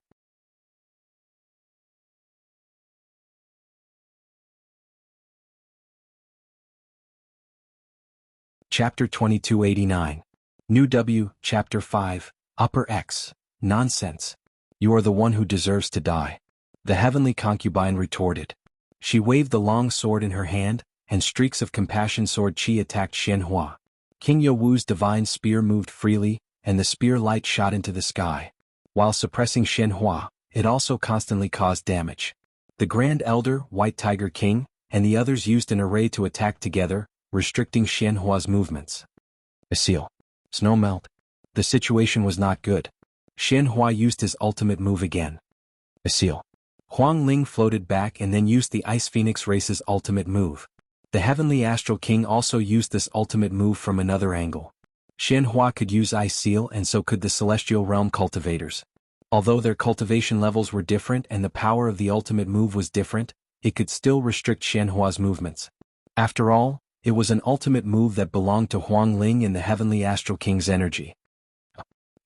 Chapter 2289. New W, Chapter 5, Upper X. Nonsense. You are the one who deserves to die. The heavenly concubine retorted. She waved the long sword in her hand, and streaks of compassion sword chi attacked Xianhua. King Yowu's divine spear moved freely, and the spear light shot into the sky. While suppressing Xianhua, it also constantly caused damage. The Grand Elder, White Tiger King, and the others used an array to attack together, restricting Xianhua's movements. A seal. Snow melt. The situation was not good. Xianhua used his ultimate move again. A seal. Huang Ling floated back and then used the Ice Phoenix race's ultimate move. The Heavenly Astral King also used this ultimate move from another angle. Xianhua could use Ice Seal and so could the Celestial Realm cultivators. Although their cultivation levels were different and the power of the ultimate move was different, it could still restrict Xianhua's movements. After all, it was an ultimate move that belonged to Huang Ling in the Heavenly Astral King's energy.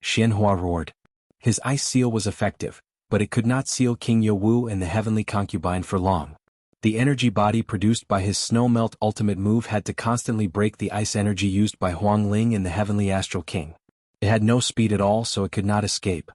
Xianhua roared. His Ice Seal was effective, but it could not seal King Yowu and the Heavenly Concubine for long. The energy body produced by his Snow Melt ultimate move had to constantly break the ice energy used by Huang Ling and the Heavenly Astral King. It had no speed at all, so it could not escape.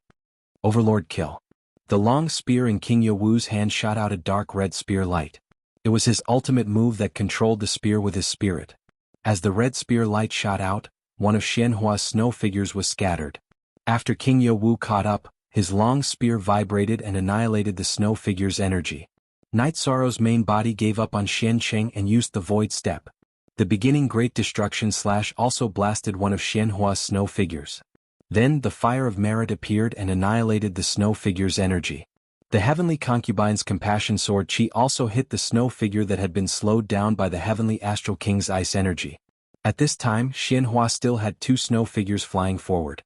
Overlord kill. The long spear in King Yowu's hand shot out a dark red spear light. It was his ultimate move that controlled the spear with his spirit. As the red spear light shot out, one of Xianhua's snow figures was scattered. After King Yowu caught up, his long spear vibrated and annihilated the snow figure's energy. Night Sorrow's main body gave up on Xianqing and used the Void Step. The beginning Great Destruction Slash also blasted one of Xianhua's snow figures. Then the fire of merit appeared and annihilated the snow figure's energy. The heavenly concubine's compassion sword chi also hit the snow figure that had been slowed down by the heavenly astral king's ice energy. At this time, Xianhua still had 2 snow figures flying forward.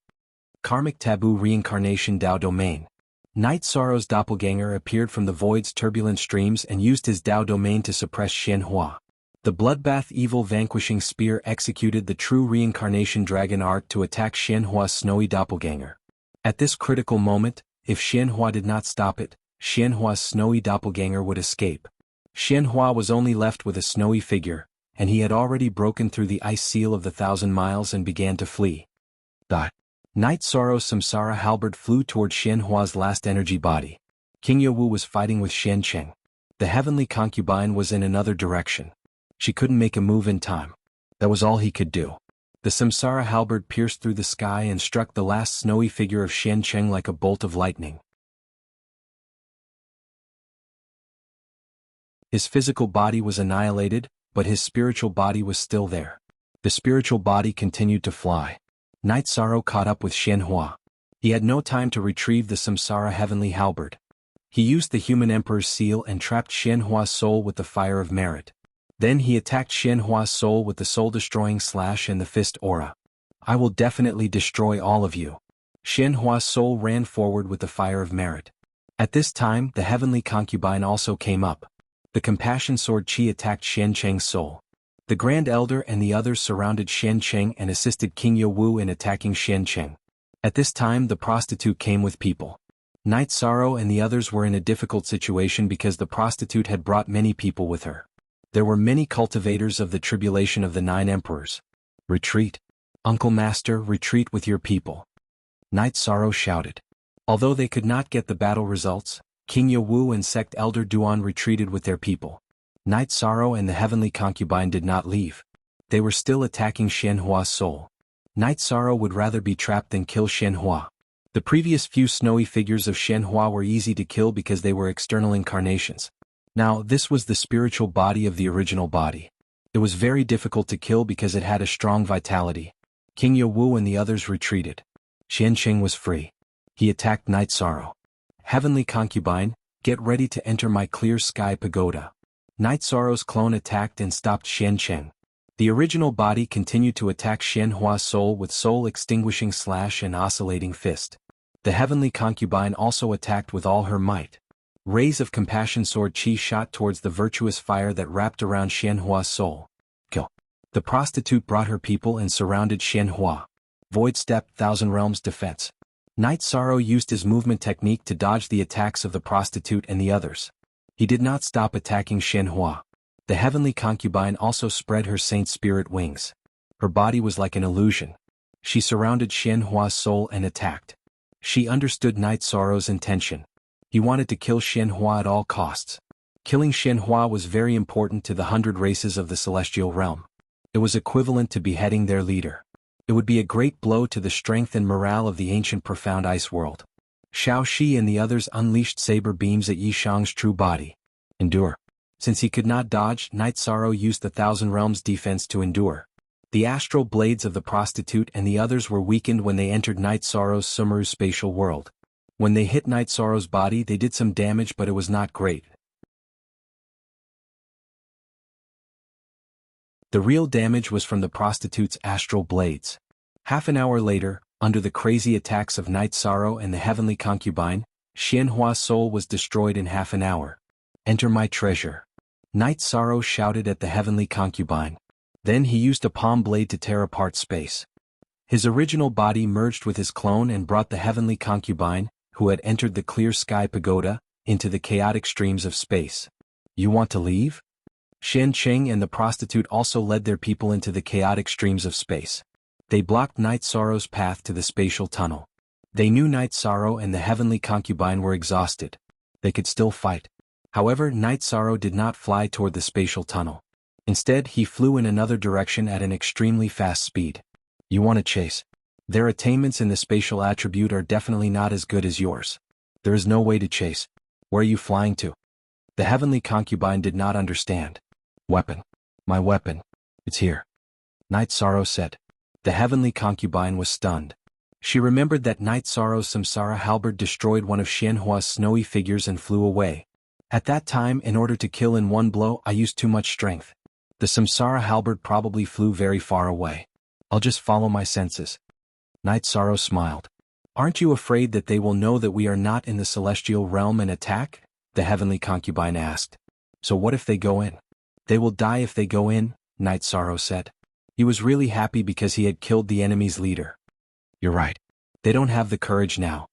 Karmic Taboo Reincarnation Dao Domain. Night Sorrow's doppelganger appeared from the void's turbulent streams and used his Dao domain to suppress Xianhua. The bloodbath evil vanquishing spear executed the true reincarnation dragon art to attack Xianhua's snowy doppelganger. At this critical moment, if Xianhua did not stop it, Xianhua's snowy doppelganger would escape. Xianhua was only left with a snowy figure, and he had already broken through the ice seal of the 1,000 miles and began to flee. Night Sorrow's samsara halberd flew toward Xianhua's last energy body. King Yowu was fighting with Xiancheng. The heavenly concubine was in another direction. She couldn't make a move in time. That was all he could do. The samsara halberd pierced through the sky and struck the last snowy figure of Xiancheng like a bolt of lightning. His physical body was annihilated, but his spiritual body was still there. The spiritual body continued to fly. Night Sorrow caught up with Xianhua. He had no time to retrieve the samsara heavenly halberd. He used the human emperor's seal and trapped Xianhua's soul with the fire of merit. Then he attacked Xianhua's soul with the soul-destroying slash and the fist aura. I will definitely destroy all of you. Xianhua's soul ran forward with the fire of merit. At this time, the heavenly concubine also came up. The compassion sword chi attacked Xiancheng's soul. The Grand Elder and the others surrounded Xiancheng and assisted King Yowu in attacking Xiancheng. At this time, the prostitute came with people. Night Sorrow and the others were in a difficult situation because the prostitute had brought many people with her. There were many cultivators of the tribulation of the 9 emperors. Retreat. Uncle Master, retreat with your people. Night Sorrow shouted. Although they could not get the battle results, King Yowu and Sect Elder Duan retreated with their people. Night Sorrow and the heavenly concubine did not leave. They were still attacking Xianhua's soul. Night Sorrow would rather be trapped than kill Xianhua. The previous few snowy figures of Xianhua were easy to kill because they were external incarnations. Now, this was the spiritual body of the original body. It was very difficult to kill because it had a strong vitality. King Yowu and the others retreated. Xiancheng was free. He attacked Night Sorrow. Heavenly concubine, get ready to enter my clear sky pagoda. Night Sorrow's clone attacked and stopped Xiancheng. The original body continued to attack Xianhua's soul with soul-extinguishing slash and oscillating fist. The heavenly concubine also attacked with all her might. Rays of compassion sword chi shot towards the virtuous fire that wrapped around Xianhua's soul. Kill. The prostitute brought her people and surrounded Xianhua. Void step 1,000 realms defense. Night Sorrow used his movement technique to dodge the attacks of the prostitute and the others. He did not stop attacking Xianhua. The heavenly concubine also spread her saint spirit wings. Her body was like an illusion. She surrounded Xianhua's soul and attacked. She understood Night Sorrow's intention. He wanted to kill Xianhua at all costs. Killing Xianhua was very important to the 100 races of the celestial realm. It was equivalent to beheading their leader. It would be a great blow to the strength and morale of the ancient profound ice world. Xiao Shi and the others unleashed saber beams at Yishang's true body. Endure. Since he could not dodge, Night Sorrow used the 1,000 realms defense to endure. The astral blades of the prostitute and the others were weakened when they entered Night Sorrow's Sumeru spatial world. When they hit Night Sorrow's body, they did some damage, but it was not great. The real damage was from the prostitute's astral blades. Half an hour later, under the crazy attacks of Night Sorrow and the heavenly concubine, Xianhua's soul was destroyed in half an hour. Enter my treasure. Night Sorrow shouted at the heavenly concubine. Then he used a palm blade to tear apart space. His original body merged with his clone and brought the heavenly concubine, who had entered the clear sky pagoda, into the chaotic streams of space. You want to leave? Xiancheng and the prostitute also led their people into the chaotic streams of space. They blocked Night Sorrow's path to the spatial tunnel. They knew Night Sorrow and the heavenly concubine were exhausted. They could still fight. However, Night Sorrow did not fly toward the spatial tunnel. Instead, he flew in another direction at an extremely fast speed. You want to chase? Their attainments in the spatial attribute are definitely not as good as yours. There is no way to chase. Where are you flying to? The heavenly concubine did not understand. Weapon. My weapon. It's here. Night Sorrow said. The heavenly concubine was stunned. She remembered that Night Sorrow's Samsara halberd destroyed one of Xianhua's snowy figures and flew away. At that time, in order to kill in one blow, I used too much strength. The Samsara halberd probably flew very far away. I'll just follow my senses. Night Sorrow smiled. Aren't you afraid that they will know that we are not in the celestial realm and attack? The heavenly concubine asked. So what if they go in? They will die if they go in, Night Sorrow said. He was really happy because he had killed the enemy's leader. You're right. They don't have the courage now.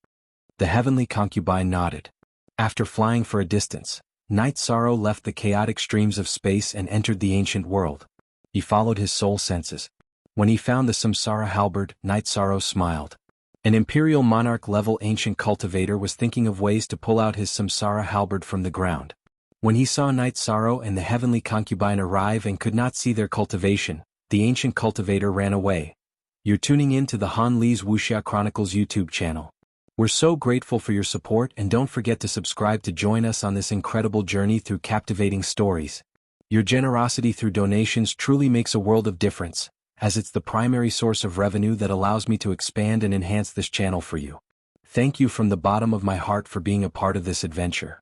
The heavenly concubine nodded. After flying for a distance, Night Sorrow left the chaotic streams of space and entered the ancient world. He followed his soul senses. When he found the Samsara halberd, Night Sorrow smiled. An imperial monarch-level ancient cultivator was thinking of ways to pull out his Samsara halberd from the ground. When he saw Night Sorrow and the heavenly concubine arrive and could not see their cultivation, the ancient cultivator ran away. You're tuning in to the Han Li's Wuxia Chronicles YouTube channel. We're so grateful for your support, and don't forget to subscribe to join us on this incredible journey through captivating stories. Your generosity through donations truly makes a world of difference, as it's the primary source of revenue that allows me to expand and enhance this channel for you. Thank you from the bottom of my heart for being a part of this adventure.